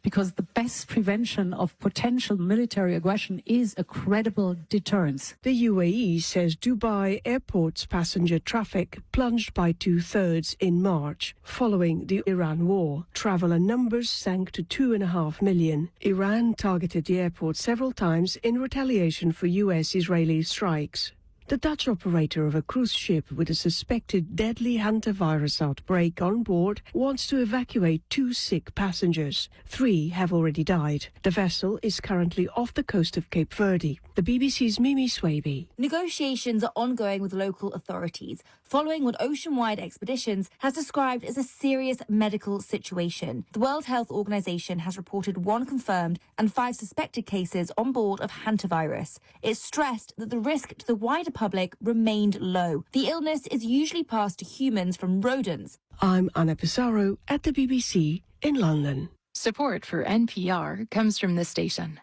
because the best prevention of potential military aggression is a credible deterrence. The UAE says Dubai Airport's passenger traffic plunged by 2/3 in March. Following the Iran war, traveller numbers sank to 2.5 million. Iran targeted the airport several times in retaliation for US-Israeli strikes. The Dutch operator of a cruise ship with a suspected deadly hantavirus outbreak on board wants to evacuate 2 sick passengers. 3 have already died. The vessel is currently off the coast of Cape Verde. The BBC's Mimi Swaby. Negotiations are ongoing with local authorities following what Ocean-Wide Expeditions has described as a serious medical situation. The World Health Organization has reported 1 confirmed and 5 suspected cases on board of hantavirus. It stressed that the risk to the wider public remained low. The illness is usually passed to humans from rodents. I'm Anna Pizarro at the BBC in London. Support for NPR comes from this station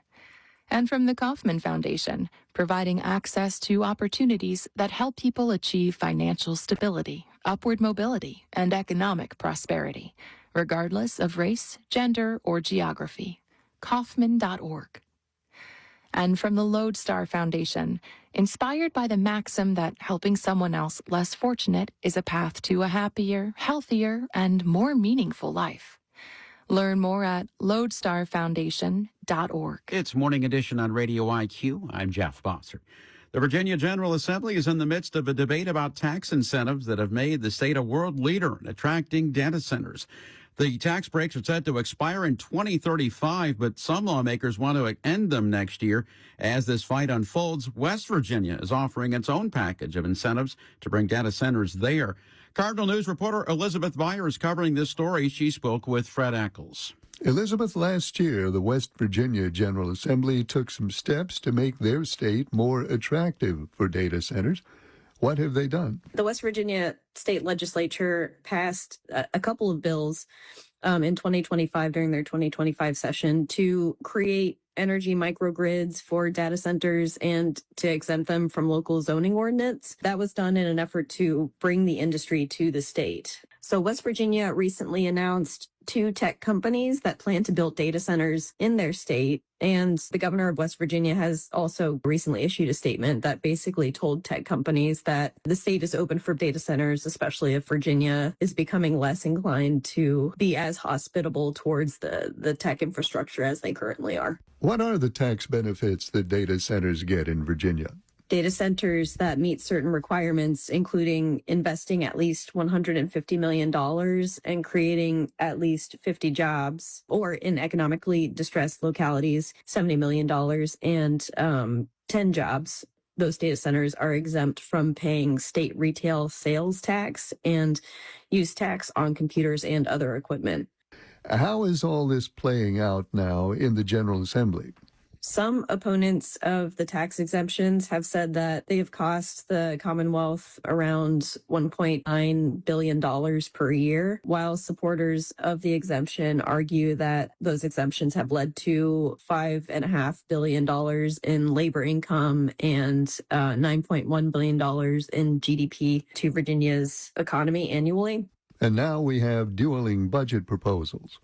and from the Kauffman Foundation, providing access to opportunities that help people achieve financial stability, upward mobility, and economic prosperity, regardless of race, gender, or geography. Kauffman.org. And from the Lodestar Foundation, inspired by the maxim that helping someone else less fortunate is a path to a happier, healthier, and more meaningful life. Learn more at lodestarfoundation.org. It's Morning Edition on Radio IQ. I'm Jeff Bosser. The Virginia General Assembly is in the midst of a debate about tax incentives that have made the state a world leader in attracting data centers. The tax breaks are set to expire in 2035, but some lawmakers want to end them next year. As this fight unfolds, West Virginia is offering its own package of incentives to bring data centers there. Cardinal News reporter Elizabeth Beyer is covering this story. She spoke with Fred Eccles. Elizabeth, last year, the West Virginia General Assembly took some steps to make their state more attractive for data centers. What have they done? The West Virginia state legislature passed a couple of bills in 2025 during their 2025 session to create energy microgrids for data centers and to exempt them from local zoning ordinance. That was done in an effort to bring the industry to the state. So West Virginia recently announced 2 tech companies that plan to build data centers in their state. And the governor of West Virginia has also recently issued a statement that basically told tech companies that the state is open for data centers, especially if Virginia is becoming less inclined to be as hospitable towards the tech infrastructure as they currently are. What are the tax benefits that data centers get in Virginia? Data centers that meet certain requirements, including investing at least $150 million and creating at least 50 jobs, or in economically distressed localities, $70 million and 10 jobs. Those data centers are exempt from paying state retail sales tax and use tax on computers and other equipment. How is all this playing out now in the General Assembly? Some opponents of the tax exemptions have said that they have cost the Commonwealth around $1.9 billion per year, while supporters of the exemption argue that those exemptions have led to $5.5 billion in labor income and $9.1 billion in GDP to Virginia's economy annually. And now we have dueling budget proposals.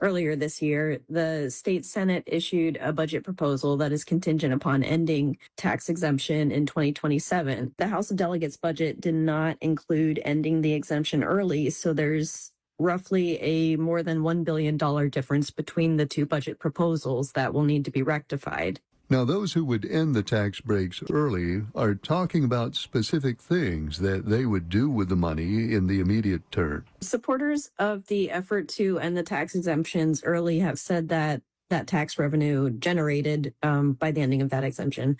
Earlier this year, the state Senate issued a budget proposal that is contingent upon ending tax exemption in 2027. The House of Delegates budget did not include ending the exemption early, so there's roughly a more than $1 billion difference between the 2 budget proposals that will need to be rectified. Now, those who would end the tax breaks early are talking about specific things that they would do with the money in the immediate term. Supporters of the effort to end the tax exemptions early have said that tax revenue generated by the ending of that exemption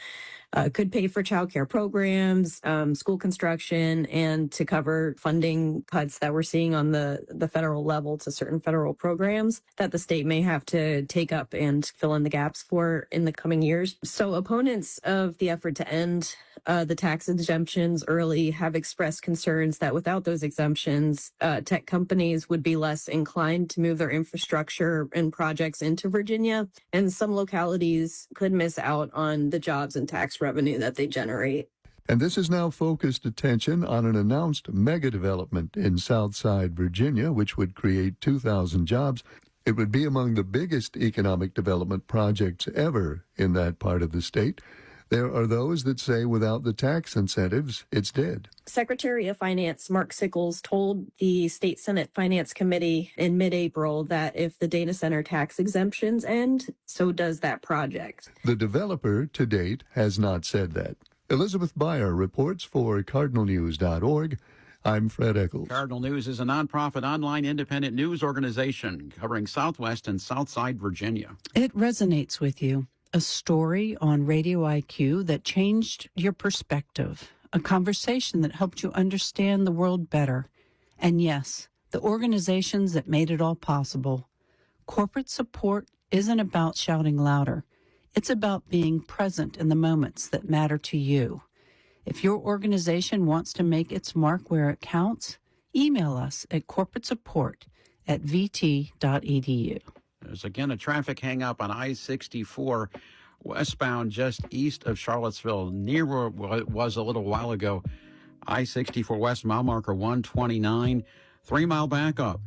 could pay for childcare programs, school construction, and to cover funding cuts that we're seeing on the federal level to certain federal programs that the state may have to take up and fill in the gaps for in the coming years. So opponents of the effort to end the tax exemptions early have expressed concerns that without those exemptions, tech companies would be less inclined to move their infrastructure and projects into Virginia, and some localities could miss out on the jobs and tax revenue that they generate. And this has now focused attention on an announced mega development in Southside Virginia, which would create 2,000 jobs. It would be among the biggest economic development projects ever in that part of the state. There are those that say without the tax incentives, it's dead. Secretary of Finance Mark Sickles told the State Senate Finance Committee in mid-April that if the data center tax exemptions end, so does that project. The developer, to date, has not said that. Elizabeth Beyer reports for cardinalnews.org. I'm Fred Eccles. Cardinal News is a nonprofit online independent news organization covering Southwest and Southside Virginia. It resonates with you. A story on Radio IQ that changed your perspective. A conversation that helped you understand the world better. And yes, the organizations that made it all possible. Corporate support isn't about shouting louder. It's about being present in the moments that matter to you. If your organization wants to make its mark where it counts, email us at corporatasupport@vt.edu. There's again a traffic hang-up on I-64 westbound just east of Charlottesville, near where it was a little while ago. I-64 west, mile marker 129, 3-mile backup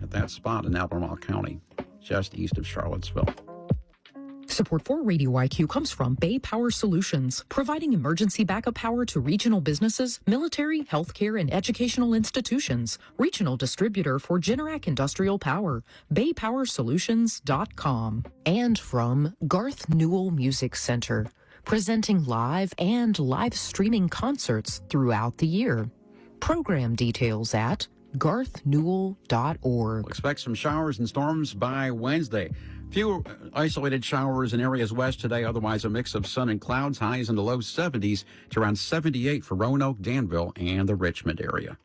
at that spot in Albemarle County, just east of Charlottesville. Support for Radio IQ comes from Bay Power Solutions, providing emergency backup power to regional businesses, military, healthcare, and educational institutions. Regional distributor for Generac Industrial Power, baypowersolutions.com. And from Garth Newell Music Center, presenting live and live streaming concerts throughout the year. Program details at garthnewell.org. We'll expect some showers and storms by Wednesday. Few isolated showers in areas west today, otherwise a mix of sun and clouds, highs in the low 70s to around 78 for Roanoke, Danville, and the Richmond area.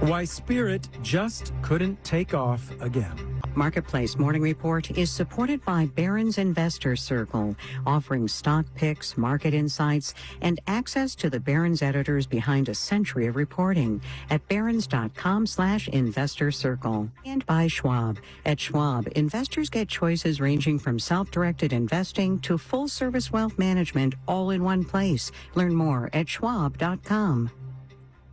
Why Spirit just couldn't take off again. Marketplace Morning Report is supported by Barron's Investor Circle, offering stock picks, market insights, and access to the Barron's editors behind a century of reporting at barrons.com/investor circle. And by Schwab. At Schwab, investors get choices ranging from self-directed investing to full-service wealth management all in one place. Learn more at schwab.com.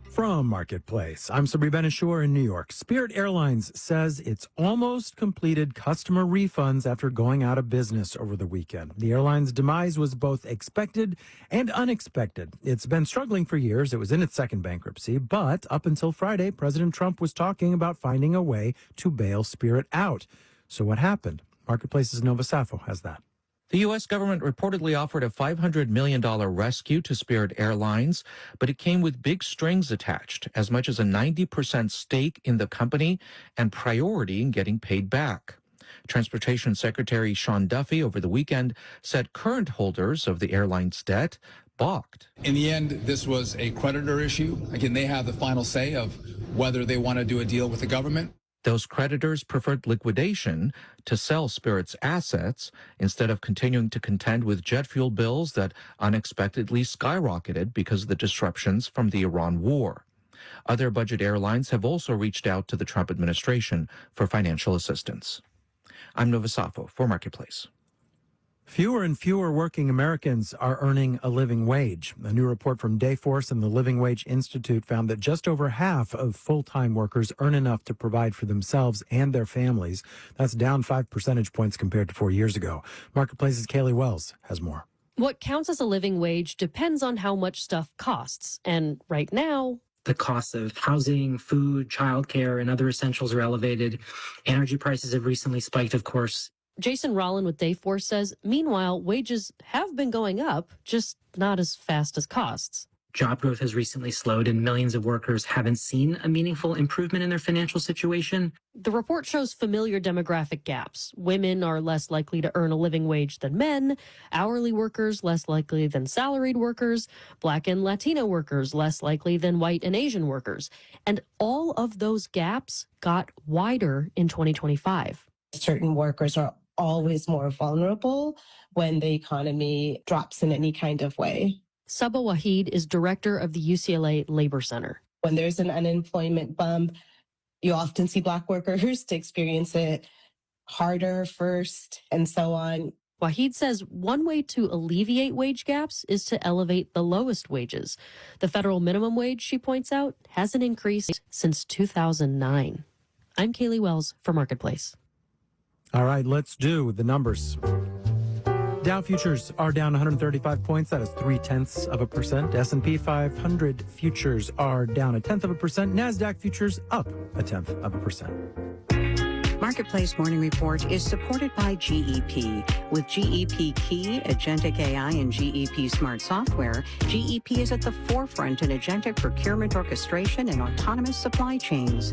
From Marketplace, I'm Sabri Ben-Achour in New York. Spirit Airlines says it's almost completed customer refunds after going out of business over the weekend. The airline's demise was both expected and unexpected. It's been struggling for years. It was in its second bankruptcy, but up until Friday, President Trump was talking about finding a way to bail Spirit out. So what happened? Marketplace's Nova Safo has that. The U.S. government reportedly offered a $500 million rescue to Spirit Airlines, but it came with big strings attached, as much as a 90% stake in the company and priority in getting paid back. Transportation Secretary Sean Duffy over the weekend said current holders of the airline's debt balked. In the end, this was a creditor issue. Again, they have the final say of whether they want to do a deal with the government. Those creditors preferred liquidation to sell Spirit's assets instead of continuing to contend with jet fuel bills that unexpectedly skyrocketed because of the disruptions from the Iran war. Other budget airlines have also reached out to the Trump administration for financial assistance. I'm Nova Safo for Marketplace. Fewer and fewer working Americans are earning a living wage. A new report from Dayforce and the Living Wage Institute found that just over half of full-time workers earn enough to provide for themselves and their families. That's down 5 percentage points compared to 4 years ago. Marketplace's Kaylee Wells has more. What counts as a living wage depends on how much stuff costs. And right now, the costs of housing, food, childcare, and other essentials are elevated. Energy prices have recently spiked, of course. Jason Rollin with Dayforce says, meanwhile, wages have been going up, just not as fast as costs. Job growth has recently slowed and millions of workers haven't seen a meaningful improvement in their financial situation. The report shows familiar demographic gaps. Women are less likely to earn a living wage than men, hourly workers less likely than salaried workers, Black and Latino workers less likely than white and Asian workers. And all of those gaps got wider in 2025. Certain workers are always more vulnerable when the economy drops in any kind of way. Saba Waheed is director of the UCLA Labor Center. When there's an unemployment bump, you often see Black workers to experience it harder first and so on. Wahid says one way to alleviate wage gaps is to elevate the lowest wages. The federal minimum wage, she points out, hasn't increased since 2009. I'm Kaylee Wells for Marketplace. All right, let's do the numbers. Dow futures are down 135 points. That is 0.3%. S&P 500 futures are down 0.1%. NASDAQ futures up 0.1%. Marketplace Morning Report is supported by GEP. With GEP Key, Agentic AI, and GEP Smart Software, GEP is at the forefront in agentic procurement orchestration and autonomous supply chains.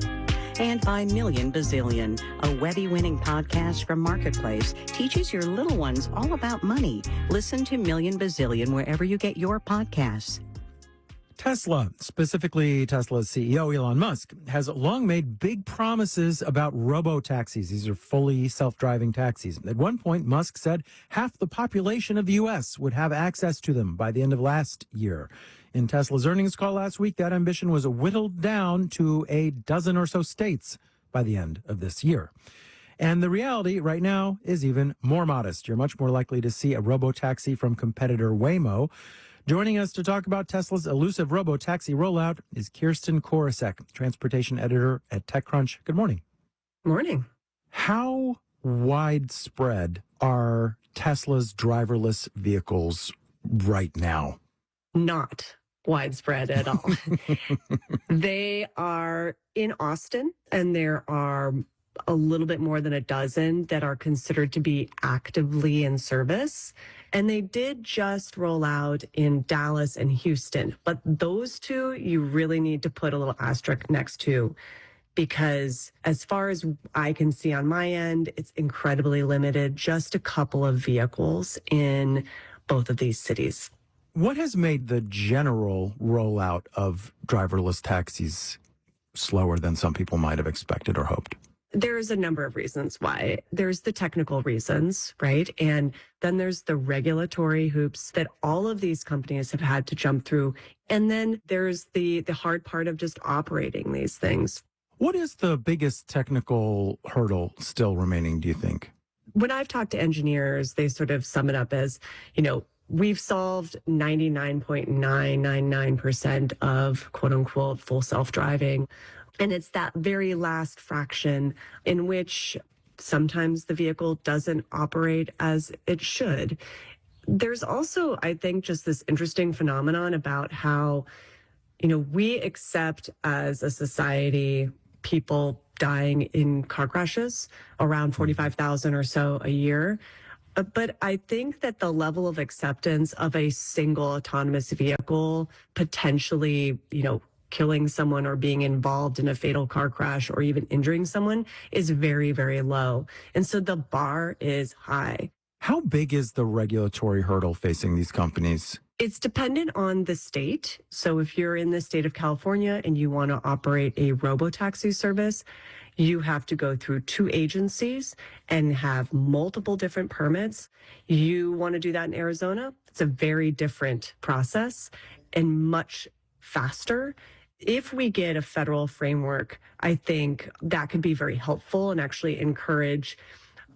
And by Million Bazillion, a Webby-winning podcast from Marketplace, teaches your little ones all about money. Listen to Million Bazillion wherever you get your podcasts. Tesla, specifically Tesla's CEO Elon Musk, has long made big promises about robo-taxis. These are fully self-driving taxis. At one point, Musk said half the population of the U.S. would have access to them by the end of last year. In Tesla's earnings call last week, that ambition was whittled down to a dozen or so states by the end of this year. And the reality right now is even more modest. You're much more likely to see a robo-taxi from competitor Waymo. Joining us to talk about Tesla's elusive robo-taxi rollout is Kirsten Korosek, transportation editor at TechCrunch. Good morning. Morning. How widespread are Tesla's driverless vehicles right now? Not widespread at all. They are in Austin, and there are a little bit more than a dozen that are considered to be actively in service. And they did just roll out in Dallas and Houston. But those two, you really need to put a little asterisk next to, because as far as I can see on my end, it's incredibly limited, just a couple of vehicles in both of these cities. What has made the general rollout of driverless taxis slower than some people might have expected or hoped? There's a number of reasons why. There's the technical reasons, right? And then there's the regulatory hoops that all of these companies have had to jump through. And then there's the hard part of just operating these things. What is the biggest technical hurdle still remaining, do you think? When I've talked to engineers, they sort of sum it up as, we've solved 99.999% of quote unquote full self-driving. And it's that very last fraction in which sometimes the vehicle doesn't operate as it should. There's also, I think, just this interesting phenomenon about how, we accept as a society people dying in car crashes, around 45,000 or so a year. But I think that the level of acceptance of a single autonomous vehicle potentially, killing someone or being involved in a fatal car crash or even injuring someone is very, very low. And so the bar is high. How big is the regulatory hurdle facing these companies? It's dependent on the state. So if you're in the state of California and you want to operate a robo-taxi service, you have to go through 2 agencies and have multiple different permits. You want to do that in Arizona, it's a very different process and much faster. If we get a federal framework, I think that could be very helpful and actually encourage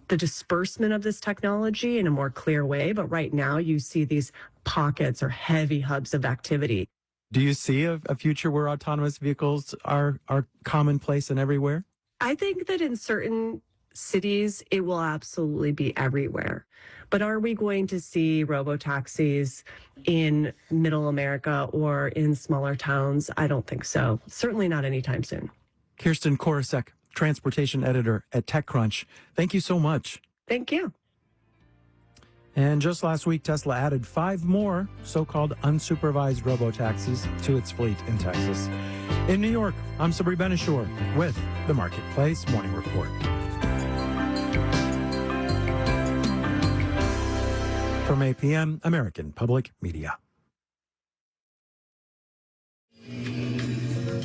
the disbursement of this technology in a more clear way. But right now you see these pockets or heavy hubs of activity. Do you see a future where autonomous vehicles are commonplace and everywhere? I think that in certain cities, it will absolutely be everywhere. But are we going to see robo-taxis in middle America or in smaller towns? I don't think so. Certainly not anytime soon. Kirsten Korosek, transportation editor at TechCrunch. Thank you so much. Thank you. And just last week, Tesla added 5 more so-called unsupervised robo-taxis to its fleet in Texas. In New York, I'm Sabri Benishore with the Marketplace Morning Report. From APM, American Public Media.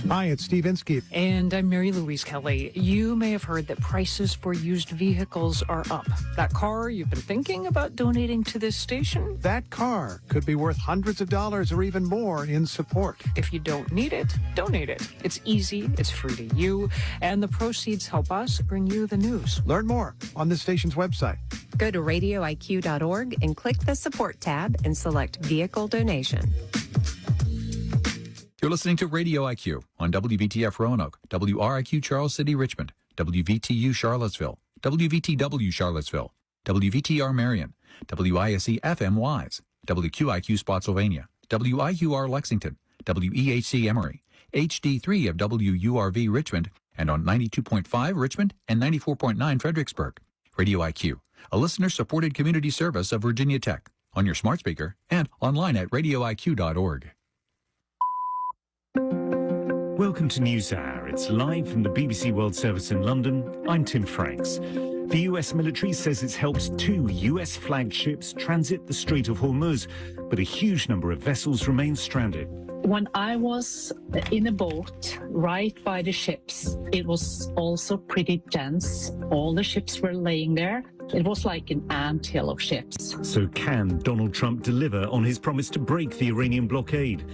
Hi, it's Steve Inskeep. And I'm Mary Louise Kelly. You may have heard that prices for used vehicles are up. That car you've been thinking about donating to this station? That car could be worth hundreds of dollars or even more in support. If you don't need it, donate it. It's easy, it's free to you, and the proceeds help us bring you the news. Learn more on the station's website. Go to radioiq.org and click the support tab and select vehicle donation. You're listening to Radio IQ on WVTF Roanoke, WRIQ Charles City Richmond, WVTU Charlottesville, WVTW Charlottesville, WVTR Marion, WISE FM Wise, WQIQ Spotsylvania, WIUR Lexington, WEHC Emory, HD3 of WURV Richmond, and on 92.5 Richmond and 94.9 Fredericksburg. Radio IQ, a listener-supported community service of Virginia Tech, on your smart speaker and online at radioiq.org. Welcome to NewsHour. It's live from the BBC World Service in London. I'm Tim Franks. The US military says it's helped 2 US flagged ships transit the Strait of Hormuz, but a huge number of vessels remain stranded. When I was in a boat right by the ships, it was also pretty dense. All the ships were laying there. It was like an anthill of ships. So can Donald Trump deliver on his promise to break the Iranian blockade?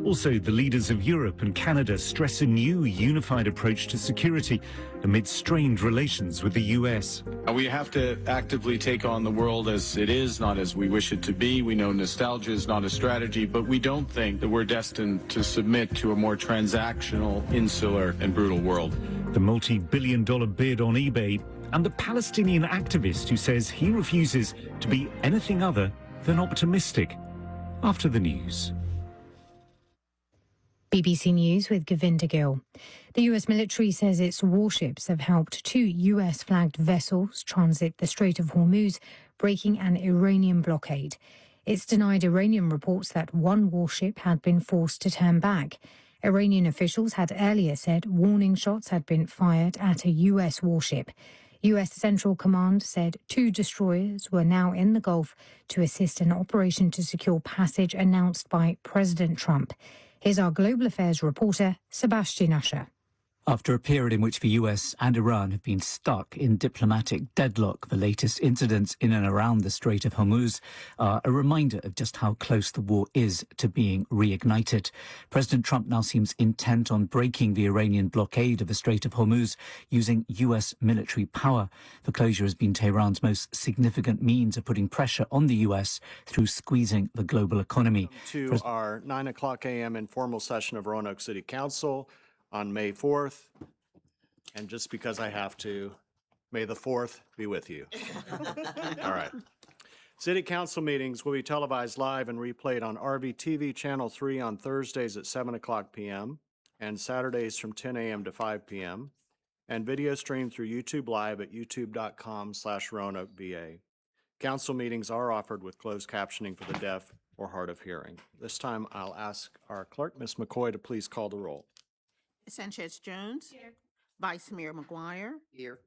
Also, the leaders of Europe and Canada stress a new unified approach to security amid strained relations with the US. We have to actively take on the world as it is, not as we wish it to be. We know nostalgia is not a strategy, but we don't think that we're destined to submit to a more transactional, insular, and brutal world. The multi-billion-dollar bid on eBay, and the Palestinian activist who says he refuses to be anything other than optimistic. After the news. BBC News with Govinda Gill. The US military says its warships have helped 2 US-flagged vessels transit the Strait of Hormuz, breaking an Iranian blockade. It's denied Iranian reports that one warship had been forced to turn back. Iranian officials had earlier said warning shots had been fired at a US warship. US Central Command said 2 destroyers were now in the Gulf to assist an operation to secure passage announced by President Trump. Here's our global affairs reporter, Sebastian Usher. After a period in which the US and Iran have been stuck in diplomatic deadlock, the latest incidents in and around the Strait of Hormuz are a reminder of just how close the war is to being reignited. President Trump now seems intent on breaking the Iranian blockade of the Strait of Hormuz using US military power. The closure has been Tehran's most significant means of putting pressure on the US through squeezing the global economy. To our 9 o'clock a.m. informal session of Roanoke City Council on May 4th, and just because I have to, may the 4th be with you. All right. City Council meetings will be televised live and replayed on RVTV Channel 3 on Thursdays at 7 o'clock p.m. and Saturdays from 10 a.m. to 5 p.m. and video streamed through YouTube Live at youtube.com/RoanokeVA. Council meetings are offered with closed captioning for the deaf or hard of hearing. This time I'll ask our clerk, Ms. McCoy, to please call the roll. Sanchez-Jones. Here. Vice Mayor McGuire. Here.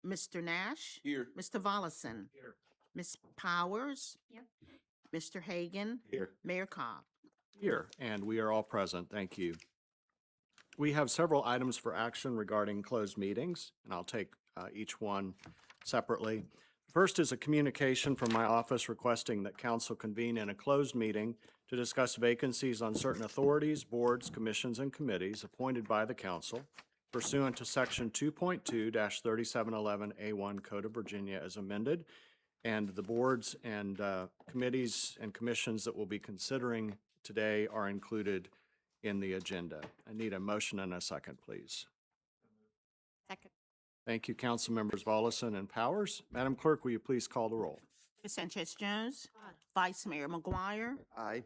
Mr. Nash. Here. Mr. Volleson. Here. Ms. Powers. Here. Mr. Hagan. Here. Mayor Cobb. Here, and we are all present. Thank you. We have several items for action regarding closed meetings, and I'll take each one separately. First is a communication from my office requesting that council convene in a closed meeting to discuss vacancies on certain authorities, boards, commissions, and committees appointed by the council pursuant to Section 2.2-3711A1 Code of Virginia as amended, and the boards and committees and commissions that we'll be considering today are included in the agenda. I need a motion and a second, please. Second. Thank you, Council Members Volleson and Powers. Madam Clerk, will you please call the roll? Ms. Sanchez-Jones. Vice Mayor McGuire. Aye.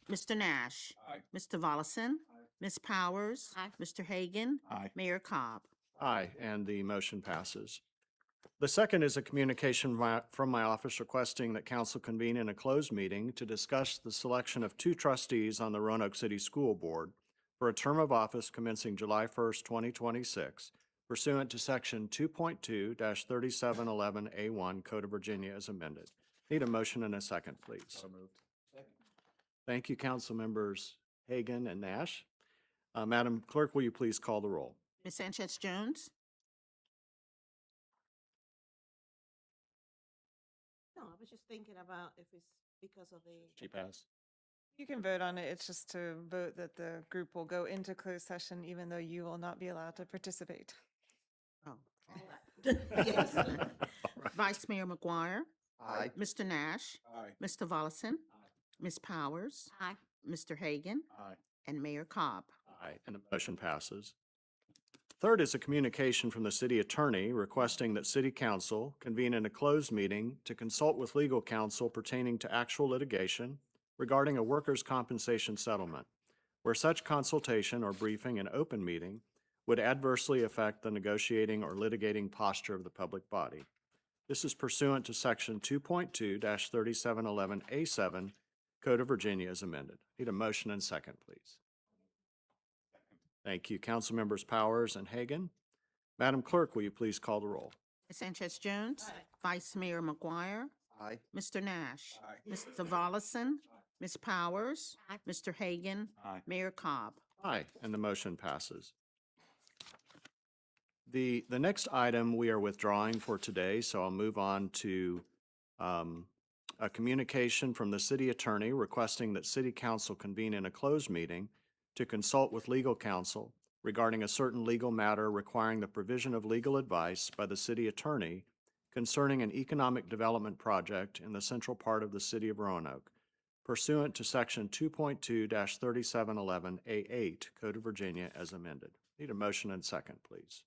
Mr. Nash. Aye. Mr. Volleson. Ms. Powers. Aye. Mr. Hagan. Aye. Mayor Cobb. Aye, and the motion passes. The second is a communication from my office requesting that council convene in a closed meeting to discuss the selection of 2 trustees on the Roanoke City School Board for a term of office commencing July 1st, 2026, pursuant to Section 2.2-3711A1 Code of Virginia as amended. Need a motion and a second, please. So moved. Thank you, Council Members Hagan and Nash. Madam Clerk, will you please call the roll? Ms. Sanchez Jones? No, I was just thinking about if it's because of the. She passed. You can vote on it. It's just to vote that the group will go into closed session, even though you will not be allowed to participate. Oh. Yes. Vice Mayor McGuire? Aye. Mr. Nash? Aye. Mr. Volleson? Ms. Powers? Aye. Mr. Hagan? Aye. And Mayor Cobb. Aye, and the motion passes. Third is a communication from the city attorney requesting that city council convene in a closed meeting to consult with legal counsel pertaining to actual litigation regarding a workers' compensation settlement, where such consultation or briefing in open meeting would adversely affect the negotiating or litigating posture of the public body. This is pursuant to Section 2.2-3711A7 Code of Virginia as amended. Need a motion and second, please. Thank you. Council members Powers and Hagan. Madam Clerk, will you please call the roll? Ms. Sanchez Jones? Vice Mayor McGuire? Aye. Mr. Nash? Mr. Volleson? Ms. Powers? Mr. Hagan? Aye. Mayor Cobb. Aye, and the motion passes. The next item we are withdrawing for today, so I'll move on to a communication from the city attorney requesting that city council convene in a closed meeting to consult with legal counsel regarding a certain legal matter requiring the provision of legal advice by the city attorney concerning an economic development project in the central part of the city of Roanoke, pursuant to Section 2.2-3711A8 Code of Virginia as amended. Need a motion and second, please.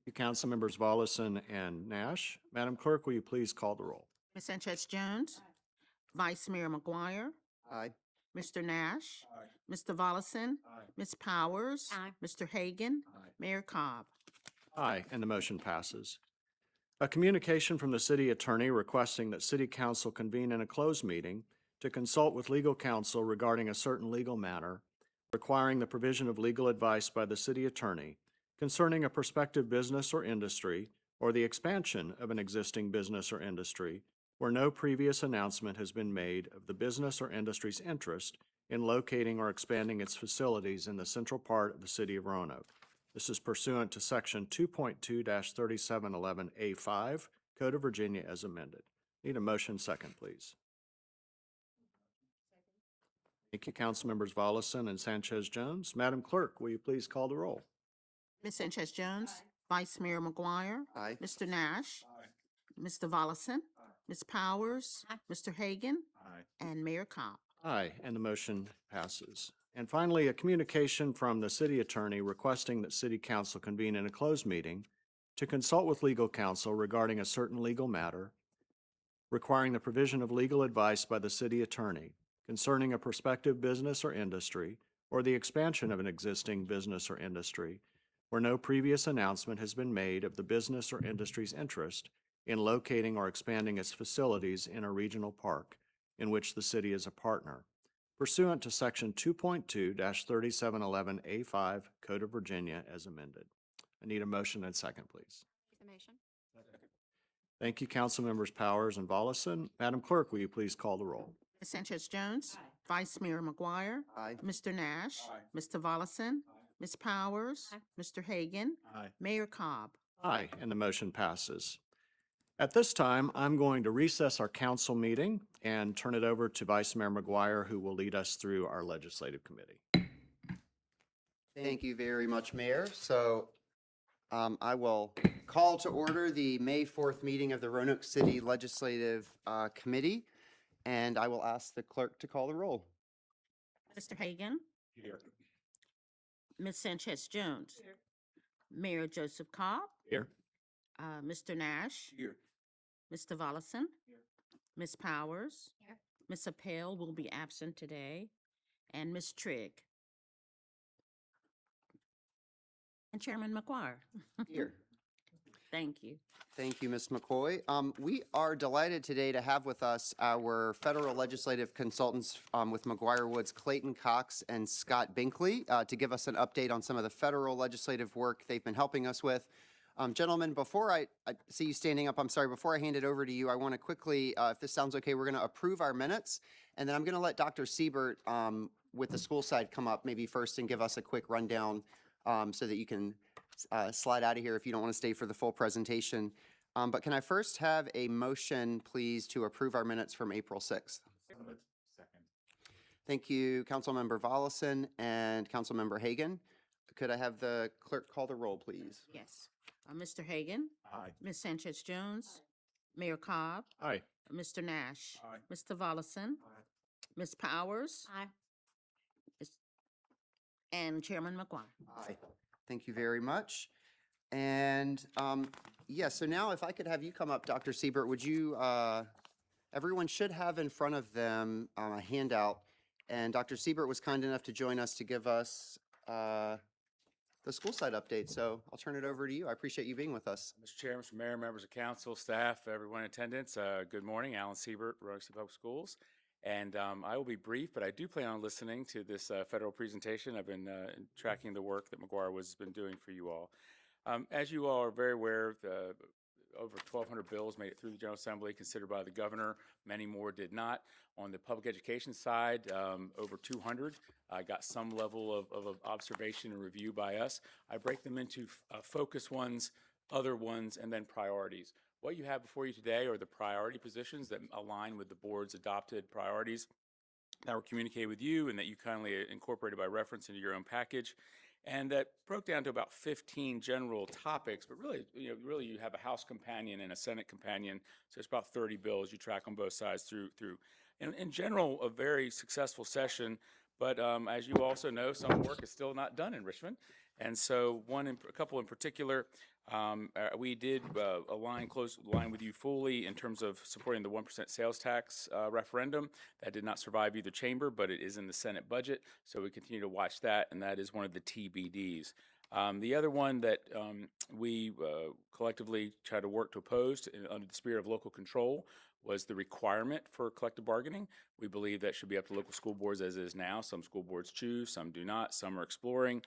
You council members Volleson and Nash. Madam Clerk, will you please call the roll? Ms. Sanchez Jones? Vice Mayor McGuire? Aye. Mr. Nash? Mr. Volleson? Ms. Powers? Mr. Hagan? Mayor Cobb. Aye, and the motion passes. A communication from the city attorney requesting that city council convene in a closed meeting to consult with legal counsel regarding a certain legal matter requiring the provision of legal advice by the city attorney concerning a prospective business or industry or the expansion of an existing business or industry where no previous announcement has been made of the business or industry's interest in locating or expanding its facilities in the central part of the city of Roanoke. This is pursuant to Section 2.2-3711A5 Code of Virginia as amended. Need a motion second, please. Thank you, council members Volleson and Sanchez Jones. Madam Clerk, will you please call the roll? Ms. Sanchez Jones? Vice Mayor McGuire? Aye. Mr. Nash? Mr. Volleson? Ms. Powers? Mr. Hagan? And Mayor Cobb. Aye, and the motion passes. And finally, a communication from the city attorney requesting that city council convene in a closed meeting to consult with legal counsel regarding a certain legal matter requiring the provision of legal advice by the city attorney concerning a prospective business or industry or the expansion of an existing business or industry where no previous announcement has been made of the business or industry's interest in locating or expanding its facilities in a regional park in which the city is a partner, pursuant to Section 2.2-3711A5 Code of Virginia as amended. I need a motion and second, please. Thank you, council members Powers and Volleson. Madam Clerk, will you please call the roll? Ms. Sanchez Jones? Vice Mayor McGuire? Mr. Nash? Mr. Volleson? Ms. Powers? Mr. Hagan? Mayor Cobb. Aye, and the motion passes. At this time, I'm going to recess our council meeting and turn it over to Vice Mayor McGuire, who will lead us through our legislative committee. Thank you very much, Mayor. So I will call to order the May 4th meeting of the Roanoke City Legislative Committee, and I will ask the clerk to call the roll. Mr. Hagan? Here. Ms. Sanchez Jones? Here. Mayor Joseph Cobb? Here. Mr. Nash? Here. Mr. Volleson? Here. Ms. Powers? Here. Ms. Appel will be absent today, and Ms. Trigg. And Chairman McGuire. Here. Thank you. Thank you, Ms. McCoy. We are delighted today to have with us our federal legislative consultants with McGuire Woods, Clayton Cox and Scott Binkley, to give us an update on some of the federal legislative work they've been helping us with. Gentlemen, before I see you standing up, I'm sorry, before I hand it over to you, I want to quickly, if this sounds okay, we're going to approve our minutes, and then I'm going to let Dr. Siebert with the school side come up maybe first and give us a quick rundown so that you can slide out of here if you don't want to stay for the full presentation. But can I first have a motion, please, to approve our minutes from April 6th? Second. Thank you, Councilmember Volleson and Councilmember Hagan. Could I have the clerk call the roll, please? Yes. Mr. Hagan? Aye. Ms. Sanchez Jones? Mayor Cobb? Aye. Mr. Nash? Aye. Mr. Volleson? Ms. Powers? Aye. And Chairman McGuire. Aye. Thank you very much. And yes, so now if I could have you come up, Dr. Siebert, would you, everyone should have in front of them a handout. And Dr. Siebert was kind enough to join us to give us the school site update. So I'll turn it over to you. I appreciate you being with us. Mr. Chair, Mr. Mayor, members of council, staff, everyone in attendance, good morning. Alan Siebert, Roanoke City Public Schools. And I will be brief, but I do plan on listening to this federal presentation. I've been tracking the work that McGuire has been doing for you all. As you all are very aware, over 1,200 bills made it through the General Assembly, considered by the governor. Many more did not. On the public education side, over 200 got some level of observation and review by us. I break them into focus ones, other ones, and then priorities. What you have before you today are the priority positions that align with the board's adopted priorities that were communicated with you and that you kindly incorporated by reference into your own package. And that broke down to about 15 general topics, but really, you have a House companion and a Senate companion. So it's about 30 bills you track on both sides through. In general, a very successful session. But as you also know, some work is still not done in Richmond. And so a couple in particular, we did align with you fully in terms of supporting the 1% sales tax referendum. That did not survive either chamber, but it is in the Senate budget. So we continue to watch that, and that is one of the TBDs. The other one that we collectively try to work to oppose under the spirit of local control was the requirement for collective bargaining. We believe that should be up to local school boards as is now. Some school boards choose, some do not, some are exploring.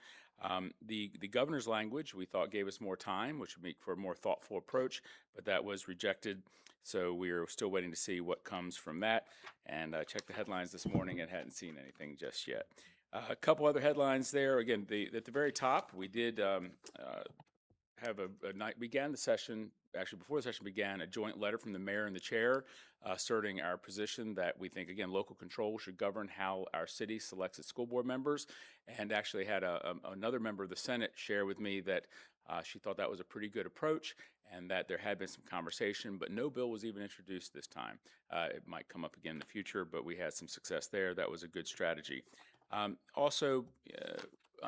The governor's language we thought gave us more time, which would make for a more thoughtful approach, but that was rejected. So we're still waiting to see what comes from that. And I checked the headlines this morning and hadn't seen anything just yet. A couple other headlines there. Again, at the very top, we did have a night, began the session, actually before the session began, a joint letter from the mayor and the chair asserting our position that we think, again, local control should govern how our city selects its school board members, and actually had another member of the Senate share with me that she thought that was a pretty good approach and that there had been some conversation, but no bill was even introduced this time. It might come up again in the future, but we had some success there. That was a good strategy. Also,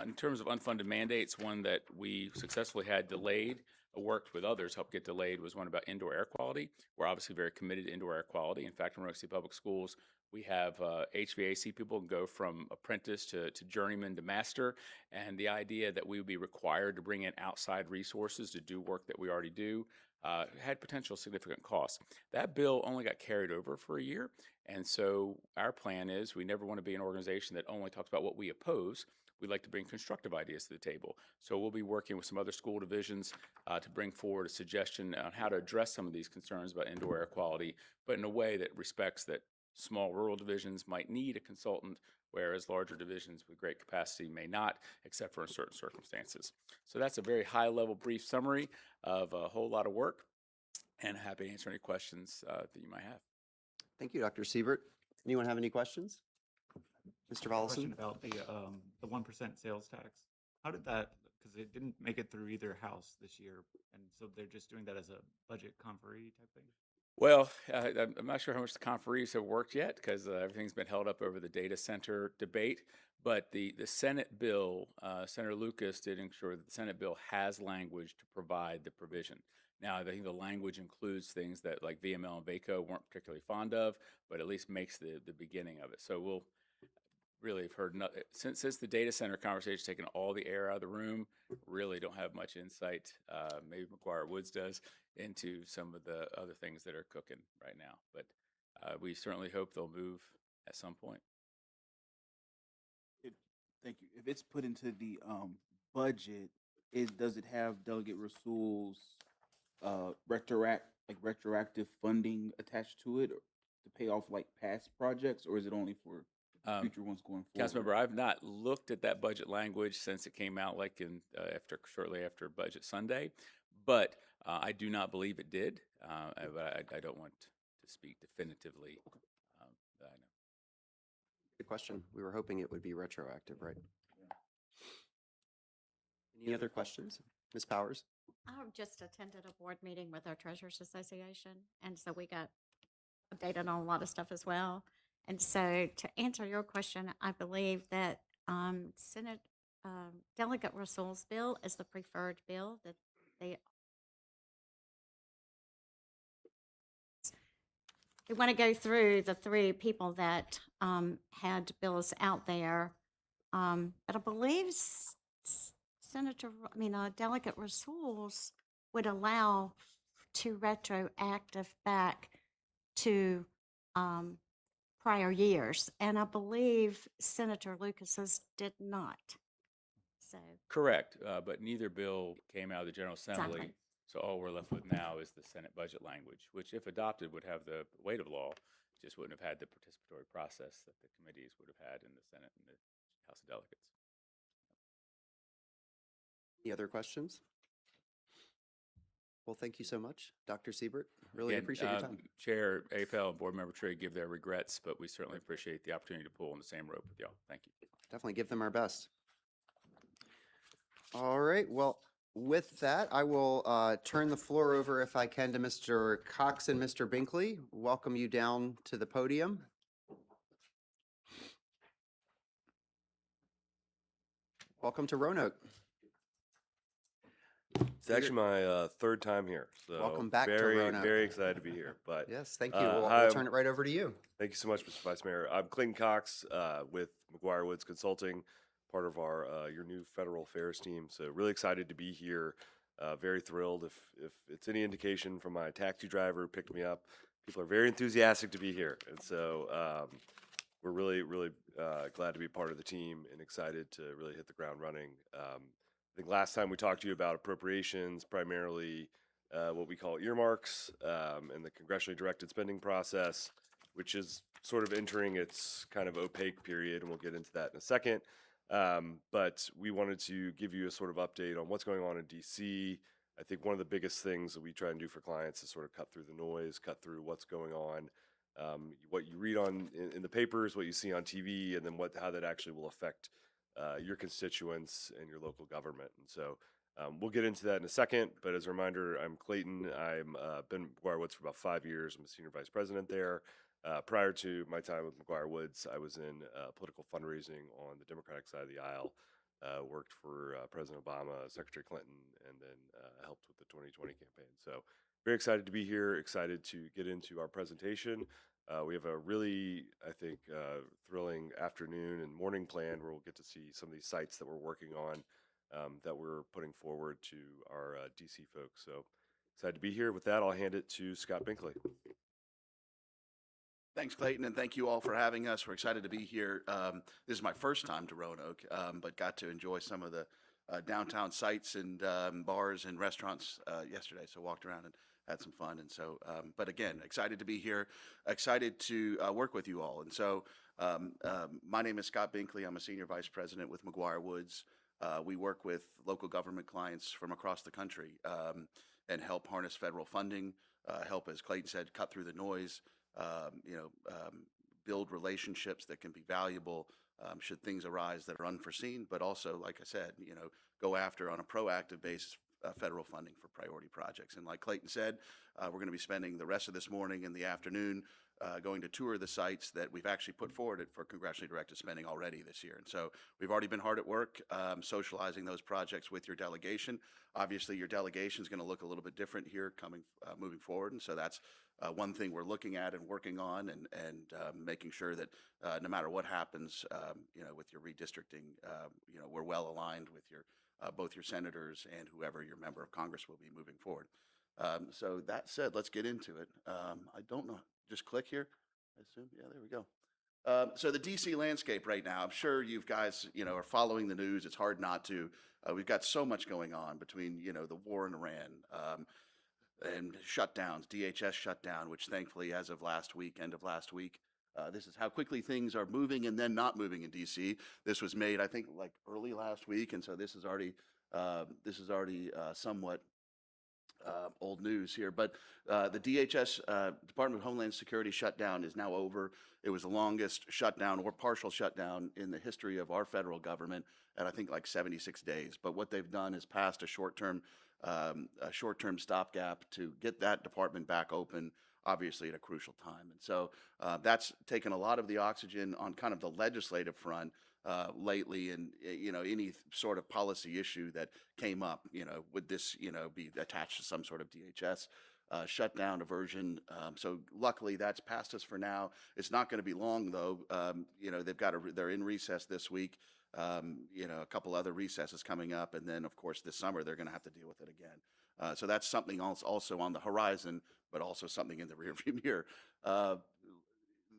in terms of unfunded mandates, one that we successfully had delayed, worked with others, helped get delayed, was one about indoor air quality. We're obviously very committed to indoor air quality. In fact, in Roanoke City Public Schools, we have HVAC people go from apprentice to journeyman to master, and the idea that we would be required to bring in outside resources to do work that we already do had potential significant costs. That bill only got carried over for a year, and so our plan is we never want to be an organization that only talks about what we oppose. We'd like to bring constructive ideas to the table. So we'll be working with some other school divisions to bring forward a suggestion on how to address some of these concerns about indoor air quality, but in a way that respects that small rural divisions might need a consultant, whereas larger divisions with great capacity may not, except for in certain circumstances. So that's a very high-level, brief summary of a whole lot of work, and happy to answer any questions that you might have. Thank you, Dr. Siebert. Anyone have any questions? Mr. Volleson? Question about the 1% sales tax. How did that, because it didn't make it through either house this year, and so they're just doing that as a budget conferee type thing? Well, I'm not sure how much the conferees have worked yet because everything's been held up over the data center debate. But the Senate bill, Senator Lucas did ensure that the Senate bill has language to provide the provision. Now, I think the language includes things that like VML and VACO weren't particularly fond of, but at least makes the beginning of it. So we'll really have heard nothing since the data center conversation taken all the air out of the room. Really don't have much insight. Maybe McGuire Woods does into some of the other things that are cooking right now, but we certainly hope they'll move at some point. Thank you. If it's put into the budget, does it have Delegate Rasul's retroactive funding attached to it to pay off like past projects, or is it only for future ones going forward? Councilmember, I've not looked at that budget language since it came out, like in shortly after Budget Sunday, but I do not believe it did. But I don't want to speak definitively. That I know. Good question. We were hoping it would be retroactive, right? Any other questions? Ms. Powers? I just attended a board meeting with our Treasurers Association, and so we got updated on a lot of stuff as well. And so to answer your question, I believe that Senate Delegate Russell's bill is the preferred bill that they want to go through the three people that had bills out there. But I believe Delegate Russell's would allow to retroactive back to prior years, and I believe Senator Lucas's did not. So Correct, but neither bill came out of the General Assembly. Exactly. So all we're left with now is the Senate budget language, which, if adopted, would have the weight of law, just wouldn't have had the participatory process that the committees would have had in the Senate and the House of Delegates. Any other questions? Well, thank you so much, Dr. Siebert. Really Again, appreciate your time. Chair Apel and Board Member Trigg give their regrets, but we certainly appreciate the opportunity to pull on the same rope with y'all. Thank you. Definitely give them our best. All right, well, with that, I will turn the floor over, if I can, to Mr. Cox and Mr. Binkley. Welcome you down to the podium. Welcome to Roanoke. It's actually my third time here, so Welcome back to very, Roanoke. very excited to be here. But yes, thank you. hi, We'll turn it right over to you. Thank you so much, Mr. Vice Mayor. I'm Clayton Cox with McGuire Woods Consulting, part of our your new federal affairs team. So really excited to be here. Very thrilled. If it's any indication from my taxi driver who picked me up, people are very enthusiastic to be here, and so we're really, really glad to be part of the team and excited to really hit the ground running. I think last time we talked to you about appropriations, primarily what we call earmarks and the congressionally directed spending process, which is sort of entering its kind of opaque period, and we'll get into that in a second. But we wanted to give you a sort of update on what's going on in DC. I think one of the biggest things that we try and do for clients is sort of cut through the noise, cut through what's going on, what you read in the papers, what you see on TV, and then how that actually will affect your constituents and your local government. And so we'll get into that in a second, but as a reminder, I'm Clayton. I've been at McGuire Woods for about 5 years. I'm a senior vice president there. Prior to my time with McGuire Woods, I was in political fundraising on the Democratic side of the aisle, worked for President Obama, Secretary Clinton, and then helped with the 2020 campaign. So very excited to be here, excited to get into our presentation. We have a really, I think, thrilling afternoon and morning planned where we'll get to see some of these sites that we're working on that we're putting forward to our DC folks. So excited to be here. With that, I'll hand it to Scott Binkley. Thanks, Clayton, and thank you all for having us. We're excited to be here. This is my first time to Roanoke, but got to enjoy some of the downtown sites and bars and restaurants yesterday. So walked around and had some fun. And so, but again, excited to be here, excited to work with you all. And so my name is Scott Binkley. I'm a senior vice president with McGuire Woods. We work with local government clients from across the country and help harness federal funding, help, as Clayton said, cut through the noise, build relationships that can be valuable should things arise that are unforeseen, but also, like I said, go after on a proactive basis federal funding for priority projects. And like Clayton said, we're going to be spending the rest of this morning and the afternoon going to tour the sites that we've actually put forward for congressionally directed spending already this year. And so we've already been hard at work socializing those projects with your delegation. Obviously, your delegation is going to look a little bit different here moving forward. And so that's one thing we're looking at and working on and making sure that no matter what happens, with your redistricting, we're well aligned with your both your senators and whoever your member of Congress will be moving forward. So that said, let's get into it. I don't know, just click here, I assume. Yeah, there we go. So the DC landscape right now, I'm sure you guys, are following the news. It's hard not to. We've got so much going on between, the war in Iran and shutdowns, DHS shutdown, which thankfully, as of end of last week, This is how quickly things are moving and then not moving in DC. This was made, I think, like early last week, and so this is already somewhat old news here. But the DHS, Department of Homeland Security shutdown is now over. It was the longest shutdown or partial shutdown in the history of our federal government at I think like 76 days. But what they've done is passed a short-term stopgap to get that department back open, obviously at a crucial time. And so that's taken a lot of the oxygen on kind of the legislative front lately, and any sort of policy issue that came up, would this be attached to some sort of DHS shutdown aversion. So luckily that's passed us for now. It's not going to be long though. They're in recess this week. A couple other recesses coming up, and then of course this summer they're going to have to deal with it again. So that's something else also on the horizon, but also something in the rearview mirror.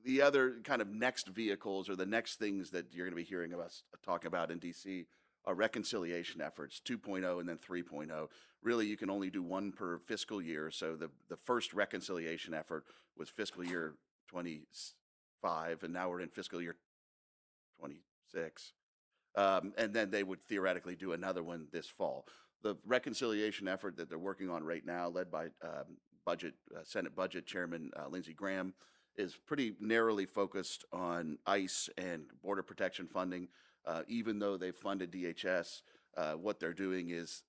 The other kind of next vehicles or the next things that you're going to be hearing us talk about in DC are reconciliation efforts, 2.0 and then 3.0. Really, you can only do one per fiscal year. So the first reconciliation effort was fiscal year 25, and now we're in fiscal year 26. And then they would theoretically do another one this fall. The reconciliation effort that they're working on right now, led by Senate Budget Chairman Lindsey Graham, is pretty narrowly focused on ICE and border protection funding. Even though they've funded DHS, what they're doing is,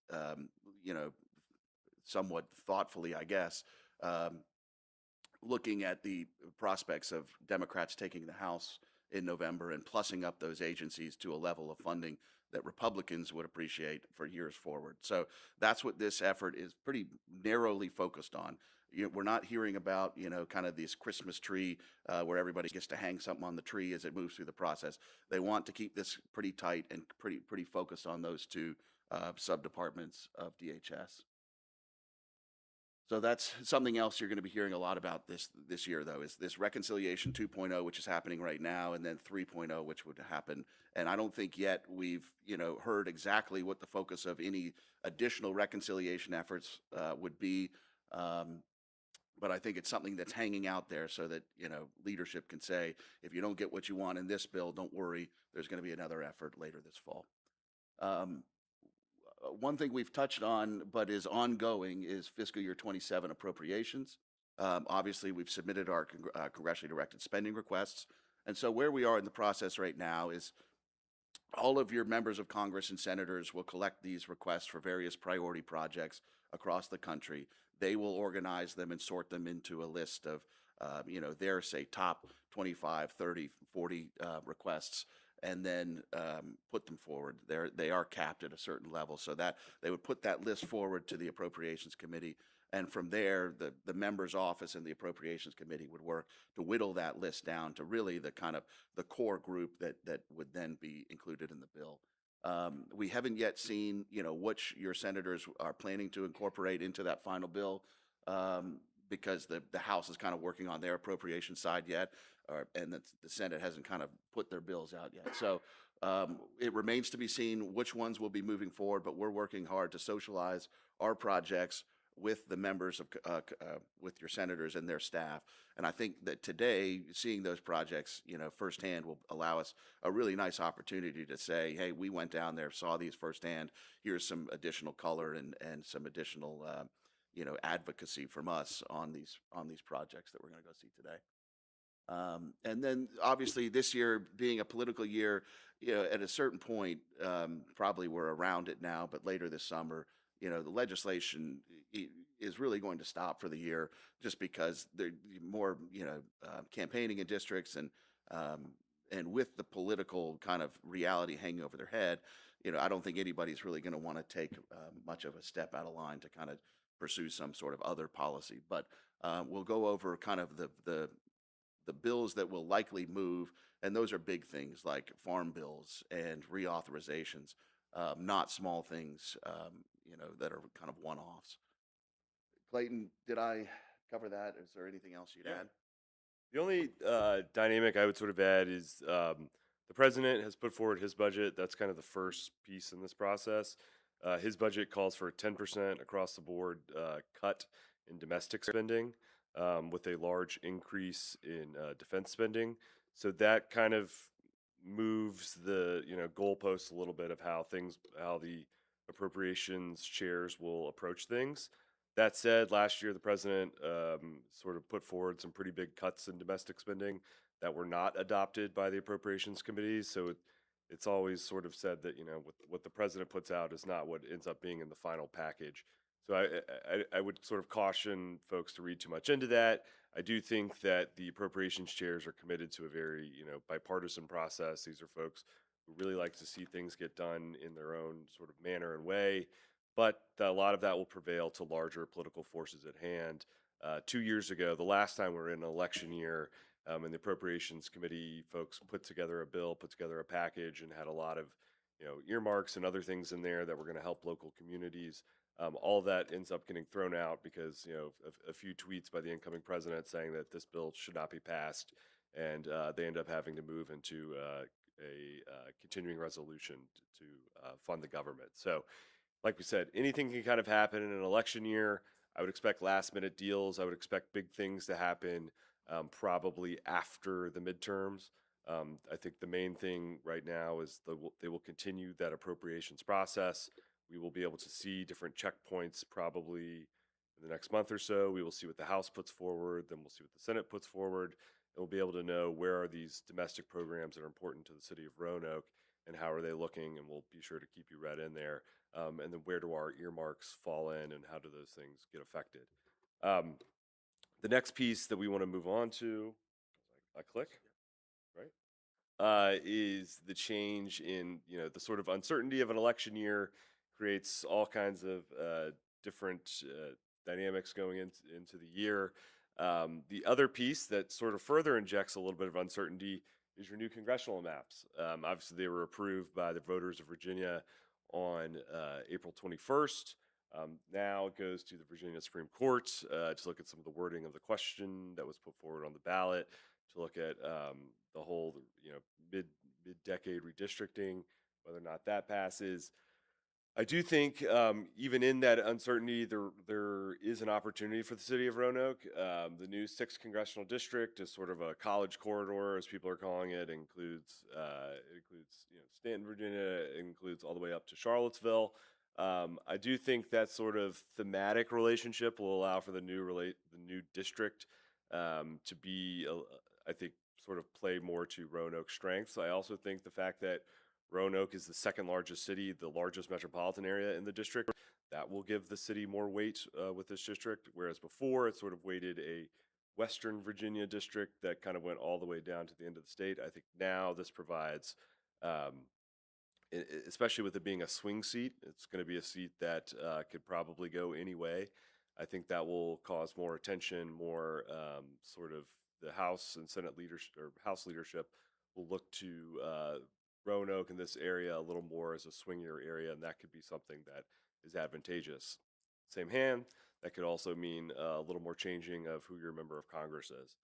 somewhat thoughtfully, I guess, looking at the prospects of Democrats taking the House in November and plussing up those agencies to a level of funding that Republicans would appreciate for years forward. So that's what this effort is pretty narrowly focused on. We're not hearing about, kind of this Christmas tree where everybody gets to hang something on the tree as it moves through the process. They want to keep this pretty tight and pretty focused on those two sub-departments of DHS. So that's something else you're going to be hearing a lot about this year, though, is this Reconciliation 2.0, which is happening right now, and then 3.0, which would happen. And I don't think yet we've, heard exactly what the focus of any additional reconciliation efforts would be. But I think it's something that's hanging out there so that, leadership can say, if you don't get what you want in this bill, don't worry, there's going to be another effort later this fall. One thing we've touched on, but is ongoing, is fiscal year 27 appropriations. Obviously, we've submitted our congressionally directed spending requests. And so where we are in the process right now is all of your members of Congress and senators will collect these requests for various priority projects across the country. They will organize them and sort them into a list of, their, say, top 25, 30, 40 requests, and then put them forward. They are capped at a certain level, so that they would put that list forward to the Appropriations Committee, and from there, the member's office and the Appropriations Committee would work to whittle that list down to really the kind of the core group that would then be included in the bill. We haven't yet seen, which your senators are planning to incorporate into that final bill, because the House is kind of working on their appropriation side yet, and the Senate hasn't kind of put their bills out yet. So it remains to be seen which ones will be moving forward, but we're working hard to socialize our projects with the members of, with your senators and their staff. And I think that today, seeing those projects, firsthand will allow us a really nice opportunity to say, hey, we went down there, saw these firsthand, here's some additional color and some additional, advocacy from us on these projects that we're going to go see today. And then obviously this year being a political year, at a certain point, probably we're around it now, but later this summer, the legislation is really going to stop for the year just because there's more, campaigning in districts and with the political kind of reality hanging over their head, I don't think anybody's really going to want to take much of a step out of line to kind of pursue some sort of other policy. But we'll go over kind of the bills that will likely move, and those are big things like farm bills and reauthorizations, not small things, that are kind of one-offs. Clayton, did I cover that? Is there anything else you'd add? The only dynamic I would sort of add is the president has put forward his budget. That's kind of the first piece in this process. His budget calls for a 10% across the board cut in domestic spending. with a large increase in defense spending. So that kind of moves the goalposts a little bit of how the appropriations chairs will approach things. That said, last year the president sort of put forward some pretty big cuts in domestic spending that were not adopted by the appropriations committees. So it's always sort of said that what the president puts out is not what ends up being in the final package. So I would sort of caution folks to read too much into that. I do think that the appropriations chairs are committed to a very bipartisan process. These are folks who really like to see things get done in their own sort of manner and way, but a lot of that will prevail to larger political forces at hand. 2 years ago, the last time we were in an election year, and the appropriations committee folks put together a bill, put together a package, and had a lot of earmarks and other things in there that were going to help local communities. All of that ends up getting thrown out because a few tweets by the incoming president saying that this bill should not be passed, and they end up having to move into a continuing resolution to fund the government. So, like we said, anything can kind of happen in an election year. I would expect last minute deals. I would expect big things to happen probably after the midterms. I think the main thing right now is they will continue that appropriations process. We will be able to see different checkpoints probably in the next month or so. We will see what the House puts forward, then we'll see what the Senate puts forward, and we'll be able to know where are these domestic programs that are important to the city of Roanoke and how are they looking, and we'll be sure to keep you read in there. And then where do our earmarks fall in and how do those things get affected? The next piece that we want to move on to, I click, right? Is the change in, the sort of uncertainty of an election year creates all kinds of different dynamics going into the year. The other piece that sort of further injects a little bit of uncertainty is your new congressional maps. Obviously, they were approved by the voters of Virginia on April 21st. Now it goes to the Virginia Supreme Court to look at some of the wording of the question that was put forward on the ballot, to look at the whole, mid-decade redistricting, whether or not that passes. I do think even in that uncertainty, there is an opportunity for the city of Roanoke. The new 6th congressional district is sort of a college corridor, as people are calling it. It includes Stanton, Virginia. It includes all the way up to Charlottesville. I do think that sort of thematic relationship will allow for the new district to be, I think, sort of play more to Roanoke's strengths. I also think the fact that Roanoke is the second largest city, the largest metropolitan area in the district, that will give the city more weight with this district, whereas before it sort of weighted a Western Virginia district that kind of went all the way down to the end of the state. I think now this provides, especially with it being a swing seat, it's going to be a seat that could probably go any way. I think that will cause more attention, more sort of the House and Senate leadership, or House leadership, will look to Roanoke in this area a little more as a swingier area, and that could be something that is advantageous. Same hand, that could also mean a little more changing of who your member of Congress is.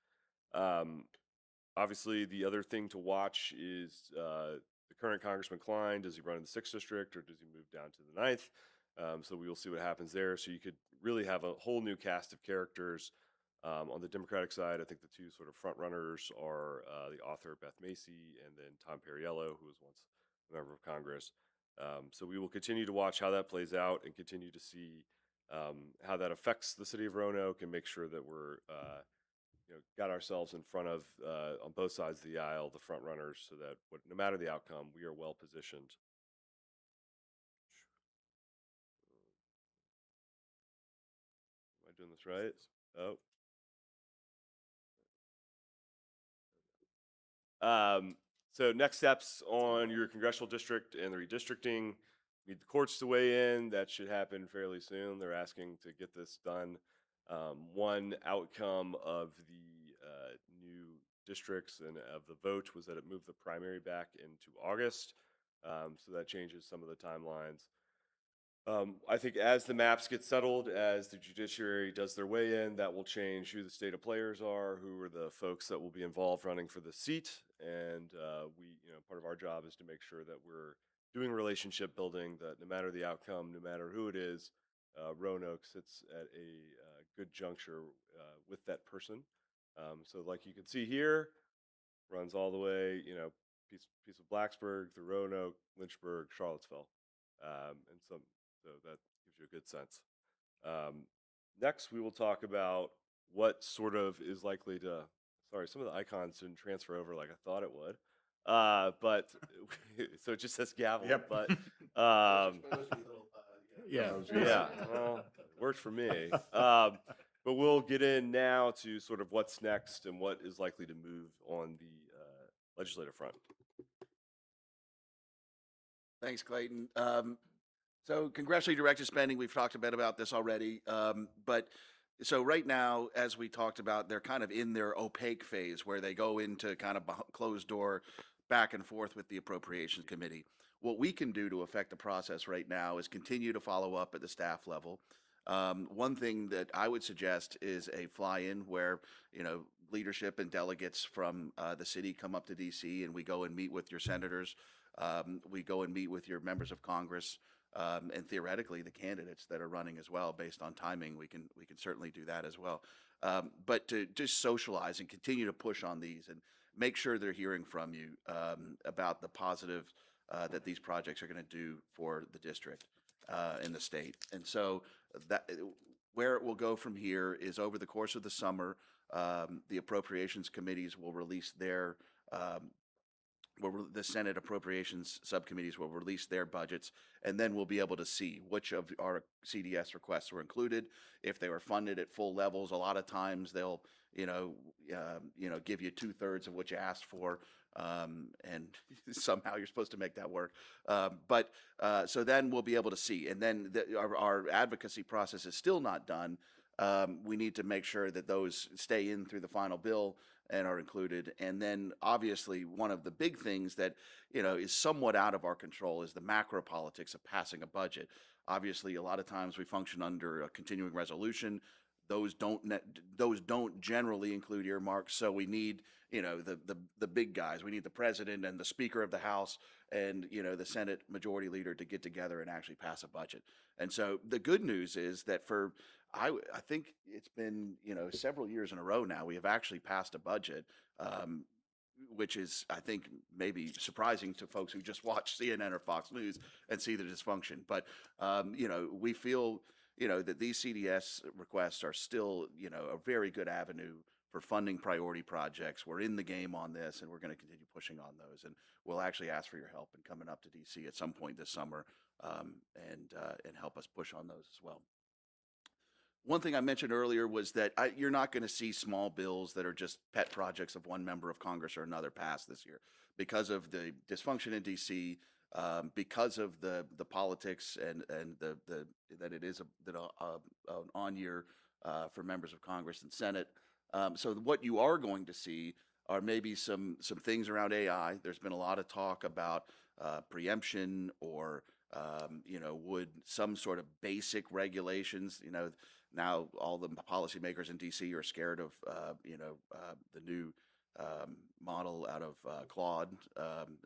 Obviously, the other thing to watch is the current Congressman Klein. Does he run in the 6th district or does he move down to the 9th? So we will see what happens there. So you could really have a whole new cast of characters. On the Democratic side, I think the two sort of front runners are the author Beth Macy and then Tom Perriello, who was once a member of Congress. So we will continue to watch how that plays out and continue to see how that affects the city of Roanoke, and make sure that we're got ourselves in front of on both sides of the aisle, the front runners, so that no matter the outcome, we are well positioned. Am I doing this right? Oh. So next steps on your congressional district and the redistricting. Need the courts to weigh in. That should happen fairly soon. They're asking to get this done. One outcome of the new districts and of the vote was that it moved the primary back into August. So that changes some of the timelines. I think as the maps get settled, as the judiciary does their weigh in, that will change who the state of players are, who are the folks that will be involved running for the seat. And part of our job is to make sure that we're doing relationship building, that no matter the outcome, no matter who it is, Roanoke sits at a good juncture with that person. So like you can see here, runs all the way, piece of Blacksburg through Roanoke, Lynchburg, Charlottesville, and so that gives you a good sense. Next, we will talk about what sort of is likely to. Sorry, some of the icons didn't transfer over like I thought it would, but so it just says gavel. Yep. But Yeah. yeah, well, it worked for me. But we'll get in now to sort of what's next and what is likely to move on the legislative front. Thanks, Clayton. So congressionally directed spending, we've talked a bit about this already. But so right now, as we talked about, they're kind of in their opaque phase where they go into kind of closed door back and forth with the Appropriations Committee. What we can do to affect the process right now is continue to follow up at the staff level. One thing that I would suggest is a fly-in where, leadership and delegates from the city come up to DC and we go and meet with your senators. We go and meet with your members of Congress, and theoretically the candidates that are running as well. Based on timing, we can certainly do that as well. But to just socialize and continue to push on these and make sure they're hearing from you about the positive that these projects are going to do for the district in the state. And so that where it will go from here is over the course of the summer, the appropriations committees will release their the Senate appropriations subcommittees will release their budgets, and then we'll be able to see which of our CDS requests were included. If they were funded at full levels, a lot of times they'll, give you 2/3 of what you asked for, and somehow you're supposed to make that work. But so then we'll be able to see, and then our advocacy process is still not done. We need to make sure that those stay in through the final bill and are included. And then obviously one of the big things that, is somewhat out of our control is the macro politics of passing a budget. Obviously, a lot of times we function under a continuing resolution. Those don't generally include earmarks. So we need, the big guys. We need the president and the Speaker of the House and, the Senate Majority Leader to get together and actually pass a budget. And so the good news is that I think it's been, several years in a row now, we have actually passed a budget, which is, I think, maybe surprising to folks who just watch CNN or Fox News and see the dysfunction. But, we feel, that these CDS requests are still, a very good avenue for funding priority projects. We're in the game on this, and we're going to continue pushing on those. And we'll actually ask for your help in coming up to DC at some point this summer, and help us push on those as well. One thing I mentioned earlier was that you're not going to see small bills that are just pet projects of one member of Congress or another pass this year because of the dysfunction in DC, because of the politics and that it is an on year for members of Congress and Senate. So what you are going to see are maybe some things around AI. There's been a lot of talk about preemption or would some sort of basic regulations. Now all the policymakers in DC are scared of the new model out of Claude,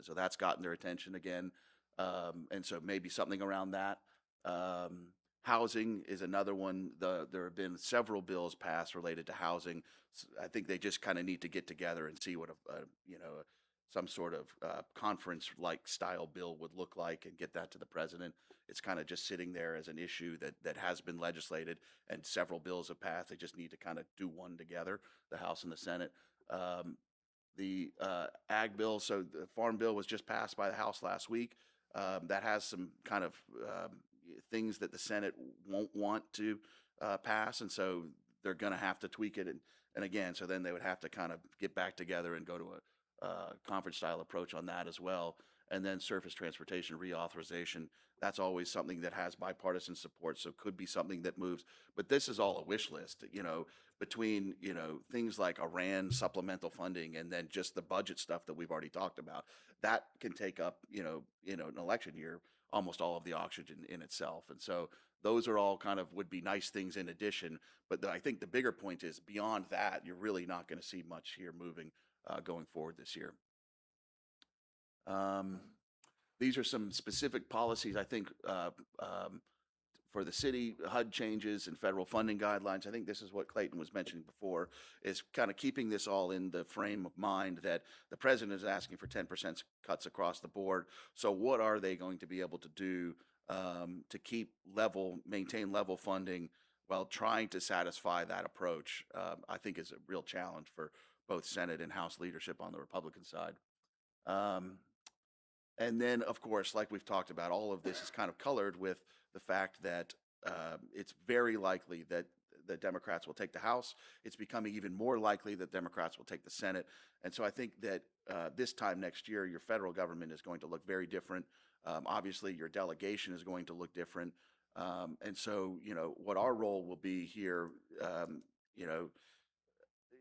so that's gotten their attention again, and so maybe something around that. Housing is another one. There have been several bills passed related to housing. I think they just kind of need to get together and see what some sort of conference-like style bill would look like and get that to the president. It's kind of just sitting there as an issue that has been legislated and several bills have passed. They just need to kind of do one together, the House and the Senate. The ag bill, so the farm bill was just passed by the House last week. That has some kind of things that the Senate won't want to pass, and so they're going to have to tweak it. And again, so then they would have to kind of get back together and go to a conference-style approach on that as well. And then surface transportation reauthorization, that's always something that has bipartisan support, so could be something that moves. But this is all a wish list, between, things like Iran supplemental funding and then just the budget stuff that we've already talked about. That can take up, in an election year, almost all of the oxygen in itself. And so those are all kind of would be nice things in addition. But I think the bigger point is beyond that, you're really not going to see much here moving going forward this year. These are some specific policies, I think, for the city, HUD changes and federal funding guidelines. I think this is what Clayton was mentioning before, is kind of keeping this all in the frame of mind that the president is asking for 10% cuts across the board. So what are they going to be able to do to maintain level funding while trying to satisfy that approach? I think is a real challenge for both Senate and House leadership on the Republican side. And then, of course, like we've talked about, all of this is kind of colored with the fact that it's very likely that the Democrats will take the House. It's becoming even more likely that Democrats will take the Senate. And so I think that this time next year, your federal government is going to look very different. Obviously, your delegation is going to look different. And so, what our role will be here,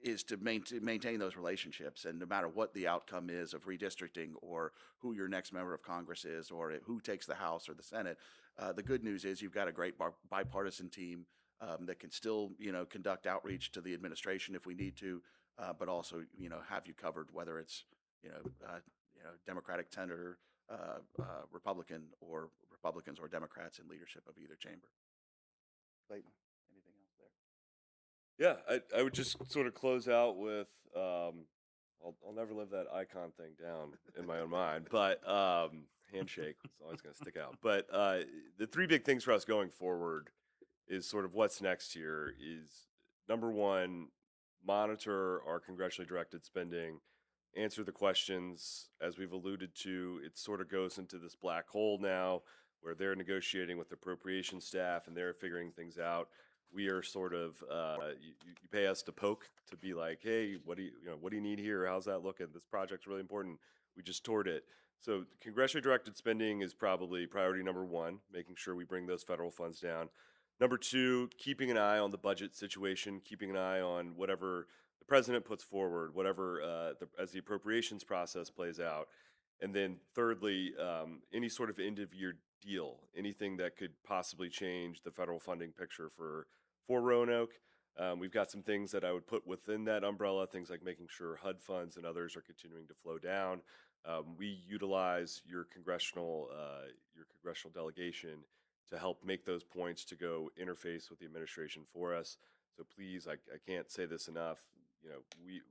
is to maintain those relationships. And no matter what the outcome is of redistricting or who your next member of Congress is or who takes the House or the Senate, the good news is you've got a great bipartisan team that can still, conduct outreach to the administration if we need to, but also, have you covered, whether it's, Democratic senator, Republicans or Democrats in leadership of either chamber. Clayton, anything else there? Yeah, I would just sort of close out with I'll never live that icon thing down in my own mind, but handshake is always going to stick out. But the three big things for us going forward is sort of what's next here is, number one, monitor our congressionally directed spending, answer the questions. As we've alluded to, it sort of goes into this black hole now where they're negotiating with the appropriation staff and they're figuring things out. We are sort of you pay us to poke, to be like, hey, what do you need here? How's that looking? This project's really important. We just toured it. So congressionally directed spending is probably priority number one, making sure we bring those federal funds down. Number two, keeping an eye on the budget situation, keeping an eye on whatever the president puts forward, whatever as the appropriations process plays out. And then thirdly, any sort of end of year deal, anything that could possibly change the federal funding picture for Roanoke. We've got some things that I would put within that umbrella, things like making sure HUD funds and others are continuing to flow down. We utilize your congressional delegation to help make those points, to go interface with the administration for us. So please, I can't say this enough.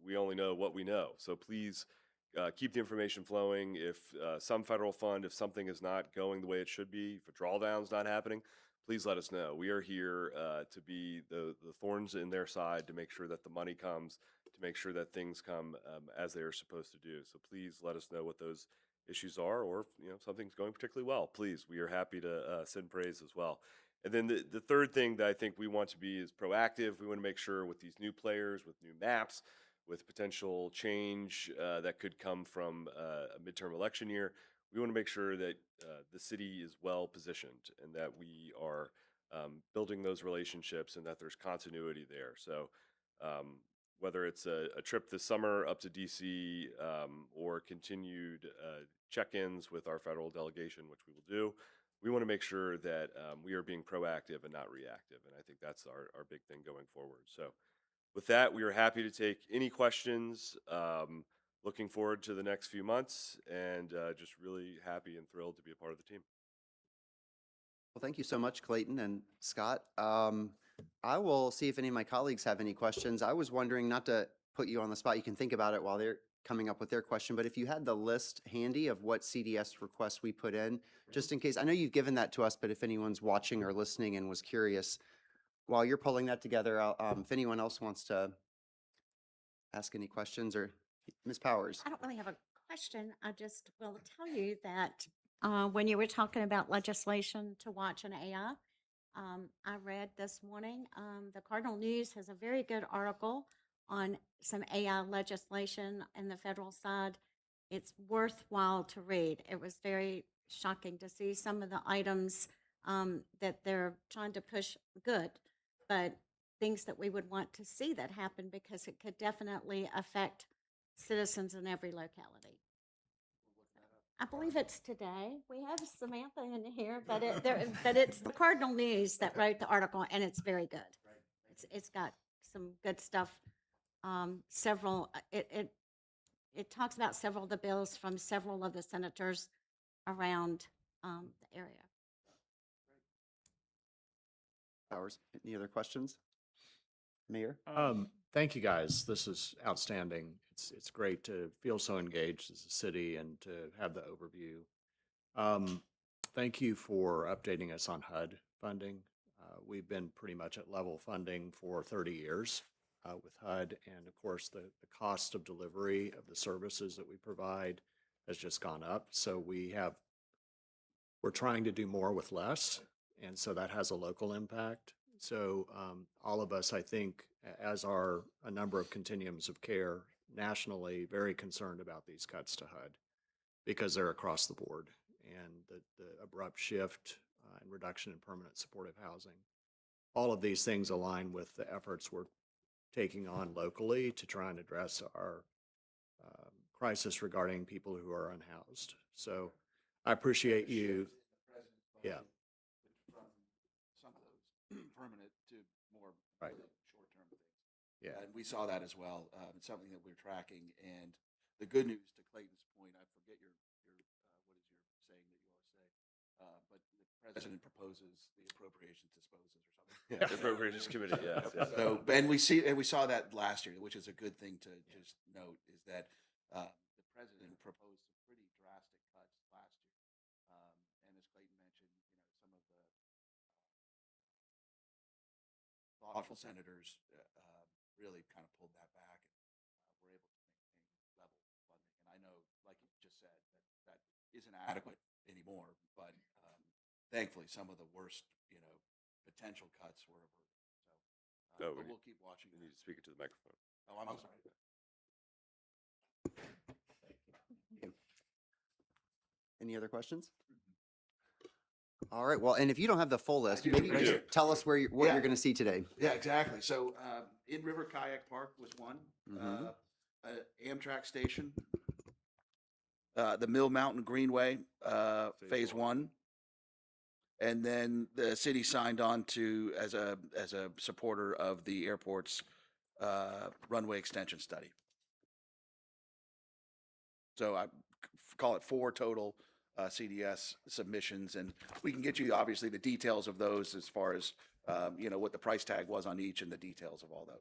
We only know what we know. So please keep the information flowing. If some federal fund, if something is not going the way it should be, if a drawdown's not happening, please let us know. We are here to be the thorns in their side, to make sure that the money comes, to make sure that things come as they are supposed to do. So please let us know what those issues are, or if something's going particularly well. Please, we are happy to send praise as well. And then the third thing that I think we want to be is proactive. We want to make sure with these new players, with new maps, with potential change that could come from a midterm election year, we want to make sure that the city is well positioned and that we are building those relationships and that there's continuity there. So whether it's a trip this summer up to DC or continued check-ins with our federal delegation, which we will do, we want to make sure that we are being proactive and not reactive. And I think that's our big thing going forward. So with that, we are happy to take any questions. Looking forward to the next few months, and just really happy and thrilled to be a part of the team. Well, thank you so much, Clayton and Scott. I will see if any of my colleagues have any questions. I was wondering, not to put you on the spot, you can think about it while they're coming up with their question, but if you had the list handy of what CDS requests we put in, just in case. I know you've given that to us, but if anyone's watching or listening and was curious, while you're pulling that together, if anyone else wants to ask any questions, or Ms. Powers. I don't really have a question. I just will tell you that when you were talking about legislation to watch in AI, I read this morning, the Cardinal News has a very good article on some AI legislation in the federal side. It's worthwhile to read. It was very shocking to see some of the items that they're trying to push good, but things that we would want to see that happen, because it could definitely affect citizens in every locality. I believe it's today. We have Samantha in here, but it's the Cardinal News that wrote the article, and it's very good. It's got some good stuff. It talks about several of the bills from several of the senators around the area. Powers, any other questions? Mayor? Thank you guys. This is outstanding. It's great to feel so engaged as a city and to have the overview. Thank you for updating us on HUD funding. We've been pretty much at level funding for 30 years with HUD, and of course the cost of delivery of the services that we provide has just gone up. So we're trying to do more with less, and so that has a local impact. So all of us, I think, as are a number of continuums of care nationally, very concerned about these cuts to HUD because they're across the board, and the abrupt shift and reduction in permanent supportive housing. All of these things align with the efforts we're taking on locally to try and address our crisis regarding people who are unhoused. So I appreciate you. Yeah. From some of those permanent to more Right. short-term things. Yeah. And we saw that as well. It's something that we're tracking. And the good news, to Clayton's point, I forget your what is your saying that you always say, but the president proposes, the appropriations disposes, or something. Yeah, the Appropriations Committee, yeah. So, and we saw that last year, which is a good thing to just note, is that the president proposed some pretty drastic cuts last year. And as Clayton mentioned, some of the thoughtful senators really kind of pulled that back, and were able to maintain level funding. And I know, like you just said, that isn't adequate anymore, but thankfully some of the worst, potential cuts were averted. So but we'll keep watching. You need to speak it to the microphone. Oh, I'm sorry. Any other questions? All right. Well, and if you don't have the full list, maybe you I just do. tell us what you're going to see today. Yeah, exactly. So in River Kayak Park was one. Mhm. Amtrak station. The Mill Mountain Greenway, phase one. And then the city signed on to as a supporter of the airport's runway extension study. So I call it 4 total CDS submissions, and we can get you obviously the details of those as far as what the price tag was on each and the details of all that.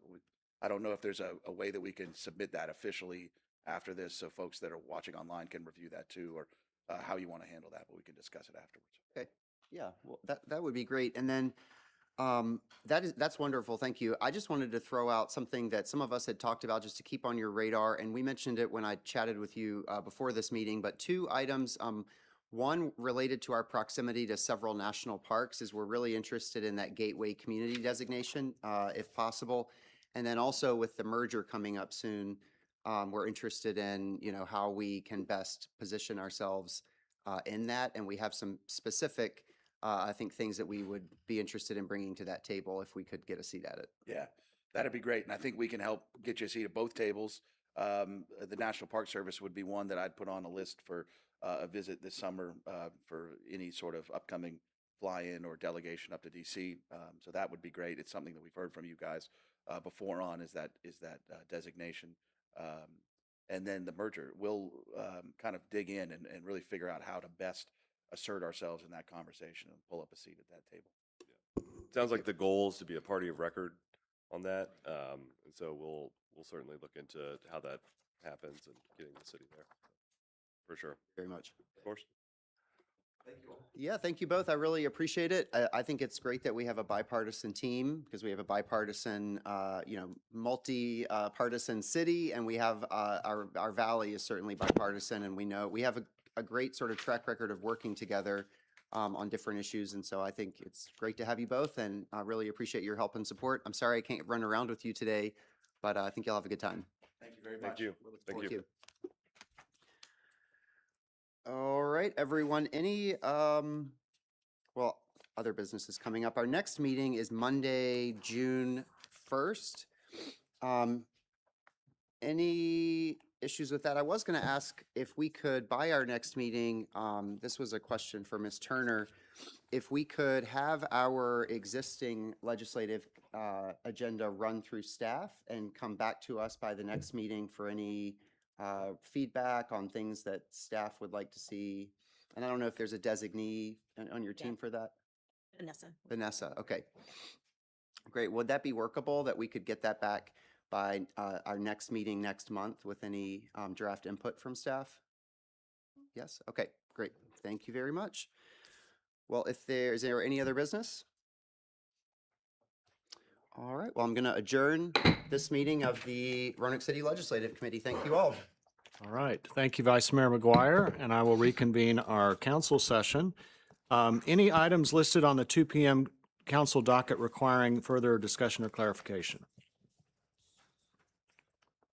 I don't know if there's a way that we can submit that officially after this, so folks that are watching online can review that too, or how you want to handle that, but we can discuss it afterwards. Okay. Yeah. Well, that would be great. And then that's wonderful. Thank you. I just wanted to throw out something that some of us had talked about just to keep on your radar, and we mentioned it when I chatted with you before this meeting. But 2 items. One related to our proximity to several national parks is we're really interested in that gateway community designation, if possible. And then also with the merger coming up soon, we're interested in, how we can best position ourselves in that. And we have some specific, I think, things that we would be interested in bringing to that table if we could get a seat at it. Yeah, that'd be great. And I think we can help get you a seat at both tables. The National Park Service would be one that I'd put on a list for a visit this summer for any sort of upcoming fly-in or delegation up to DC. So that would be great. It's something that we've heard from you guys before on is that designation. And then the merger, we'll kind of dig in and really figure out how to best assert ourselves in that conversation and pull up a seat at that table. Sounds like the goal is to be a party of record on that. And so we'll certainly look into how that happens and getting the city there. For sure. Very much. Of course. Thank you all. Yeah, thank you both. I really appreciate it. I think it's great that we have a bipartisan team because we have a bipartisan, multi-partisan city, and we have our valley is certainly bipartisan, and we know we have a great sort of track record of working together on different issues. And so I think it's great to have you both, and I really appreciate your help and support. I'm sorry I can't run around with you today, but I think you'll have a good time. Thank you very much. Thank you. Thank you. All right, everyone. Any, other businesses coming up. Our next meeting is Monday, June 1st. Any issues with that? I was going to ask if we could, by our next meeting, this was a question for Ms. Turner, if we could have our existing legislative agenda run through staff and come back to us by the next meeting for any feedback on things that staff would like to see. And I don't know if there's a designee on your team for that. Vanessa. Vanessa, okay. Great. Would that be workable that we could get that back by our next meeting next month with any draft input from staff? Yes? Okay, great. Thank you very much. Well, is there any other business? All right, well, I'm going to adjourn this meeting of the Roanoke City Legislative Committee. Thank you all. All right. Thank you, Vice Mayor McGuire, and I will reconvene our council session. Any items listed on the 2 p.m. council docket requiring further discussion or clarification?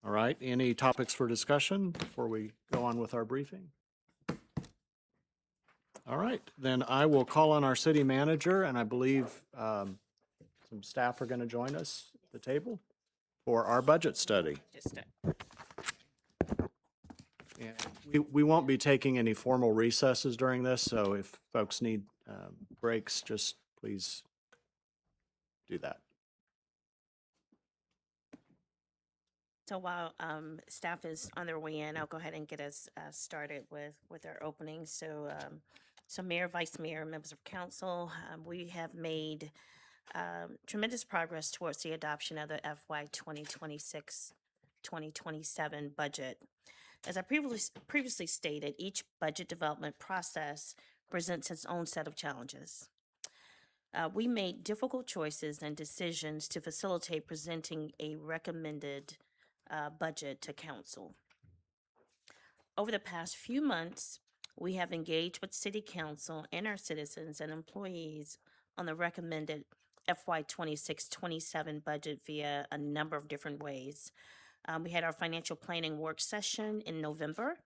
All right. Any topics for discussion before we go on with our briefing? All right. Then I will call on our city manager, and I believe some staff are going to join us at the table for our budget study. And we won't be taking any formal recesses during this, so if folks need breaks, just please do that. So while staff is on their way in, I'll go ahead and get us started with our opening. So, so Mayor, Vice Mayor, members of council, we have made tremendous progress towards the adoption of the FY 2026-2027 budget. As I previously stated, each budget development process presents its own set of challenges. We made difficult choices and decisions to facilitate presenting a recommended budget to council. Over the past few months, we have engaged with City Council and our citizens and employees on the recommended FY 26-27 budget via a number of different ways. We had our financial planning work session in November.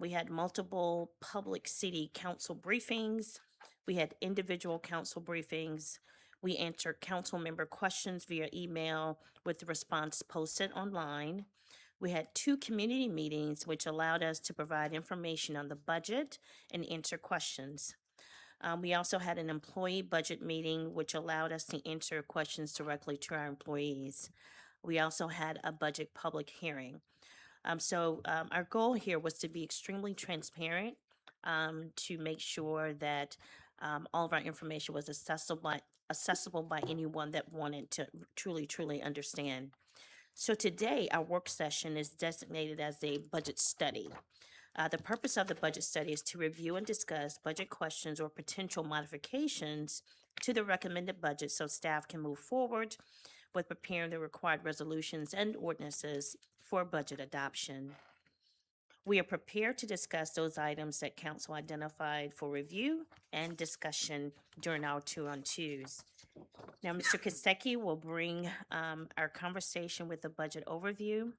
We had multiple public city council briefings. We had individual council briefings. We answered council member questions via email with the response posted online. We had 2 community meetings, which allowed us to provide information on the budget and answer questions. We also had an employee budget meeting, which allowed us to answer questions directly to our employees. We also had a budget public hearing. Our goal here was to be extremely transparent, to make sure that all of our information was accessible by anyone that wanted to truly understand. So today, our work session is designated as a budget study. The purpose of the budget study is to review and discuss budget questions or potential modifications to the recommended budget so staff can move forward with preparing the required resolutions and ordinances for budget adoption. We are prepared to discuss those items that council identified for review and discussion during our 2-on-2s. Now, Mr. Kosecki will bring our conversation with the budget overview,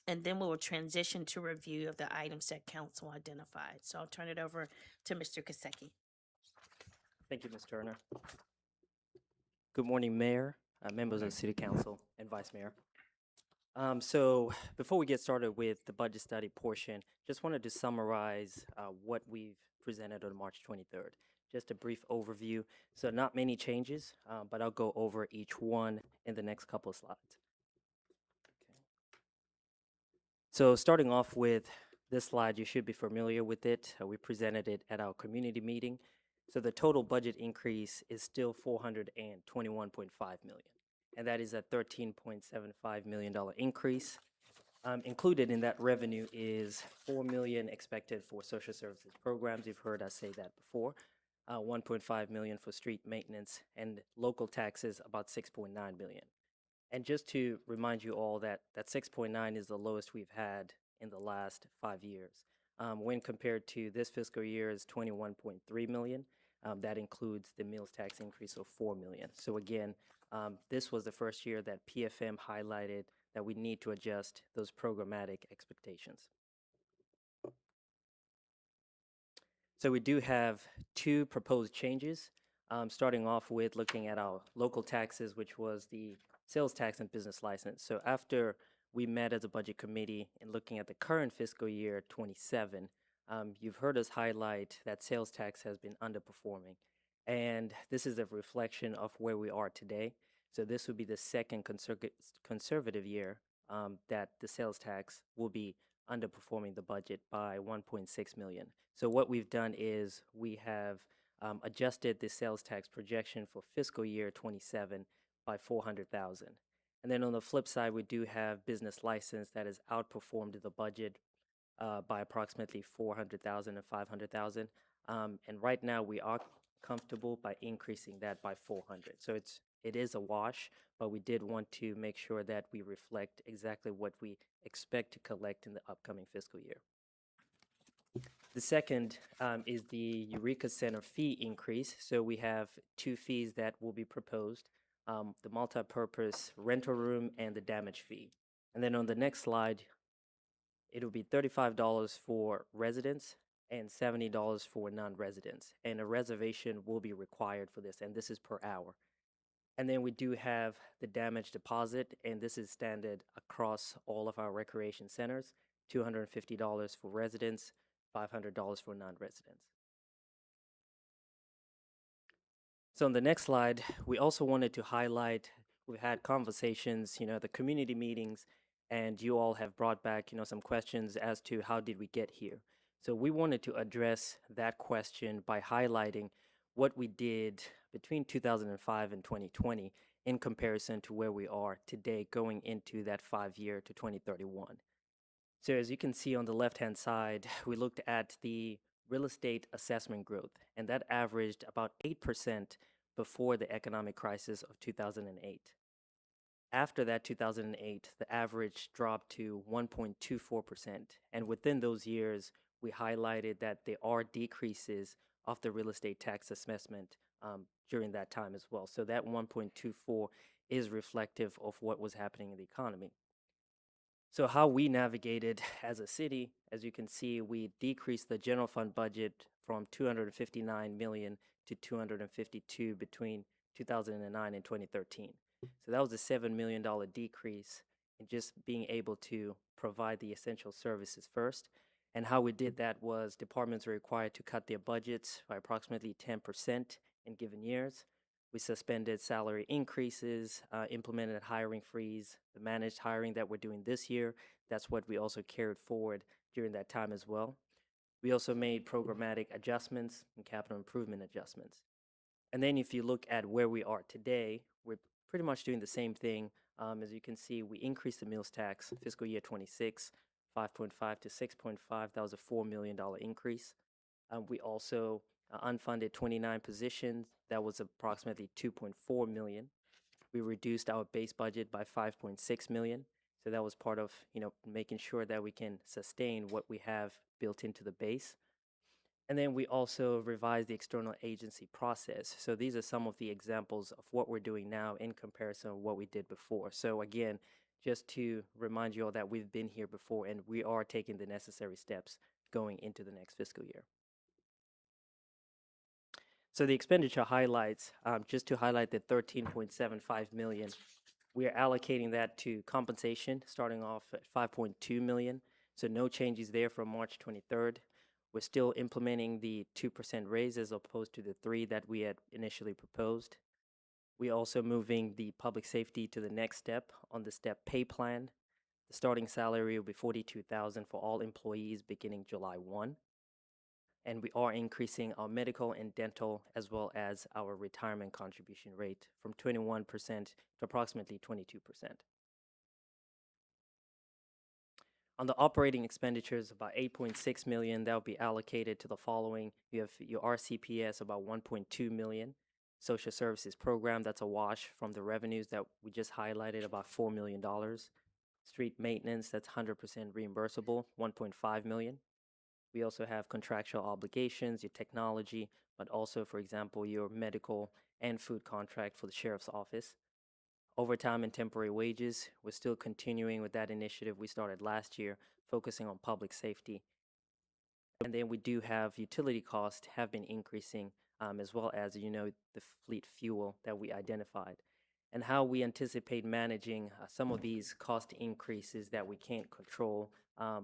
and then we will transition to review of the items that council identified. So I'll turn it over to Mr. Kosecki. Thank you, Ms. Turner. Good morning, Mayor, members of the City Council, and Vice Mayor. So before we get started with the budget study portion, just wanted to summarize what we've presented on March 23rd. Just a brief overview. So not many changes, but I'll go over each one in the next couple of slides. Okay. So starting off with this slide, you should be familiar with it. We presented it at our community meeting. So the total budget increase is still $421.5 million. And that is a $13.75 million increase. Included in that revenue is $4 million expected for social services programs. You've heard us say that before. $1.5 million for street maintenance, and local taxes about $6.9 million. And just to remind you all that that 6.9 is the lowest we've had in the last 5 years. When compared to this fiscal year is $21.3 million. That includes the meals tax increase of $4 million. So again, this was the first year that PFM highlighted that we need to adjust those programmatic expectations. So we do have 2 proposed changes, starting off with looking at our local taxes, which was the sales tax and business license. So after we met as a budget committee and looking at the current fiscal year 27, you've heard us highlight that sales tax has been underperforming. And this is a reflection of where we are today. So this would be the second conservative year that the sales tax will be underperforming the budget by $1.6 million. So what we've done is we have adjusted the sales tax projection for fiscal year 27 by 400,000. And then on the flip side, we do have business license that has outperformed the budget by approximately 400,000 and 500,000. And right now we are comfortable by increasing that by 400. So it is a wash, but we did want to make sure that we reflect exactly what we expect to collect in the upcoming fiscal year. The second is the Eureka Center fee increase. So we have two fees that will be proposed, the multi-purpose rental room and the damage fee. And then on the next slide, it'll be $35 for residents and $70 for non-residents. And a reservation will be required for this, and this is per hour. And then we do have the damage deposit, and this is standard across all of our recreation centers, $250 for residents, $500 for non-residents. So on the next slide, we also wanted to highlight, we've had conversations, the community meetings, and you all have brought back, some questions as to how did we get here. So we wanted to address that question by highlighting what we did between 2005 and 2020 in comparison to where we are today going into that 5-year to 2031. So as you can see on the left-hand side, we looked at the real estate assessment growth, and that averaged about 8% before the economic crisis of 2008. After that 2008, the average dropped to 1.24%, and within those years, we highlighted that there are decreases of the real estate tax assessment during that time as well. So that 1.24 is reflective of what was happening in the economy. So how we navigated as a city, as you can see, we decreased the general fund budget from 259 million to 252 between 2009 and 2013. So that was a $7 million decrease in just being able to provide the essential services first. And how we did that was departments were required to cut their budgets by approximately 10% in given years. We suspended salary increases, implemented hiring freeze, the managed hiring that we're doing this year. That's what we also carried forward during that time as well. We also made programmatic adjustments and capital improvement adjustments. And then if you look at where we are today, we're pretty much doing the same thing. As you can see, we increased the meals tax fiscal year 26, 5.5 to 6.5. That was a $4 million increase. We also unfunded 29 positions. That was approximately 2.4 million. We reduced our base budget by 5.6 million. So that was part of, making sure that we can sustain what we have built into the base. And then we also revised the external agency process. So these are some of the examples of what we're doing now in comparison to what we did before. So again, just to remind you all that we've been here before and we are taking the necessary steps going into the next fiscal year. So the expenditure highlights, just to highlight the 13.75 million, we are allocating that to compensation, starting off at 5.2 million. So no changes there from March 23rd. We're still implementing the 2% raise as opposed to the 3% that we had initially proposed. We're also moving the public safety to the next step on the step pay plan. The starting salary will be $42,000 for all employees beginning July 1. And we are increasing our medical and dental as well as our retirement contribution rate from 21% to approximately 22%. On the operating expenditures, about 8.6 million, that will be allocated to the following. You have your RCPS, about 1.2 million. Social services program, that's a wash from the revenues that we just highlighted, about $4 million. Street maintenance, that's 100% reimbursable, 1.5 million. We also have contractual obligations, your technology, but also, for example, your medical and food contract for the sheriff's office. Overtime and temporary wages, we're still continuing with that initiative we started last year, focusing on public safety. And then we do have utility costs have been increasing, as well as, the fleet fuel that we identified. And how we anticipate managing some of these cost increases that we can't control.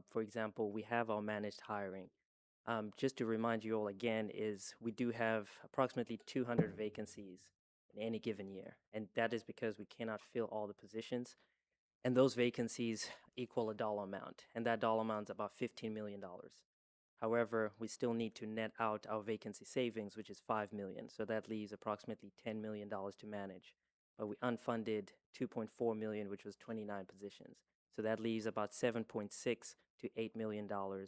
For example, we have our managed hiring. Just to remind you all again, is we do have approximately 200 vacancies in any given year. And that is because we cannot fill all the positions. And those vacancies equal a dollar amount. And that dollar amount is about $15 million. However, we still need to net out our vacancy savings, which is $5 million. So that leaves approximately $10 million to manage. But we unfunded $2.4 million, which was 29 positions. So that leaves about $7.6 to $8 million to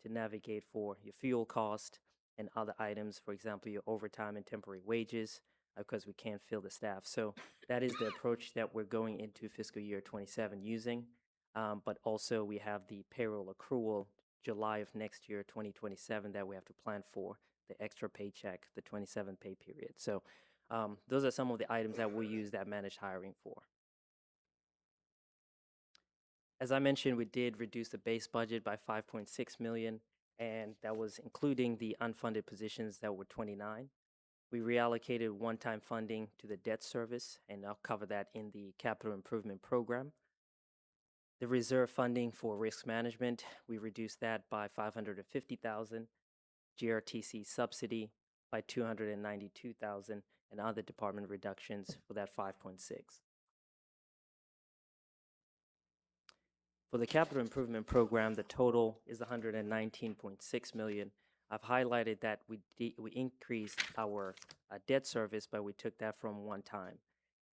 navigate for your fuel cost and other items, for example, your overtime and temporary wages, because we can't fill the staff. So that is the approach that we're going into fiscal year 27 using. But also we have the payroll accrual July of next year, 2027, that we have to plan for, the extra paycheck, the 27 pay period. So those are some of the items that we use that managed hiring for. As I mentioned, we did reduce the base budget by $5.6 million, and that was including the unfunded positions that were 29. We reallocated one-time funding to the debt service, and I'll cover that in the capital improvement program. The reserve funding for risk management, we reduced that by $550,000, GRTC subsidy by $292,000, and other department reductions for that 5.6. For the capital improvement program, the total is $119.6 million. I've highlighted that we increased our debt service, but we took that from one time.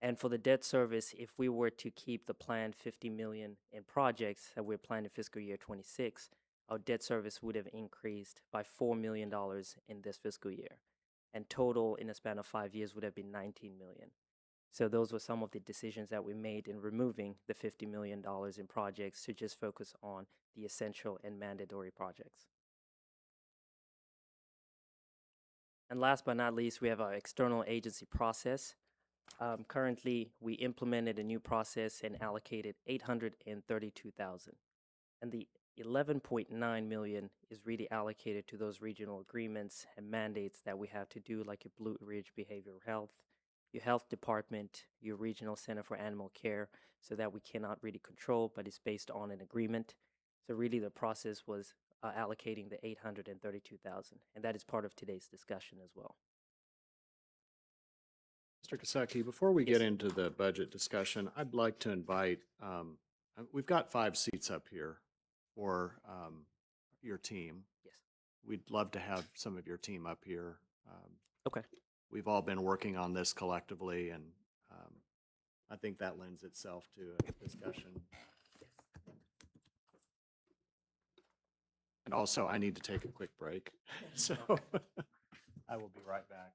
And for the debt service, if we were to keep the planned $50 million in projects that we're planning fiscal year 26, our debt service would have increased by $4 million in this fiscal year. And total in a span of 5 years would have been $19 million. So those were some of the decisions that we made in removing the $50 million in projects to just focus on the essential and mandatory projects. And last but not least, we have our external agency process. Currently, we implemented a new process and allocated $832,000. And the $11.9 million is really allocated to those regional agreements and mandates that we have to do, like your Blue Ridge Behavioral Health, your health department, your regional center for animal care, so that we cannot really control, but it's based on an agreement. So really the process was allocating the $832,000, and that is part of today's discussion as well. Mr. Kosecki, before we get into the budget discussion, I'd like to invite, we've got 5 seats up here for your team. Yes. We'd love to have some of your team up here. Okay. We've all been working on this collectively, and I think that lends itself to a discussion. And also, I need to take a quick break, so I will be right back.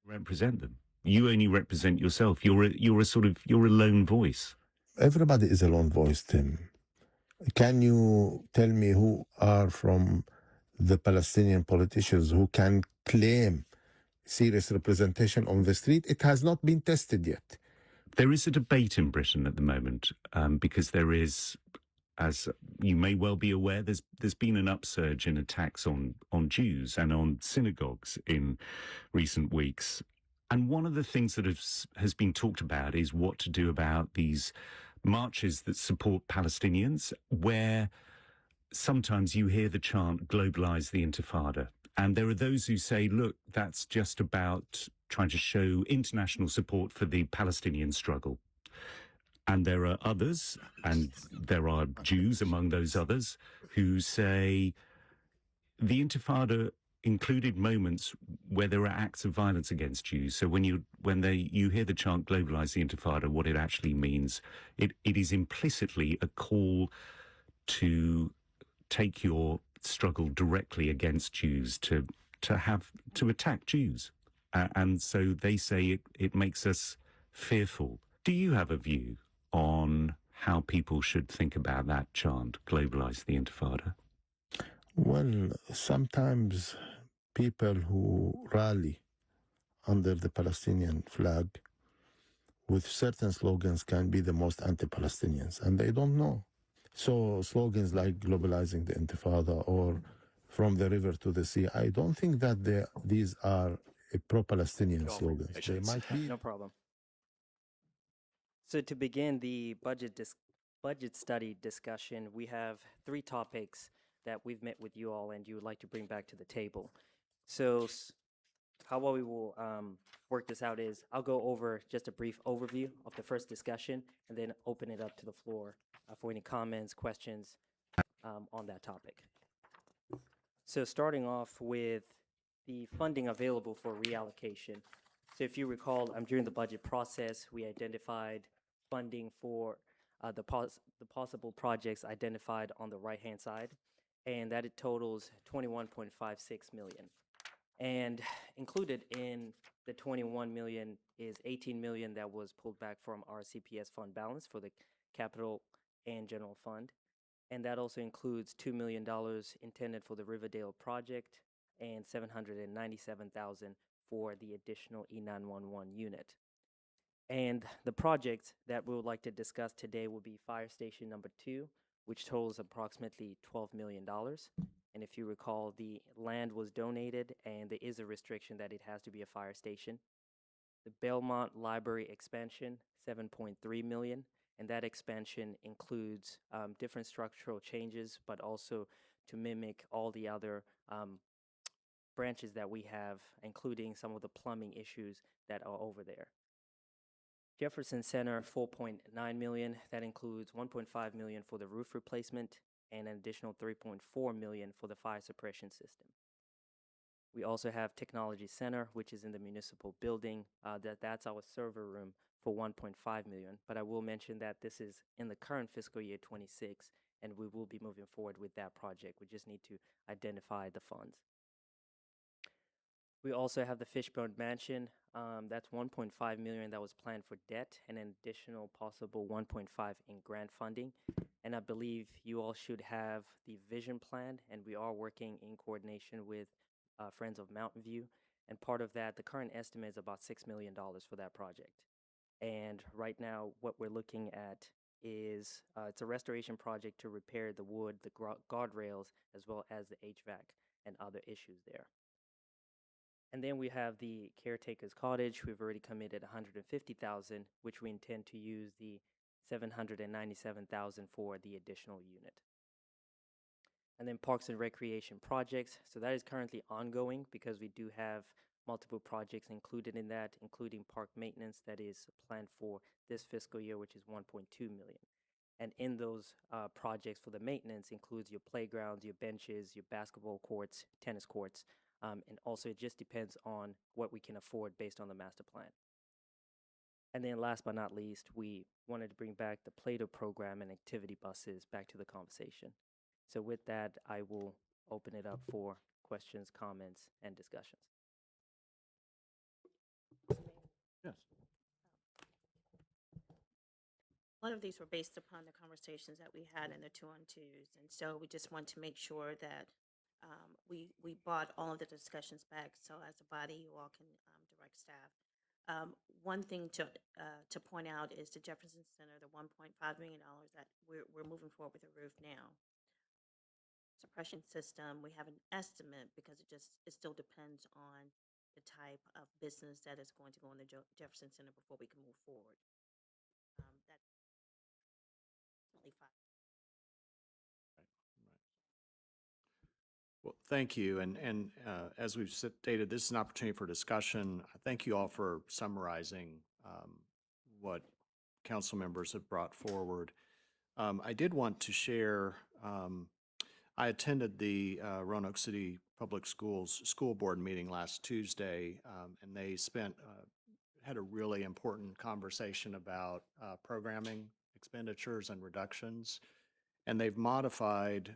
Represent them. You only represent yourself. You're a lone voice. Everybody is a lone voice, Tim. Can you tell me who are from the Palestinian politicians who can claim serious representation on the street? It has not been tested yet. There is a debate in Britain at the moment because there is, as you may well be aware, there's been an upsurge in attacks on Jews and on synagogues in recent weeks. And one of the things that has been talked about is what to do about these marches that support Palestinians, where sometimes you hear the chant, globalize the Intifada. And there are those who say, look, that's just about trying to show international support for the Palestinian struggle. And there are others, and there are Jews among those others, who say the Intifada included moments where there are acts of violence against Jews. So when you hear the chant globalize the Intifada, what it actually means, it is implicitly a call to take your struggle directly against Jews, to attack Jews. And so they say it makes us fearful. Do you have a view on how people should think about that chant, globalize the Intifada? Well, sometimes people who rally under the Palestinian flag with certain slogans can be the most anti-Palestinians, and they don't know. So slogans like globalizing the Intifada or from the river to the sea, I don't think that these are a pro-Palestinian you all for your slogans. They might be. No problem. So to begin the budget study discussion, we have 3 topics that we've met with you all and you would like to bring back to the table. So how we will work this out is I'll go over just a brief overview of the first discussion and then open it up to the floor for any comments, questions on that topic. So starting off with the funding available for reallocation. So if you recall, during the budget process, we identified funding for the possible projects identified on the right-hand side, and that it totals $21.56 million. And included in the 21 million is 18 million that was pulled back from our CPS fund balance for the capital and general fund. And that also includes $2 million intended for the Riverdale project and $797,000 for the additional E911 unit. And the project that we would like to discuss today will be Fire Station number 2, which totals approximately $12 million. And if you recall, the land was donated and there is a restriction that it has to be a fire station. The Belmont Library expansion, $7.3 million. And that expansion includes different structural changes, but also to mimic all the other branches that we have, including some of the plumbing issues that are over there. Jefferson Center, $4.9 million. That includes $1.5 million for the roof replacement and an additional $3.4 million for the fire suppression system. We also have Technology Center, which is in the municipal building. That's our server room for $1.5 million. But I will mention that this is in the current fiscal year 26, and we will be moving forward with that project. We just need to identify the funds. We also have the Fishbone Mansion. That's $1.5 million that was planned for debt and an additional possible $1.5 in grant funding. And I believe you all should have the vision plan, and we are working in coordination with Friends of Mountain View. And part of that, the current estimate is about $6 million for that project. And right now, what we're looking at is it's a restoration project to repair the wood, the guardrails, as well as the HVAC and other issues there. And then we have the caretaker's cottage. We've already committed $150,000, which we intend to use the $797,000 for the additional unit. And then Parks and Recreation projects. So that is currently ongoing because we do have multiple projects included in that, including park maintenance that is planned for this fiscal year, which is $1.2 million. And in those projects for the maintenance includes your playgrounds, your benches, your basketball courts, tennis courts, and also it just depends on what we can afford based on the master plan. And then last but not least, we wanted to bring back the Play-Doh program and activity buses back to the conversation. So with that, I will open it up for questions, comments, and discussions. Yes. A lot of these were based upon the conversations that we had in the 2-on-2s. And so we just want to make sure that we brought all of the discussions back. So as a body, you all can direct staff. One thing to point out is the Jefferson Center, the $1.5 million that we're moving forward with the roof now. Suppression system, we have an estimate because it still depends on the type of business that is going to go in the Jefferson Center before we can move forward. That's only 5. Well, thank you. And as we've stated, this is an opportunity for discussion. Thank you all for summarizing what council members have brought forward. I did want to share, I attended the Roanoke City Public Schools School Board meeting last Tuesday, and they had a really important conversation about programming expenditures and reductions. And they've modified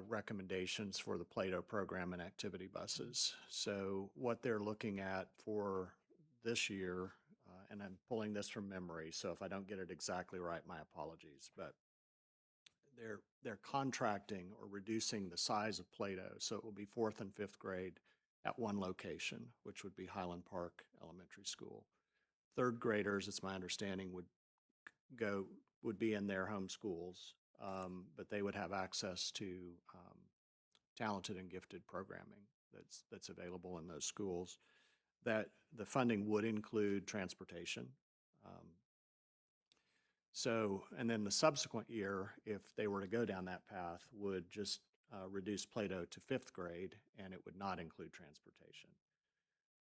recommendations for the Play-Doh program and activity buses. So what they're looking at for this year, and I'm pulling this from memory, so if I don't get it exactly right, my apologies, but they're contracting or reducing the size of Play-Doh, so it will be 4th and 5th grade at one location, which would be Highland Park Elementary School. 3rd graders, it's my understanding, would be in their home schools, but they would have access to talented and gifted programming that's available in those schools. That the funding would include transportation. And then the subsequent year, if they were to go down that path, would just reduce Plato to 5th grade, and it would not include transportation.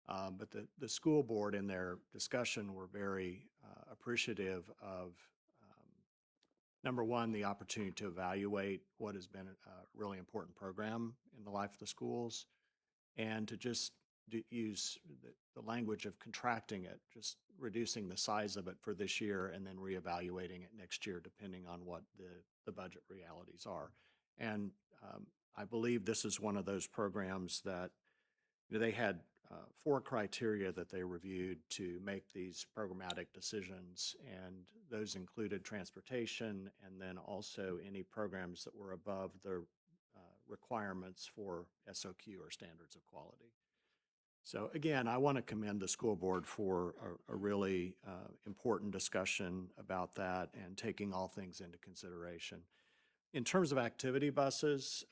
But the school board in their discussion were very appreciative of, number one, the opportunity to evaluate what has been a really important program in the life of the schools, and to just use the language of contracting it, just reducing the size of it for this year and then reevaluating it next year depending on what the budget realities are. And I believe this is one of those programs that they had 4 criteria that they reviewed to make these programmatic decisions, and those included transportation and then also any programs that were above the requirements for SOQ, or standards of quality. So again, I want to commend the school board for a really important discussion about that and taking all things into consideration. In terms of activity buses,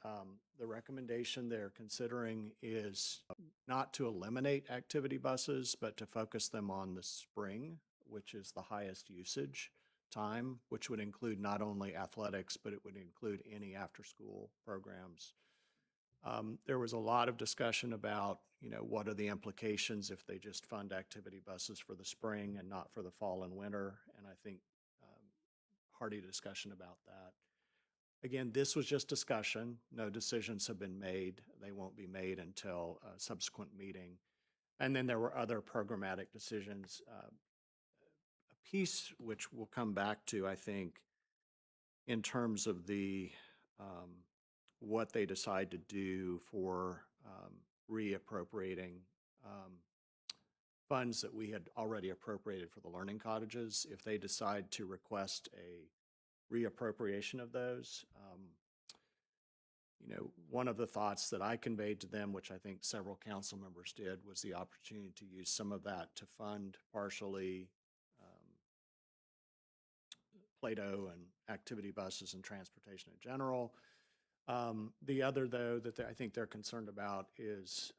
the recommendation they're considering is not to eliminate activity buses, but to focus them on the spring, which is the highest usage time, which would include not only athletics, but it would include any after-school programs. There was a lot of discussion about, what are the implications if they just fund activity buses for the spring and not for the fall and winter, and I think hearty discussion about that. Again, this was just discussion. No decisions have been made. They won't be made until a subsequent meeting. And then there were other programmatic decisions. A piece which we'll come back to, I think, in terms of the what they decide to do for reappropriating funds that we had already appropriated for the learning cottages. If they decide to request a reappropriation of those, one of the thoughts that I conveyed to them, which I think several council members did, was the opportunity to use some of that to fund partially Plato and activity buses and transportation in general. The other, though, that I think they're concerned about is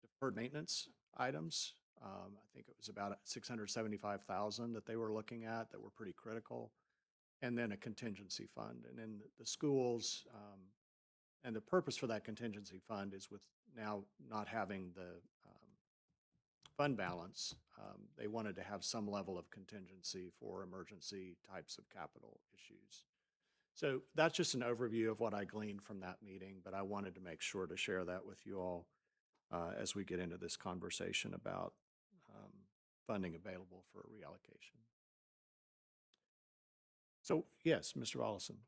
deferred maintenance items. I think it was about $675,000 that they were looking at that were pretty critical, and then a contingency fund. And in the schools, and the purpose for that contingency fund is with now not having the fund balance, they wanted to have some level of contingency for emergency types of capital issues. So that's just an overview of what I gleaned from that meeting, but I wanted to make sure to share that with you all as we get into this conversation about funding available for reallocation. So yes, Mr. Volleson.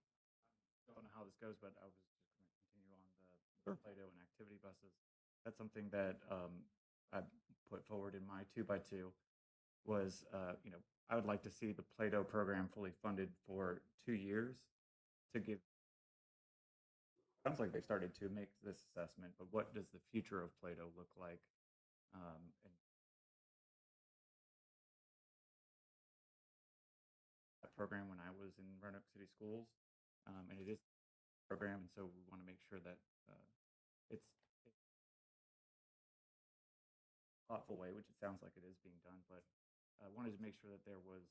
I don't know how this goes, but I was just going to continue on the Plato and activity buses. That's something that I put forward in my 2x2 was, I would like to see the Plato program fully funded for 2 years to give. Sounds like they started to make this assessment, but what does the future of Plato look like? And that program when I was in Roanoke City Schools, and it is a program, and so we want to make sure that it's thoughtful way, which it sounds like it is being done, but I wanted to make sure that there was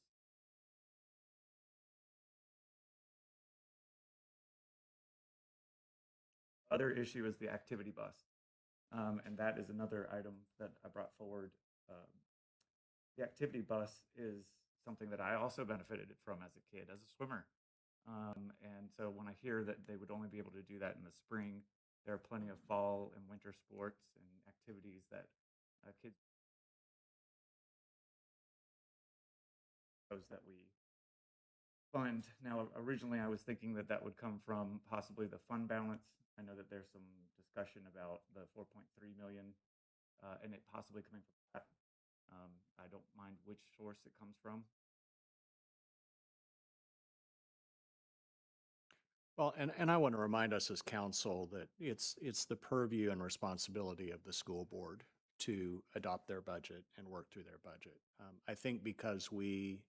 other issue is the activity bus, and that is another item that I brought forward. The activity bus is something that I also benefited from as a kid, as a swimmer, and so when I hear that they would only be able to do that in the spring, there are plenty of fall and winter sports and activities that kids that we fund. Now, originally I was thinking that that would come from possibly the fund balance. I know that there's some discussion about the 4.3 million and it possibly coming from that. I don't mind which source it comes from. Well, and I want to remind us as council that it's the purview and responsibility of the school board to adopt their budget and work through their budget. I think because we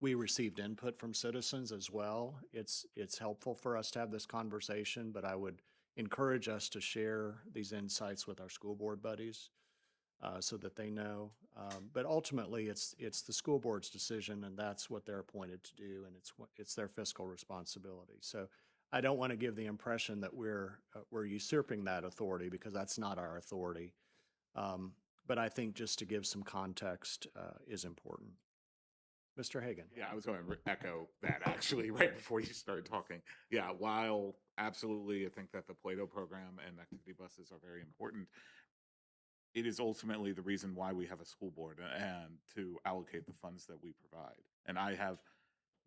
we received input from citizens as well. It's helpful for us to have this conversation, but I would encourage us to share these insights with our school board buddies so that they know. But ultimately, it's the school board's decision, and that's what they're appointed to do, and it's their fiscal responsibility. So I don't want to give the impression that we're usurping that authority, because that's not our authority. But I think just to give some context is important. Mr. Hagan. Yeah, I was going to echo that actually right before you started talking. Yeah, while absolutely I think that the Plato program and activity buses are very important, it is ultimately the reason why we have a school board and to allocate the funds that we provide. And I have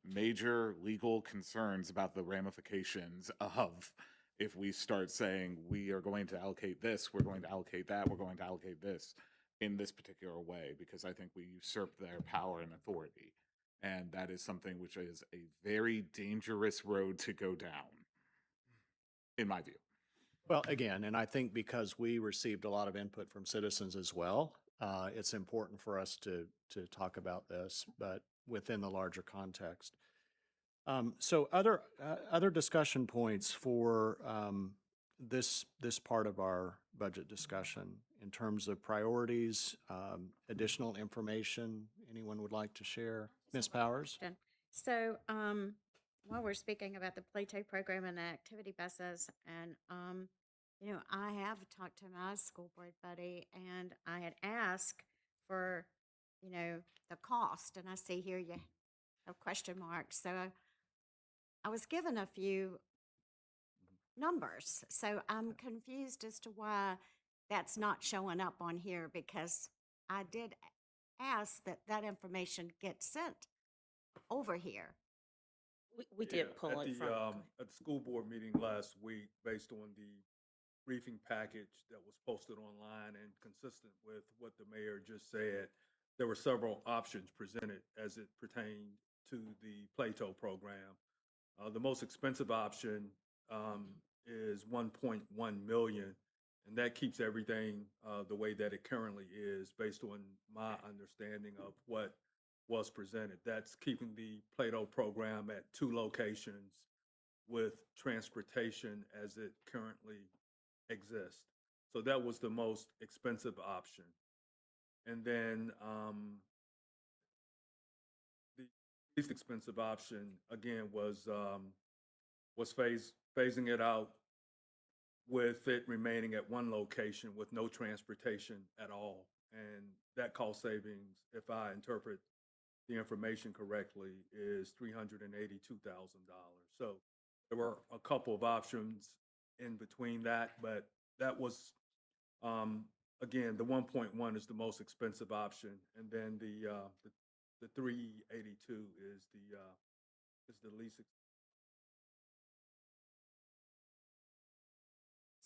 major legal concerns about the ramifications of if we start saying we are going to allocate this, we're going to allocate that, we're going to allocate this in this particular way, because I think we usurp their power and authority. And that is something which is a very dangerous road to go down, in my view. Well, again, and I think because we received a lot of input from citizens as well, it's important for us to talk about this, but within the larger context. So other discussion points for this part of our budget discussion in terms of priorities, additional information anyone would like to share? Ms. Powers? So, while we're speaking about the Plato program and the activity buses, and, I have talked to my school board buddy, and I had asked for, the cost, and I see here you have question marks. So I was given a few numbers. So I'm confused as to why that's not showing up on here, because I did ask that information get sent over here. We did pull it from. At the school board meeting last week, based on the briefing package that was posted online and consistent with what the mayor just said, there were several options presented as it pertained to the Plato program. The most expensive option is 1.1 million, and that keeps everything the way that it currently is, based on my understanding of what was presented. That's keeping the Plato program at 2 locations with transportation as it currently exists. So that was the most expensive option. And then the least expensive option, again, was phasing it out with it remaining at 1 location with no transportation at all. And that cost savings, if I interpret the information correctly, is $382,000. So there were a couple of options in between that, but that was, again, the 1.1 is the most expensive option, and then the 382 is the least expensive.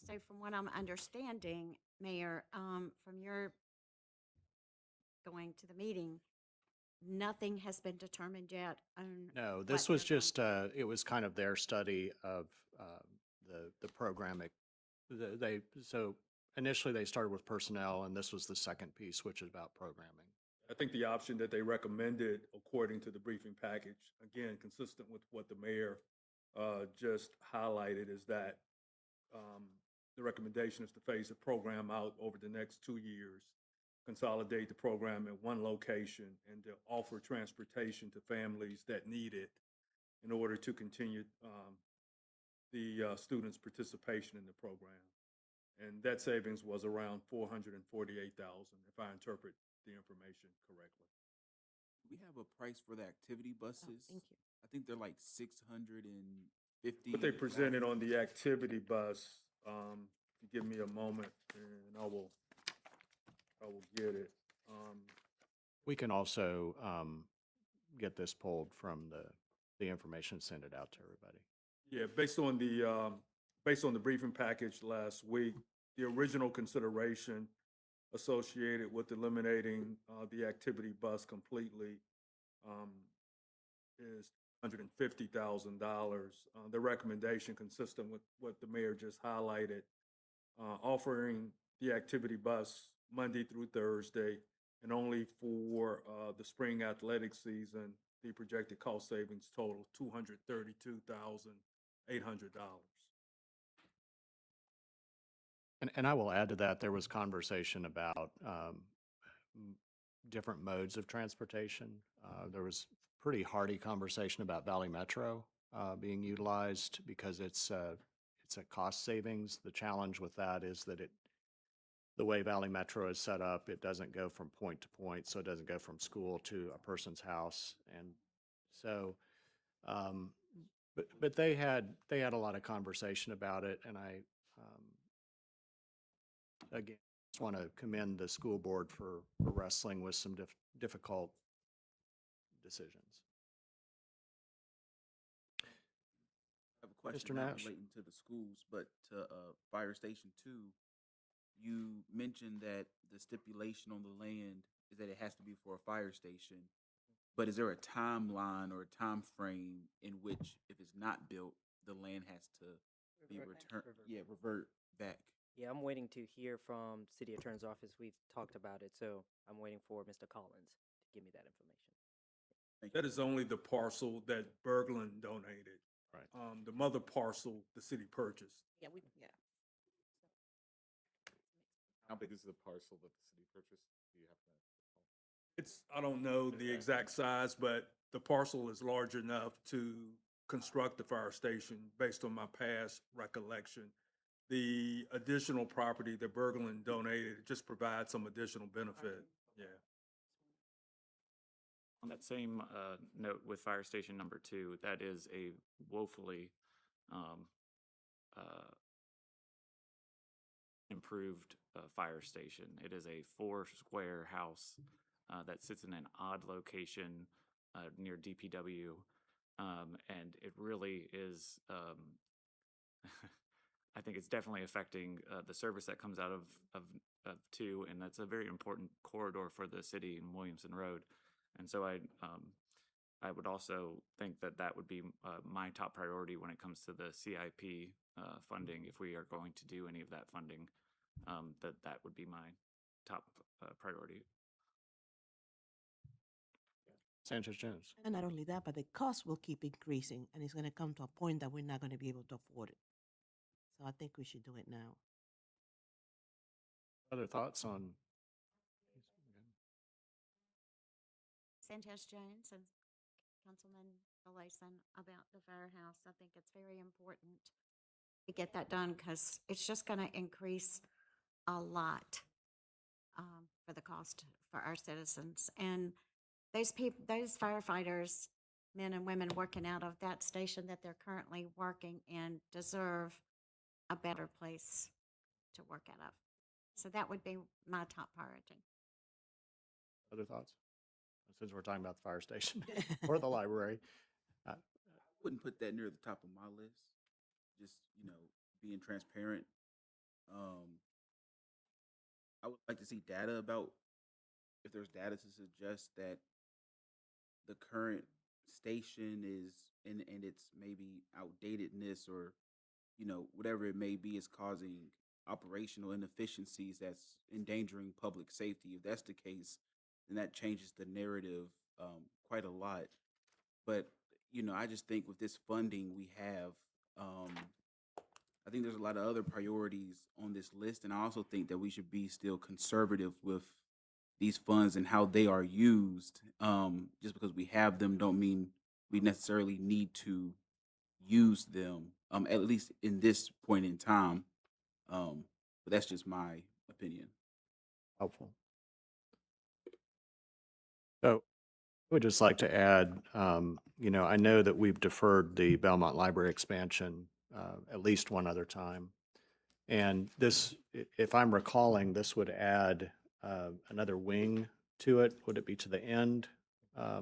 So from what I'm understanding, Mayor, from your going to the meeting, nothing has been determined yet on. No, this was just, it was kind of their study of the program. So initially they started with personnel, and this was the second piece, which is about programming. I think the option that they recommended, according to the briefing package, again, consistent with what the mayor just highlighted, is that the recommendation is to phase the program out over the next 2 years, consolidate the program at 1 location, and to offer transportation to families that need it in order to continue the students' participation in the program. And that savings was around $448,000, if I interpret the information correctly. We have a price for the activity buses. Thank you. I think they're like 650. What they presented on the activity bus, if you give me a moment, and I will get it. We can also get this pulled from the information, send it out to everybody. Yeah, based on the briefing package last week, the original consideration associated with eliminating the activity bus completely is $150,000. The recommendation, consistent with what the mayor just highlighted, offering the activity bus Monday through Thursday, and only for the spring athletic season, The projected cost savings total $232,800. And I will add to that, there was conversation about different modes of transportation. There was pretty hearty conversation about Valley Metro being utilized because it's a cost savings. The challenge with that is that the way Valley Metro is set up, it doesn't go from point to point, so it doesn't go from school to a person's house. And so, but they had a lot of conversation about it, and I again just want to commend the school board for wrestling with some difficult decisions. I have a question Mr. not Nash? relating to the schools, but to Fire Station 2. You mentioned that the stipulation on the land is that it has to be for a fire station. But is there a timeline or a time frame in which, if it's not built, the land has to be returned? Yeah, revert back. Yeah, I'm waiting to hear from City Attorney's Office. We've talked about it, so I'm waiting for Mr. Collins to give me that information. That is only the parcel that Berglund donated. Right. The mother parcel, the city purchased. Yeah. How big is the parcel that the city purchased? Do you have that? It's, I don't know the exact size, but the parcel is large enough to construct the fire station based on my past recollection. The additional property that Berglund donated just provides some additional benefit. Yeah. On that same note with Fire Station number 2, that is a woefully improved fire station. It is a 4-square house that sits in an odd location near DPW, and it really is. I think it's definitely affecting the service that comes out of 2, and that's a very important corridor for the city in Williamson Road. And so I would also think that that would be my top priority when it comes to the CIP funding. If we are going to do any of that funding, that would be my top priority. Sanchez Jones. And not only that, but the cost will keep increasing, and it's going to come to a point that we're not going to be able to afford it. So I think we should do it now. Other thoughts on? Sanchez Jones and Councilman Gleason about the firehouse. I think it's very important to get that done because it's just going to increase a lot for the cost for our citizens. And those people, those firefighters, men and women working out of that station that they're currently working in, deserve a better place to work out of. So that would be my top priority. Other thoughts? Since we're talking about the fire station or the library. I wouldn't put that near the top of my list. Just, being transparent. I would like to see data about if there's data to suggest that the current station is and its maybe outdatedness or whatever it may be is causing operational inefficiencies that's endangering public safety. If that's the case, then that changes the narrative quite a lot. But I just think with this funding we have, I think there's a lot of other priorities on this list, and I also think that we should be still conservative with these funds and how they are used. Just because we have them don't mean we necessarily need to use them, at least in this point in time. But that's just my opinion. Helpful. So I would just like to add, I know that we've deferred the Belmont Library expansion at least one other time. And this, if I'm recalling, this would add another wing to it. Would it be to the end? I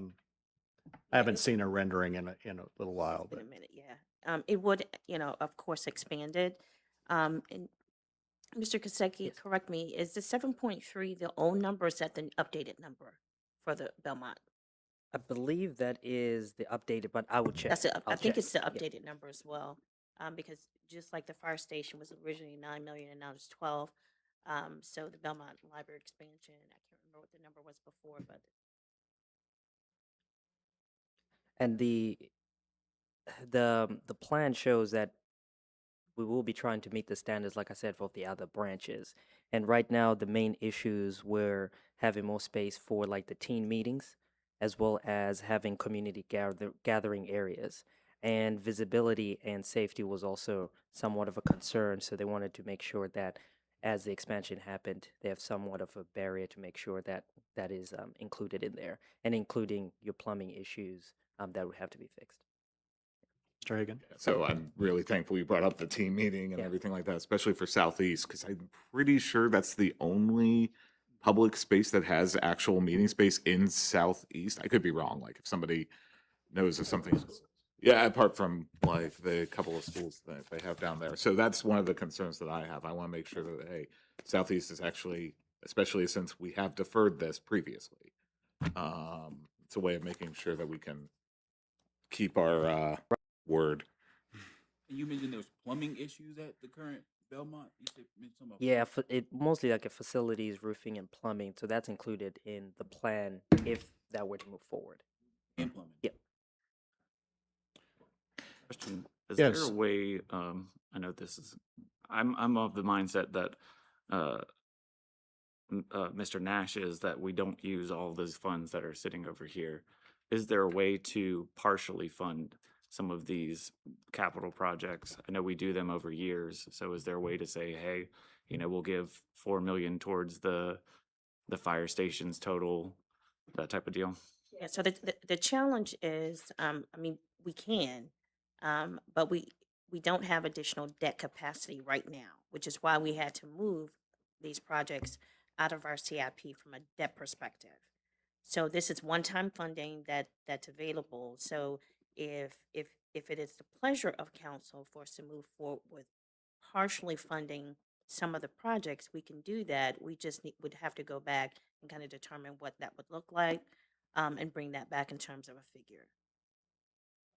haven't seen a rendering in a little while. It's been But a minute, yeah. It would, of course, expanded. And Mr. Kasecki, correct me, is the 7.3 the old number, or is that the updated number for the Belmont? I believe that is the updated, but I will check. That's it. I I'll think check. it's the Yeah. updated number as well. Because just like the fire station was originally 9 million and now it's 12. So the Belmont Library expansion, I can't remember what the number was before, but And the plan shows that we will be trying to meet the standards, like I said, for the other branches. And right now, the main issues were having more space for like the teen meetings, as well as having community gathering areas. And visibility and safety was also somewhat of a concern. So they wanted to make sure that as the expansion happened, they have somewhat of a barrier to make sure that that is included in there, and including your plumbing issues that would have to be fixed. Mr. Hagan? So I'm really thankful you brought up the team meeting and Yeah. everything like that, especially for Southeast, because I'm pretty sure that's the only public space that has actual meeting space in Southeast. I could be wrong. Like if somebody knows of something, yeah, apart from like the couple of schools that they have down there. So that's one of the concerns that I have. I want to make sure that, hey, Southeast is actually, especially since we have deferred this previously, it's a way of making sure that we can keep our word. You mentioned there was plumbing issues at the current Belmont. You said mentioned something about Yeah, it mostly like a facilities, roofing, and plumbing. So that's included in the plan if that were to move forward. and plumbing. Yep. Question: Is Yes. there a way? I know this is. I'm of the mindset that Mr. Nash is that we don't use all those funds that are sitting over here. Is there a way to partially fund some of these capital projects? I know we do them over years. So is there a way to say, hey, we'll give 4 million towards the fire stations total, that type of deal? Yeah, so the challenge is, I mean, we can, but we don't have additional debt capacity right now, which is why we had to move these projects out of our CIP from a debt perspective. So this is one-time funding that's available. So if it is the pleasure of council for us to move forward with partially funding some of the projects, we can do that. We just would have to go back and kind of determine what that would look like, and bring that back in terms of a figure.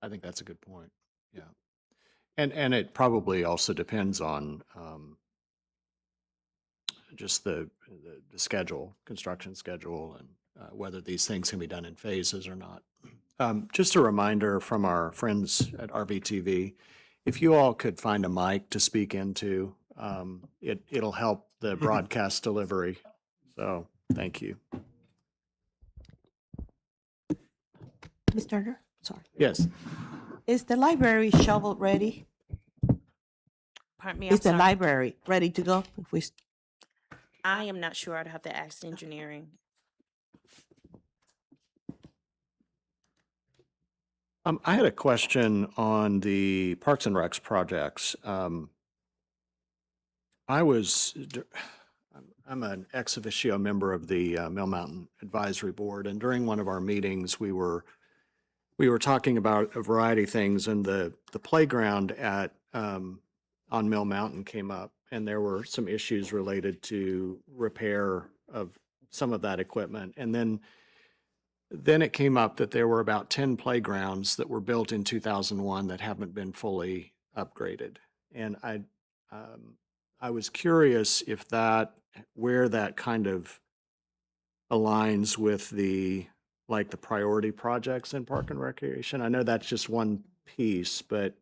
I think that's a good point. Yeah. And it probably also depends on just the schedule, construction schedule, and whether these things can be done in phases or not. Just a reminder from our friends at RVTV, if you all could find a mic to speak into, it'll help the broadcast delivery. So thank you. Ms. Turner, sorry. Yes. Is the library shovel ready? Pardon me, Is I'm the sorry. library ready to go? If we I am not sure. I'd have to ask engineering. I had a question on the Parks and Recs projects. I'm an ex officio member of the Mill Mountain Advisory Board, and during one of our meetings, we were talking about a variety of things, and the playground at on Mill Mountain came up, and there were some issues related to repair of some of that equipment, and then it came up that there were about 10 playgrounds that were built in 2001 that haven't been fully upgraded. And I was curious if where that kind of aligns with the priority projects in Park and Recreation. I know that's just one piece, but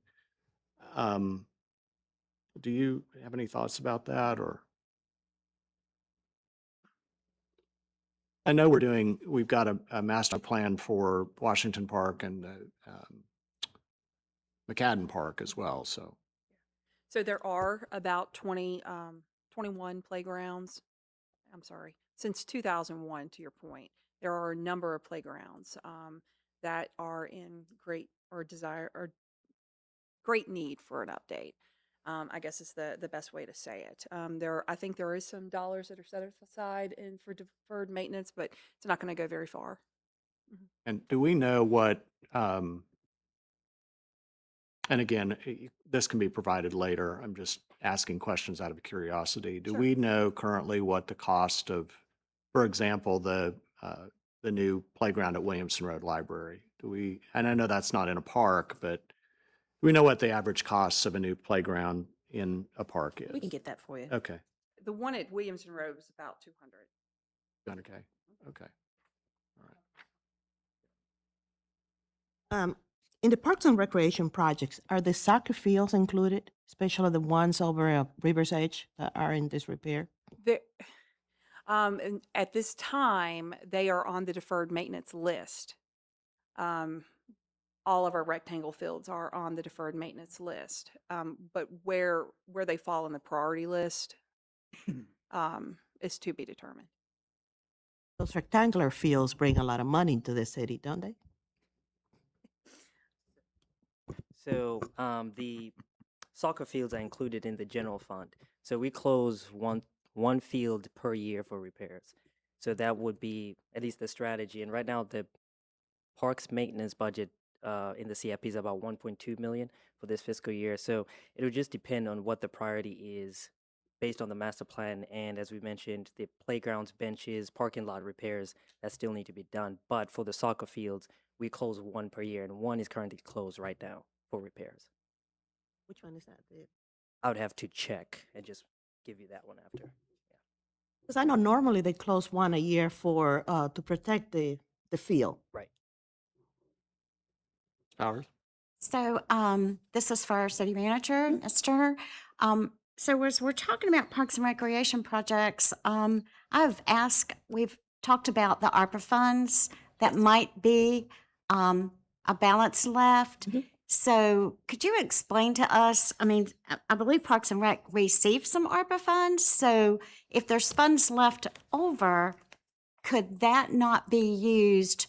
do you have any thoughts about that? Or I know we've got a master plan for Washington Park and McCadden Park as well, so. So there are about 21 playgrounds. I'm sorry, since 2001, to your point, there are a number of playgrounds that are in great need for an update. I guess is the best way to say it. I think there is some dollars that are set aside for deferred maintenance, but it's not going to go very far. And do we know what, and again, this can be provided later. I'm just asking questions out of curiosity. Do we know currently what the cost of, for example, the new playground at Williamson Road Library? And I know that's not in a park, but do we know what the average costs of a new playground in a park is? We can get that for you. Okay. The one at Williamson Road was about 200. 200K. Okay. All right. In the Parks and Recreation projects, are the soccer fields included, especially the ones over at River's Edge that are in disrepair? The, and at this time, they are on the deferred maintenance list. Um, all of our rectangle fields are on the deferred maintenance list. But where they fall in the priority list is to be determined. Those rectangular fields bring a lot of money to the city, don't they? So the soccer fields are included in the general fund. So we close one field per year for repairs. So that would be at least the strategy. And right now the parks maintenance budget in the CIP is about 1.2 million for this fiscal year. So it would just depend on what the priority is based on the master plan. And as we mentioned, the playgrounds, benches, parking lot repairs that still need to be done. But for the soccer fields, we close one per year, and one is currently closed right now for repairs. Which one is that? I would have to check and just give you that one after. Because I know normally they close one a year for to protect the field. Right. Powers? So this is for our city manager, Ms. Turner. So as we're talking about parks and recreation projects, we've talked about the ARPA funds that might be a balance left. So could you explain to us, I mean, I believe Parks and Rec received some ARPA funds. So if there's funds left over, could that not be used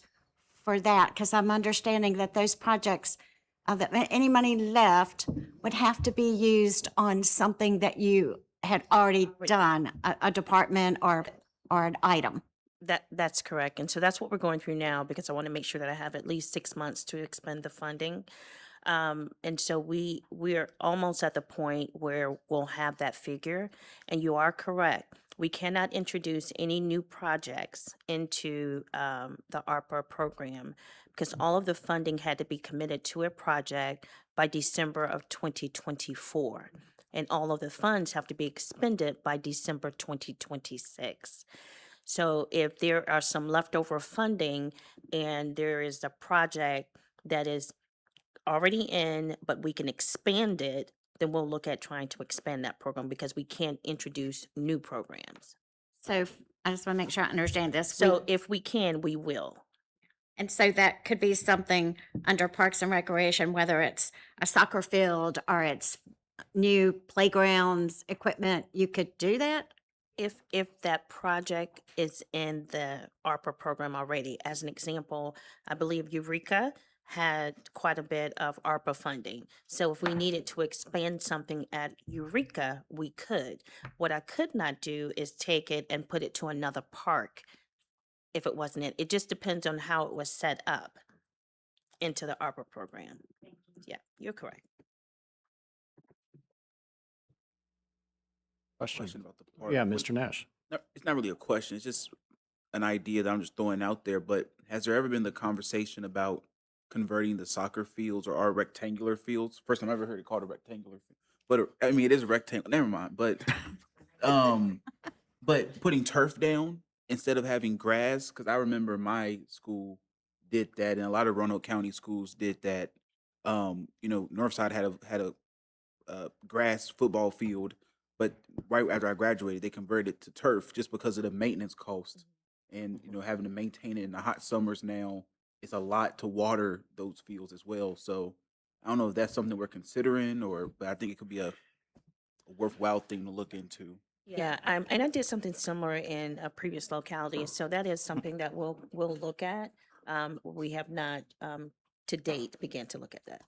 for that? Because I'm understanding that those projects, that any money left would have to be used on something that you had already done, a department or an item. That's correct. And so that's what we're going through now, because I want to make sure that I have at least 6 months to expend the funding. And so we're almost at the point where we'll have that figure. And you are correct. We cannot introduce any new projects into the ARPA program because all of the funding had to be committed to a project by December of 2024. And all of the funds have to be expended by December 2026. So if there are some leftover funding and there is a project that is already in, but we can expand it, then we'll look at trying to expand that program because we can't introduce new programs. So I just want to make sure I understand this. So if we can, we will. And so that could be something under Parks and Recreation, whether it's a soccer field or it's new playgrounds, equipment, you could do that? If that project is in the ARPA program already, as an example, I believe Eureka had quite a bit of ARPA funding. So if we needed to expand something at Eureka, we could. What I could not do is take it and put it to another park if it wasn't it. It just depends on how it was set up into the ARPA program. Yeah, you're correct. Question about the park. Yeah, Mr. Nash. No, it's not really a question. It's just an idea that I'm just throwing out there. But has there ever been the conversation about converting the soccer fields or our rectangular fields? First time I ever heard it called a rectangular field. But I mean, it is a rectangle. Never mind. But putting turf down instead of having grass, because I remember my school did that, and a lot of Roanoke County schools did that. Northside had a grass football field, but right after I graduated, they converted it to turf just because of the maintenance cost. And having to maintain it in the hot summers now, it's a lot to water those fields as well. So I don't know if that's something we're considering, but I think it could be a worthwhile thing to look into. Yeah, and I did something similar in a previous locality, so that is something that we'll look at. We have not to date began to look at that.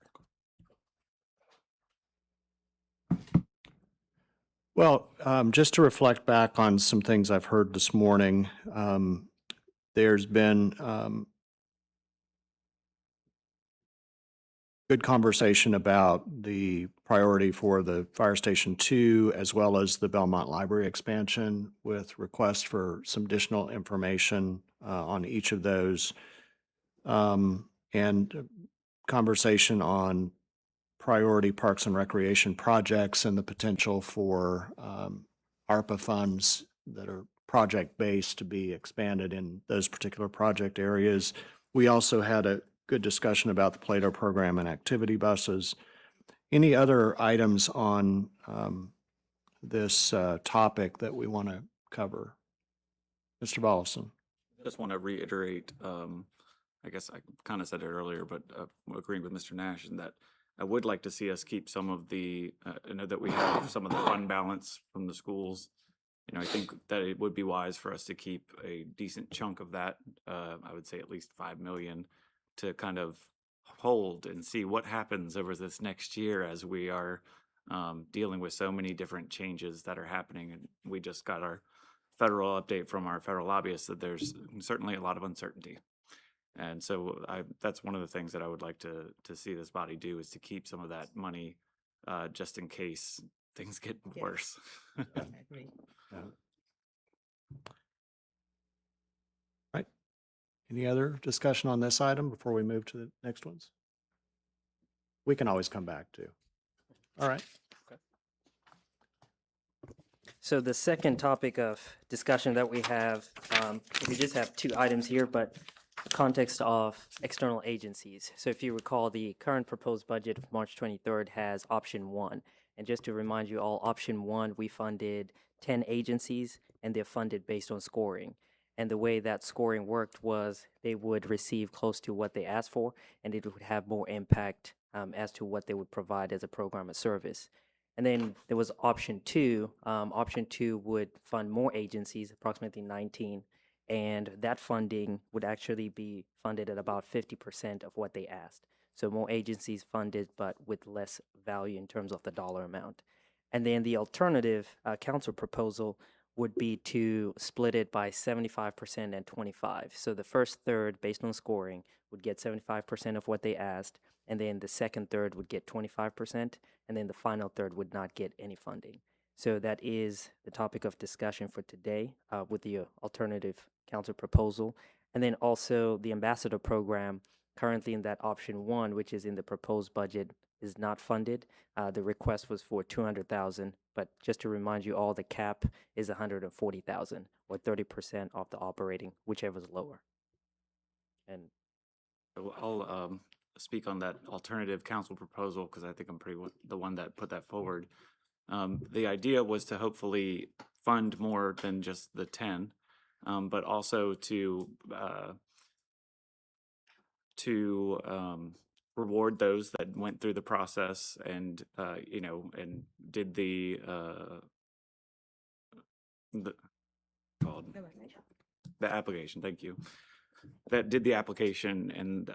Well, just to reflect back on some things I've heard this morning, there's been good conversation about the priority for the Fire Station 2 as well as the Belmont Library expansion with requests for some additional information on each of those. And conversation on priority parks and recreation projects and the potential for ARPA funds that are project-based to be expanded in those particular project areas. We also had a good discussion about the Plato program and activity buses. Any other items on this topic that we want to cover? Mr. Volleson? Just want to reiterate, I guess I kind of said it earlier, but agreeing with Mr. Nash in that I would like to see us keep some of the, I know that we have some of the fund balance from the schools. You know, I think that it would be wise for us to keep a decent chunk of that, I would say at least 5 million, to kind of hold and see what happens over this next year as we are dealing with so many different changes that are happening. And we just got our federal update from our federal lobbyists that there's certainly a lot of uncertainty. And so that's one of the things that I would like to see this body do, is to keep some of that money just in case things get worse. I agree. Right. Any other discussion on this item before we move to the next ones? We can always come back to. All right. So the second topic of discussion that we have, we just have two items here, but the context of external agencies. So if you recall, the current proposed budget of March 23rd has option 1. And just to remind you all, option 1, we funded 10 agencies, and they're funded based on scoring. And the way that scoring worked was they would receive close to what they asked for, and it would have more impact as to what they would provide as a program of service. And then there was option 2. Option 2 would fund more agencies, approximately 19, and that funding would actually be funded at about 50% of what they asked. So more agencies funded, but with less value in terms of the dollar amount. And then the alternative council proposal would be to split it by 75% and 25. So the first third, based on scoring, would get 75% of what they asked, and then the second third would get 25%, and then the final third would not get any funding. So that is the topic of discussion for today with the alternative council proposal. And then also the ambassador program, currently in that option 1, which is in the proposed budget, is not funded. The request was for 200,000, but just to remind you all, the cap is 140,000, or 30% of the operating, whichever is lower. And I'll speak on that alternative council proposal because I think I'm the one that put that forward. The idea was to hopefully fund more than just the 10, but also to reward those that went through the process and and did the application. Thank you. That did the application and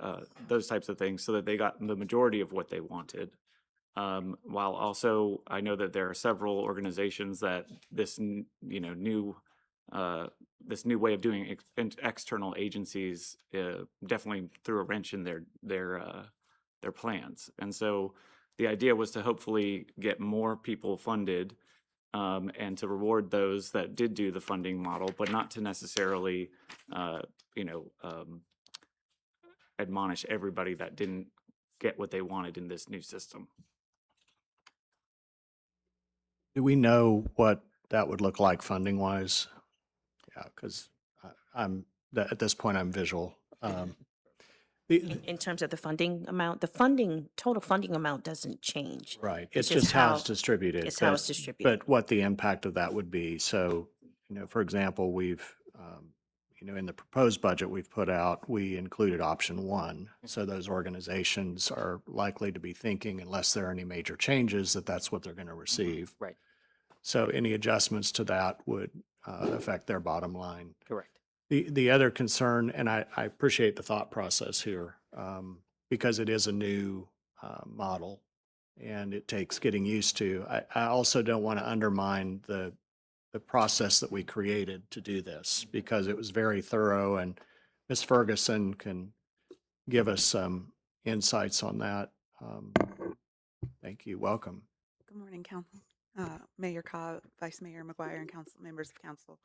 those types of things, so that they got the majority of what they wanted. While also, I know that there are several organizations that this new way of doing external agencies definitely threw a wrench in their plans. And so the idea was to hopefully get more people funded and to reward those that did do the funding model, but not to necessarily admonish everybody that didn't get what they wanted in this new system. Do we know what that would look like funding wise? Yeah, because at this point I'm visual. In terms of the funding amount, total funding amount doesn't change. Right. It's just how it's distributed. It's how it's distributed. But what the impact of that would be. So, for example, we've, in the proposed budget we've put out, we included option 1. So those organizations are likely to be thinking, unless there are any major changes, that that's what they're going to receive. Right. So any adjustments to that would affect their bottom line. Correct. The other concern, and I appreciate the thought process here, because it is a new model and it takes getting used to. I also don't want to undermine the process that we created to do this, because it was very thorough, and Ms. Ferguson can give us some insights on that. Thank you. Welcome. Good morning, Council. Mayor Cobb, Vice Mayor McGuire, and council members of council.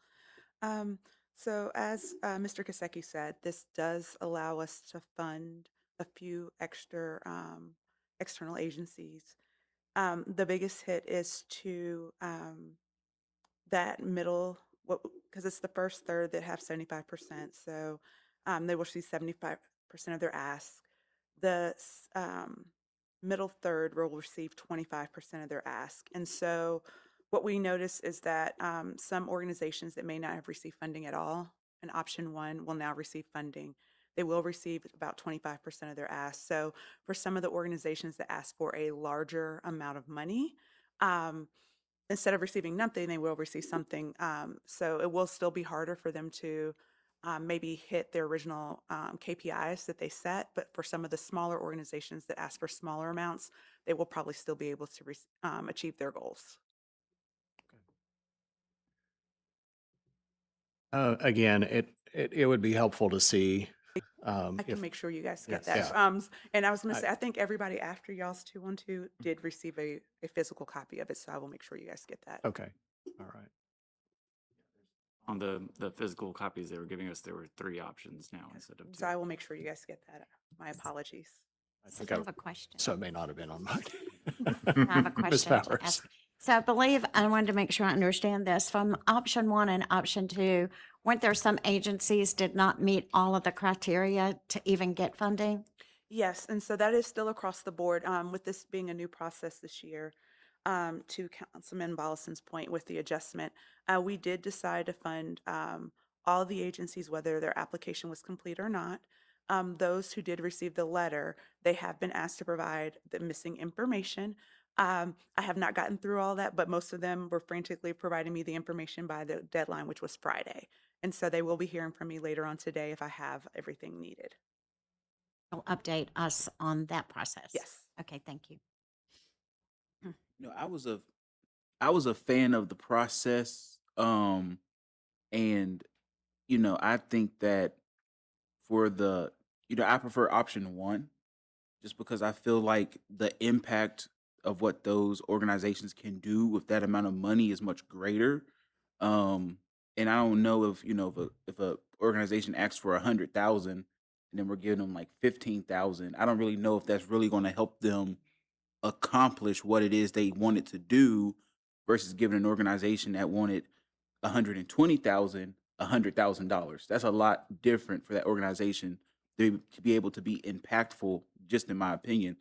So as Mr. Kasecki said, this does allow us to fund a few extra external agencies. The biggest hit is to that middle, because it's the first third that have 75%. So they will see 75% of their ask. the middle third will receive 25% of their ask. And so what we notice is that some organizations that may not have received funding at all in option one will now receive funding. They will receive about 25% of their ask. So for some of the organizations that ask for a larger amount of money, instead of receiving nothing, they will receive something. So it will still be harder for them to maybe hit their original KPIs that they set. But for some of the smaller organizations that ask for smaller amounts, they will probably still be able to achieve their goals. Again, it would be helpful to see. I can if make sure you guys get Yes. that. Yeah. And I was going to say, I think everybody after y'all's 212 did receive a physical copy of it. So I will make sure you guys get that. Okay. All right. On the physical copies they were giving us, there were 3 options now instead of 2. So I will make sure you guys get that. My apologies. So I have a question. So it may not have been on mine. I have a Ms. question to Powers. ask. So I believe, I wanted to make sure I understand this, from option one and option two, weren't there some agencies did not meet all of the criteria to even get funding? Yes, and so that is still across the board, with this being a new process this year. To Councilman Bollison's point with the adjustment, we did decide to fund all the agencies, whether their application was complete or not. Those who did receive the letter, they have been asked to provide the missing information. I have not gotten through all that, but most of them were frantically providing me the information by the deadline, which was Friday. And so they will be hearing from me later on today if I have everything needed. You'll update us on that process? Yes. Okay, thank you. You know, I was a fan of the process. And you know, I think that for the I prefer option one just because I feel like the impact of what those organizations can do with that amount of money is much greater. And I don't know if if a organization asks for 100,000 and then we're giving them like 15,000. I don't really know if that's really going to help them accomplish what it is they wanted to do versus giving an organization that wanted 120,000 $100,000. That's a lot different for that organization to be able to be impactful, just in my opinion.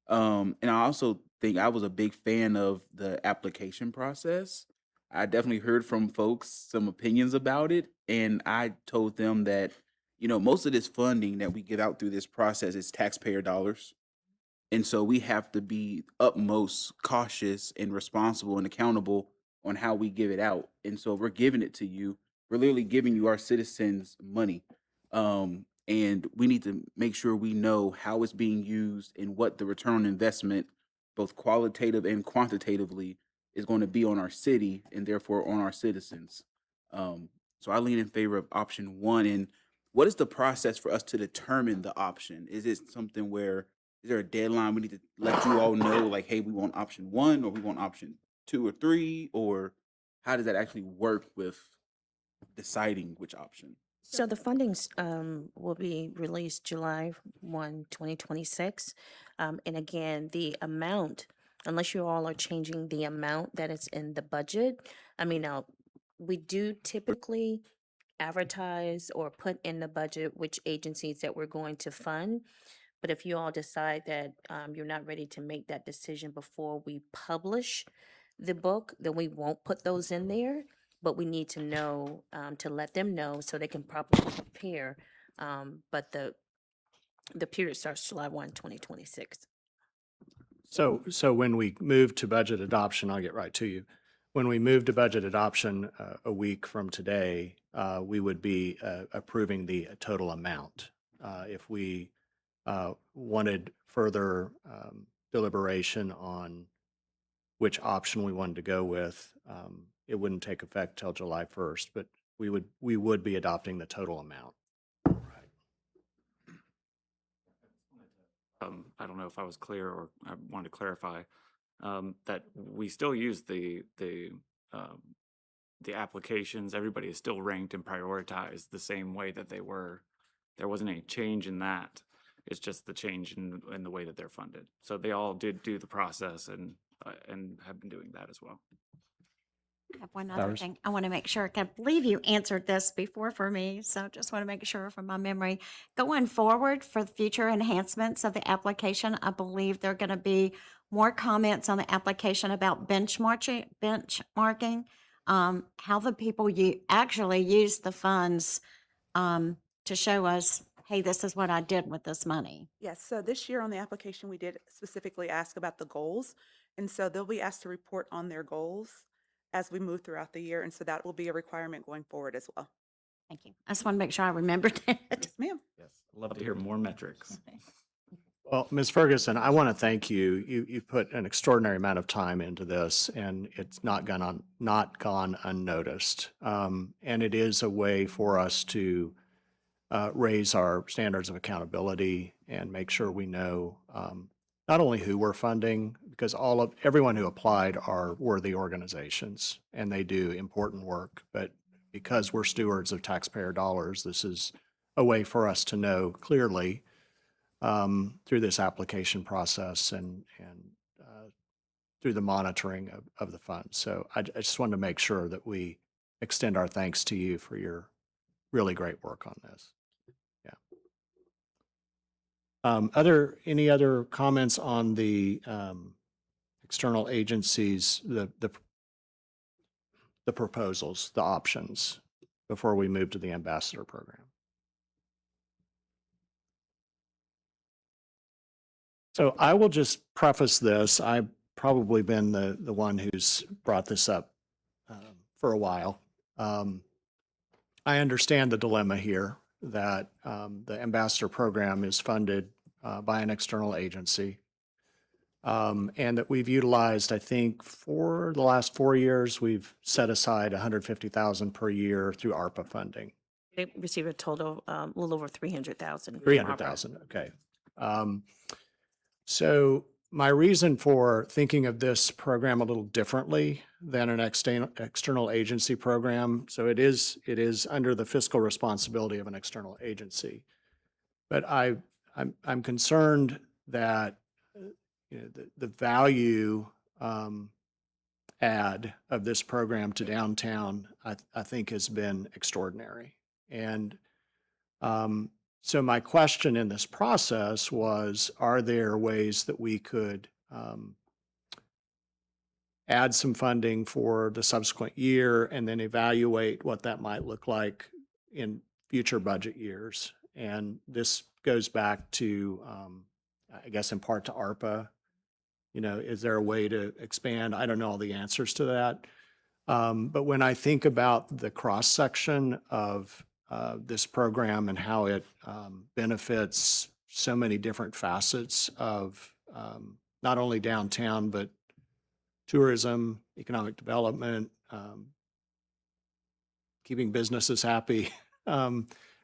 And I also think I was a big fan of the application process. I definitely heard from folks some opinions about it, and I told them that most of this funding that we get out through this process is taxpayer dollars. And so we have to be utmost cautious and responsible and accountable on how we give it out. And so if we're giving it to you, we're literally giving you our citizens' money. And we need to make sure we know how it's being used and what the return on investment, both qualitative and quantitatively, is going to be on our city and therefore on our citizens. So I lean in favor of option one. And what is the process for us to determine the option? Is it something where is there a deadline we need to let you all know, like, hey, we want option one or we want option 2 or 3, or how does that actually work with deciding which option? So the fundings will be released July 1, 2026. And again, the amount, unless you all are changing the amount that is in the budget, I mean, now, we do typically advertise or put in the budget which agencies that we're going to fund. But if you all decide that you're not ready to make that decision before we publish the book, then we won't put those in there. But we need to know, to let them know so they can properly prepare. But the period starts July 1, 2026. So when we move to budget adoption, I'll get right to you. When we move to budget adoption a week from today, we would be approving the total amount. If we wanted further deliberation on which option we wanted to go with, it wouldn't take effect till July 1st, but we would be adopting the total amount. I don't know if I was clear or I wanted to clarify that we still use the applications. Everybody is still ranked and prioritized the same way that they were. There wasn't any change in that. It's just the change in the way that they're funded. So they all did do the process and have been doing that as well. I have one other Powers? thing. I want to make sure, 'cause I believe you answered this before for me, so just want to make sure from my memory. Going forward for future enhancements of the application, I believe there are going to be more comments on the application about benchmarking, how the people actually use the funds to show us, hey, this is what I did with this money. Yes, so this year on the application, we did specifically ask about the goals. And so they'll be asked to report on their goals as we move throughout the year. And so that will be a requirement going forward as well. Thank you. I just want to make sure I remembered that. Yes, ma'am. Yes, love to hear more metrics. Well, Ms. Ferguson, I want to thank you. You put an extraordinary amount of time into this, and it's not gone unnoticed. And it is a way for us to raise our standards of accountability and make sure we know not only who we're funding, because everyone who applied are worthy organizations and they do important work, but because we're stewards of taxpayer dollars, this is a way for us to know clearly through this application process and through the monitoring of the funds. So I just wanted to make sure that we extend our thanks to you for your really great work on this. Any other comments on the external agencies, the proposals, the options, before we move to the ambassador program? So I will just preface this. I've probably been the one who's brought this up for a while. I understand the dilemma here that the ambassador program is funded by an external agency, and that we've utilized, I think, for the last 4 years, we've set aside $150,000 per year through ARPA funding. They receive a total, a little over 300,000. 300,000, okay. So my reason for thinking of this program a little differently than an external agency program, so it is under the fiscal responsibility of an external agency. But I'm concerned that the value add of this program to downtown, I think, has been extraordinary. And so my question in this process was, are there ways that we could add some funding for the subsequent year and then evaluate what that might look like in future budget years? And this goes back to, I guess, in part to ARPA. Is there a way to expand? I don't know all the answers to that. But when I think about the cross-section of this program and how it benefits so many different facets of not only downtown, but tourism, economic development, keeping businesses happy,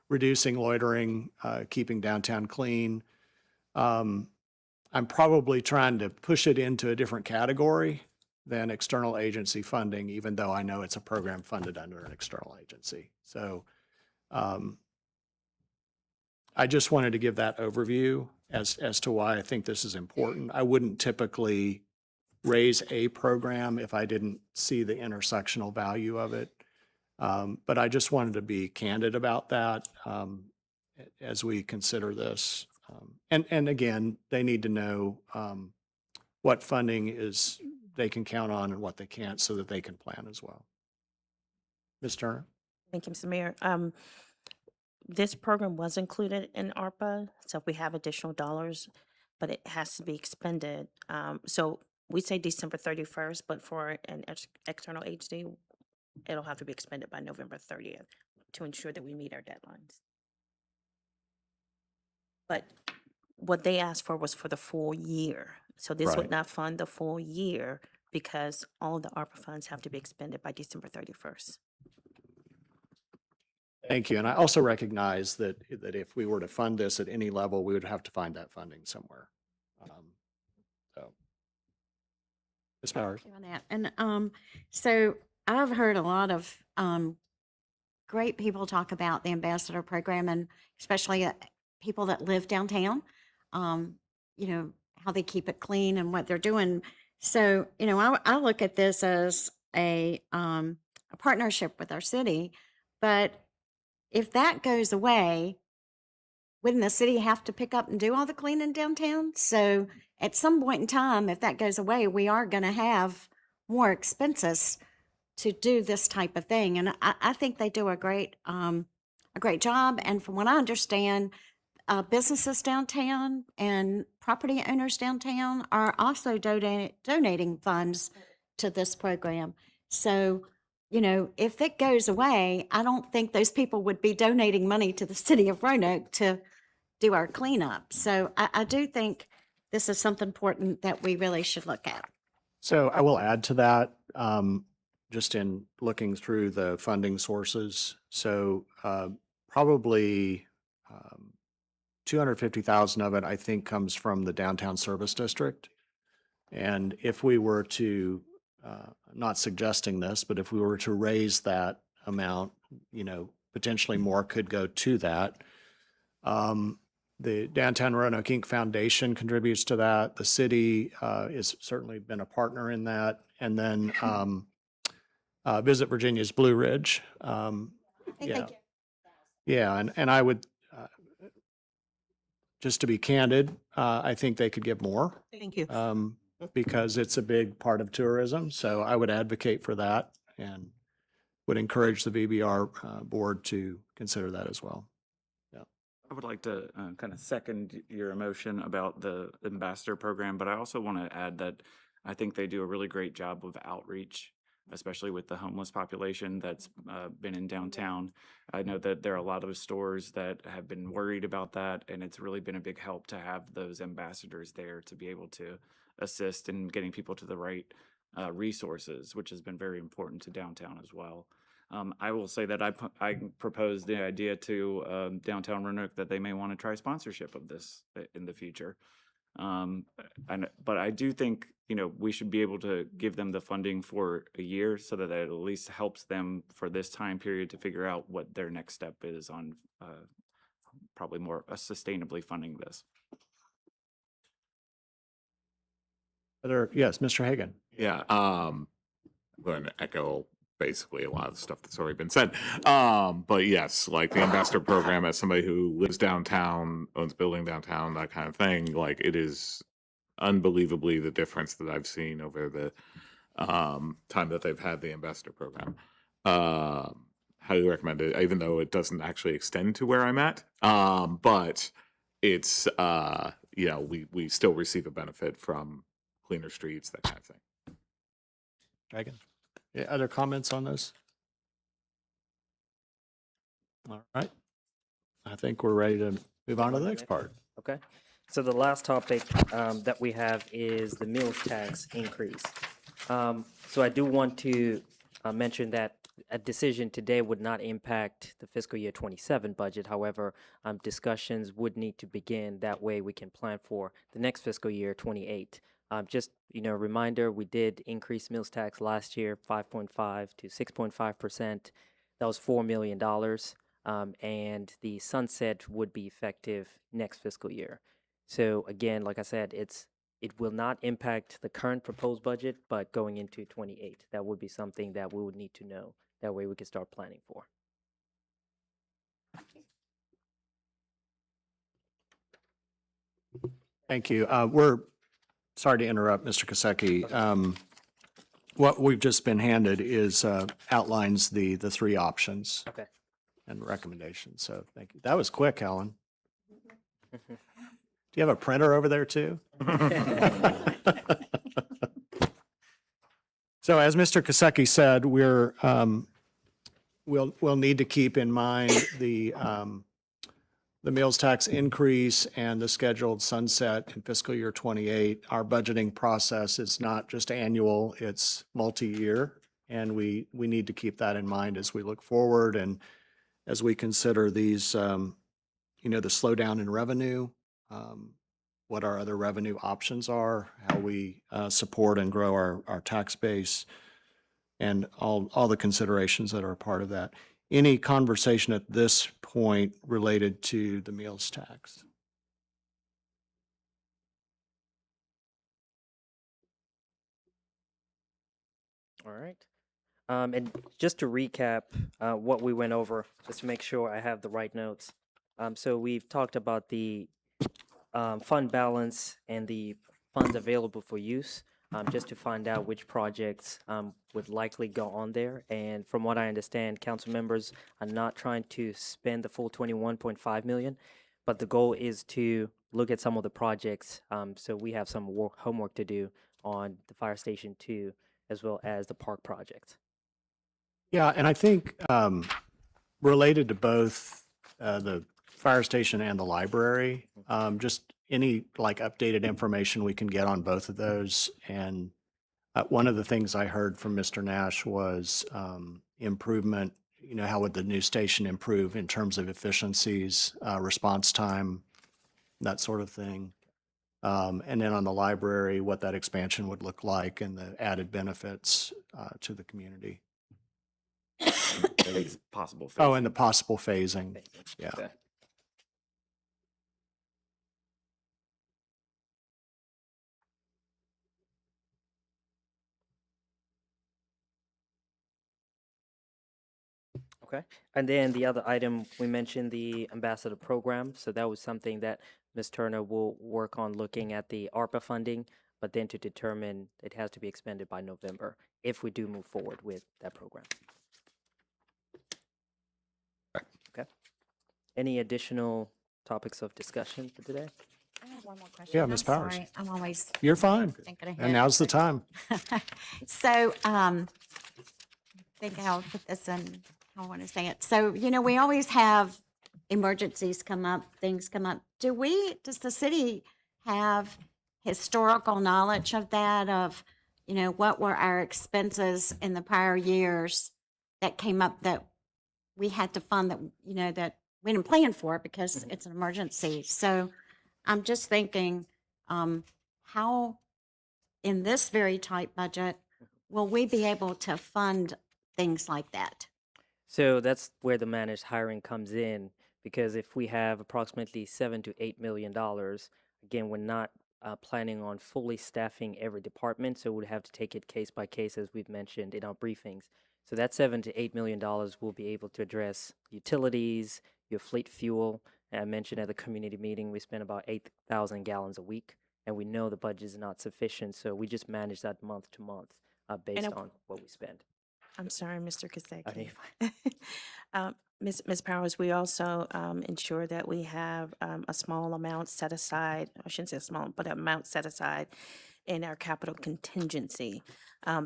reducing loitering, keeping downtown clean. I'm probably trying to push it into a different category than external agency funding, even though I know it's a program funded under an external agency. So I just wanted to give that overview as to why I think this is important. I wouldn't typically raise a program if I didn't see the intersectional value of it. But I just wanted to be candid about that as we consider this. And again, they need to know what funding they can count on and what they can't so that they can plan as well. Ms. Turner? Thank you, Mr. Mayor. This program was included in ARPA, so if we have additional dollars, but it has to be expended. So we say December 31st, but for an external agency, it'll have to be expended by November 30th to ensure that we meet our deadlines. But what they asked for was for the full year. So this would Right. not fund the full year because all the ARPA funds have to be expended by December 31st. Thank you. And I also recognize that if we were to fund this at any level, we would have to find that funding somewhere. So, Ms. Powers? On that. And so I've heard a lot of great people talk about the ambassador program, and especially people that live downtown, how they keep it clean and what they're doing. So, I look at this as a partnership with our city. But if that goes away, wouldn't the city have to pick up and do all the cleaning downtown? So at some point in time, if that goes away, we are going to have more expenses to do this type of thing. And I think they do a great job. And from what I understand, businesses downtown and property owners downtown are also donating funds to this program. So, if it goes away, I don't think those people would be donating money to the city of Roanoke to do our cleanup. So I do think this is something important that we really should look at. So I will add to that, just in looking through the funding sources. So probably 250,000 of it, I think, comes from the downtown service district. And if we were to, not suggesting this, but if we were to raise that amount, potentially more could go to that. The Downtown Roanoke Inc. Foundation contributes to that. The city has certainly been a partner in that. And then Visit Virginia's Blue Ridge. Yeah. Yeah, and I would, just to be candid, I think they could give more. Thank you. Because it's a big part of tourism. So I would advocate for that and would encourage the VBR board to consider that as well. I would like to kind of second your emotion about the ambassador program, but I also want to add that I think they do a really great job of outreach, especially with the homeless population that's been in downtown. I know that there are a lot of stores that have been worried about that, and it's really been a big help to have those ambassadors there to be able to assist in getting people to the right resources, which has been very important to downtown as well. I will say that I proposed the idea to Downtown Roanoke that they may want to try sponsorship of this in the future. But I do think, we should be able to give them the funding for a year so that it at least helps them for this time period to figure out what their next step is on probably more sustainably funding this. Yes, Mr. Hagan. Yeah, I'm going to echo basically a lot of the stuff that's already been said. But yes, like the ambassador program, as somebody who lives downtown, owns building downtown, that kind of thing, like it is unbelievably the difference that I've seen over the time that they've had the ambassador program. Highly recommend it, even though it doesn't actually extend to where I'm at. But it's, we still receive a benefit from cleaner streets, that kind of thing. Dragon. Yeah, other comments on this? All right. I think we're ready to move on to the next part. Okay. So the last topic that we have is the meals tax increase. So I do want to mention that a decision today would not impact the fiscal year 27 budget. However, discussions would need to begin. That way we can plan for the next fiscal year 28. Just, a reminder, we did increase meals tax last year, 5.5 to 6.5%. That was $4 million. And the sunset would be effective next fiscal year. So again, like I said, it will not impact the current proposed budget, but going into 28, that would be something that we would need to know. That way we can start planning for. Thank you. We're sorry to interrupt, Mr. Kosecki. What we've just been handed is outlines the three options. Okay. And recommendations. So thank you. That was quick, Alan. Do you have a printer over there too? So as Mr. Kosecki said, we'll need to keep in mind the meals tax increase and the scheduled sunset in fiscal year 28. Our budgeting process is not just annual, it's multi-year. And we need to keep that in mind as we look forward and as we consider these, the slowdown in revenue, what our other revenue options are, how we support and grow our tax base, and all the considerations that are a part of that. Any conversation at this point related to the meals tax? All right. And just to recap what we went over, just to make sure I have the right notes. So we've talked about the fund balance and the funds available for use, just to find out which projects would likely go on there. And from what I understand, council members are not trying to spend the full 21.5 million, but the goal is to look at some of the projects. So we have some homework to do on the fire station 2 as well as the park project. Yeah, and I think related to both the fire station and the library, just any like updated information we can get on both of those. And one of the things I heard from Mr. Nash was improvement, how would the new station improve in terms of efficiencies, response time, that sort of thing. And then on the library, what that expansion would look like and the added benefits to the community. Possible phasing. Oh, and the possible phasing. Yeah. Okay. Okay. And then the other item, we mentioned the ambassador program. So that was something that Ms. Turner will work on looking at the ARPA funding, but then to determine it has to be expended by November if we do move forward with that program. Okay. Any additional topics of discussion for today? I have one more question. Yeah, I'm Ms. Powers. sorry. I'm always You're fine. thinking ahead. And now's the time. So, I think I'll put this in, how I want to say it. So, we always have emergencies come up, things come up. Does the city have historical knowledge of that, of, what were our expenses in the prior years that came up that we had to fund that, that we didn't plan for it because it's an emergency. So I'm just thinking, how in this very tight budget will we be able to fund things like that? So that's where the managed hiring comes in, because if we have approximately $7 to $8 million, again, we're not planning on fully staffing every department, so we'd have to take it case by case, as we've mentioned in our briefings. So that $7 to $8 million will be able to address utilities, your fleet fuel. And I mentioned at the community meeting, we spend about 8,000 gallons a week, and we know the budget is not sufficient, so we just manage that month to month based on what we spend. I'm sorry, Mr. Kaseki. Okay, Ms. Powers, we also ensure that we have a small amount set aside, I shouldn't say small, but an amount set aside in our capital contingency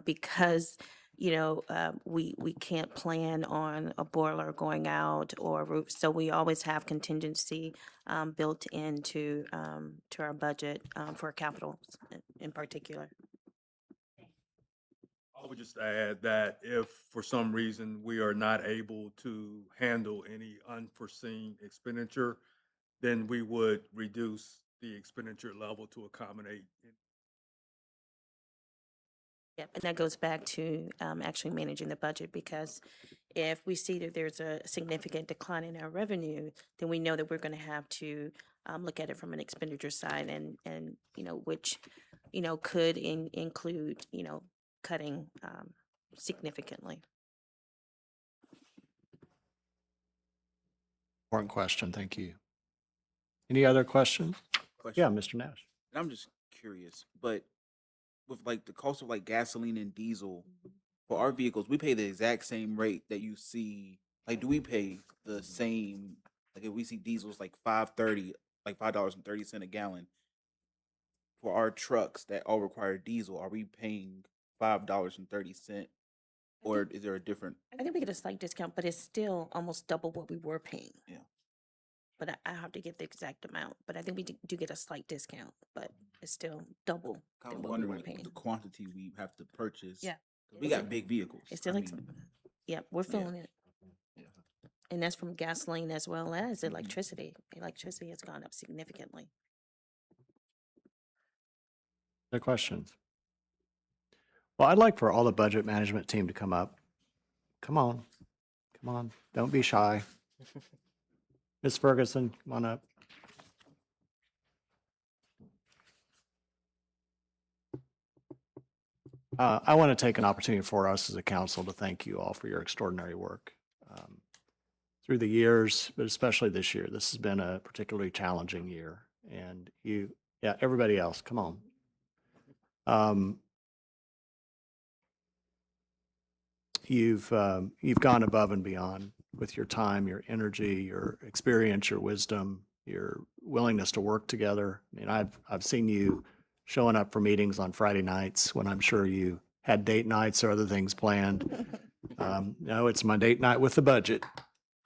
because, we can't plan on a boiler going out or a roof. So we always have contingency built into to our budget for capital in particular. I would just add that if for some reason we are not able to handle any unforeseen expenditure, then we would reduce the expenditure level to accommodate. Yep, and that goes back to actually managing the budget, because if we see that there's a significant decline in our revenue, then we know that we're going to have to look at it from an expenditure side, and which could include cutting significantly. Important question. Thank you. Any other questions? Yeah, Mr. Nash. And I'm just curious, but with like the cost of like gasoline and diesel for our vehicles, we pay the exact same rate that you see. Like, do we pay the same? Like, if we see diesel's like $5.30, like $5.30 a gallon for our trucks that all require diesel, are we paying $5.30, or is there a different? I think we get a slight discount, but it's still almost double what we were paying. Yeah. But I have to get the exact amount. But I think we do get a slight discount, but it's still double I than was what we wondering were like, paying. the quantity we have to purchase. Yeah. 'Cause we got big vehicles. It's still I like, mean, yeah, we're yeah. feeling it. Yeah. And that's from gasoline as well as electricity. Electricity has gone up significantly. Other questions? Well, I'd like for all the budget management team to come up. Come on. Come on. Don't be shy. Ms. Ferguson, come on up. I want to take an opportunity for us as a council to thank you all for your extraordinary work. Through the years, but especially this year, this has been a particularly challenging year. And everybody else, come on. You've gone above and beyond with your time, your energy, your experience, your wisdom, your willingness to work together. I mean, I've seen you showing up for meetings on Friday nights when I'm sure you had date nights or other things planned. No, it's my date night with the budget.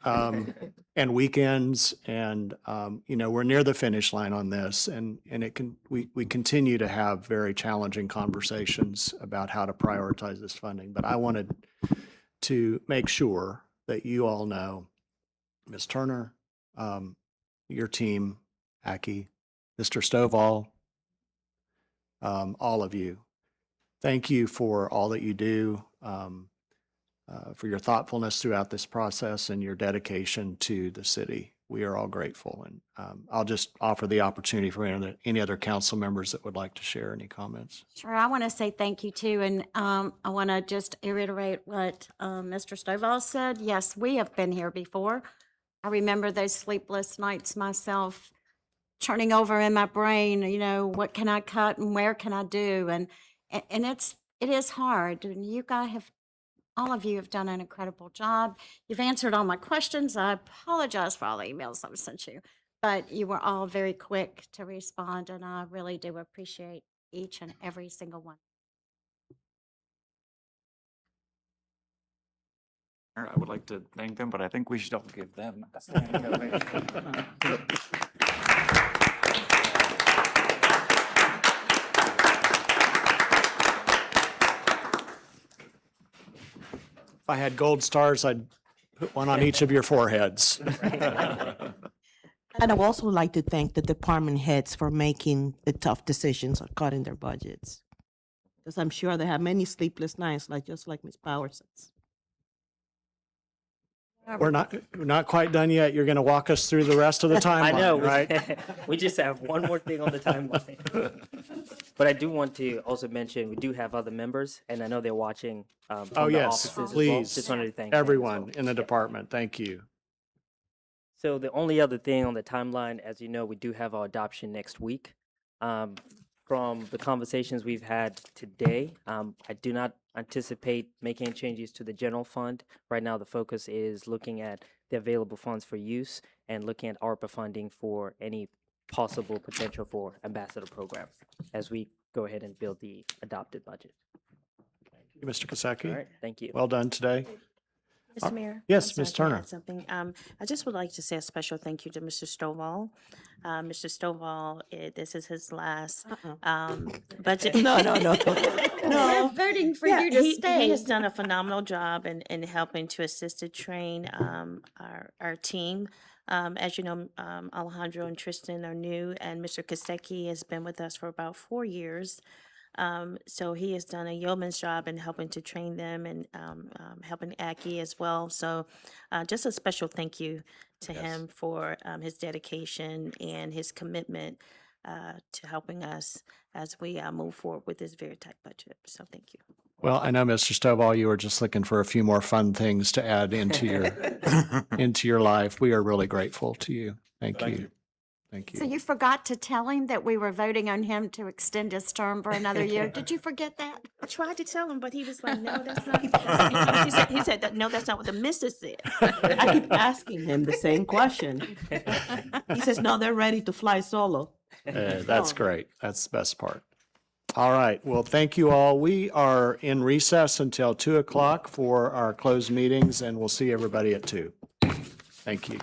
And weekends, and we're near the finish line on this, and we continue to have very challenging conversations about how to prioritize this funding. But I wanted to make sure that you all know, Ms. Turner, your team, Aki, Mr. Stovall, all of you. Thank you for all that you do. For your thoughtfulness throughout this process and your dedication to the city. We are all grateful. And I'll just offer the opportunity for any other council members that would like to share any comments. Sure, I want to say thank you too, and I want to just reiterate what Mr. Stovall said. Yes, we have been here before. I remember those sleepless nights myself, turning over in my brain, what can I cut and where can I do? And it is hard. And you guys have, all of you have done an incredible job. You've answered all my questions. I apologize for all the emails I've sent you, but you were all very quick to respond, and I really do appreciate each and every single one. I would like to thank them, but I think we should all give them a standing ovation. If I had gold stars, I'd put one on each of your foreheads. And I would also like to thank the department heads for making the tough decisions on cutting their budgets. Because I'm sure they have many sleepless nights, just like Ms. Powers says. We're not quite done yet. You're going to walk us through the rest of the timeline, I know, right? we just have one more thing on the timeline. But I do want to also mention, we do have other members, and I know they're watching from Oh, the yes, offices as well. please. Just wanted to thank them as Everyone well. in the department, thank you. So the only other thing on the timeline, as you know, we do have our adoption next week. From the conversations we've had today, I do not anticipate making changes to the general fund. Right now, the focus is looking at the available funds for use and looking at ARPA funding for any possible potential for ambassador programs as we go ahead and build the adopted budget. Thank you, Mr. Kosecki. All right, thank you. Well done today. Mr. Mayor? Yes, I'm Ms. sorry, can I Turner. add something? I just would like to say a special thank you to Mr. Stovall. Mr. Stovall, this is his last budget. No. We're voting for you to He stay. has done a phenomenal job in helping to assist and train our team. As you know, Alejandro and Tristan are new, and Mr. Kosecki has been with us for about 4 years. So he has done a yeoman's job in helping to train them and helping Aki as well. So just a special thank you to him for his dedication and his commitment to helping us as we move forward with this very tight budget. So thank you. Well, I know, Mr. Stovall, you were just looking for a few more fun things to add into your life. We are really grateful to you. Thank you. Thank you. So you forgot to tell him that we were voting on him to extend his term for another year. Did you forget that? I tried to tell him, but he was like, no, that's not. He said that, no, that's not what the missus said. I keep asking him the same question. He says, no, they're ready to fly solo. That's great. That's the best part. All right. Well, thank you all. We are in recess until 2 o'clock for our closed meetings, and we'll see everybody at 2. Thank you.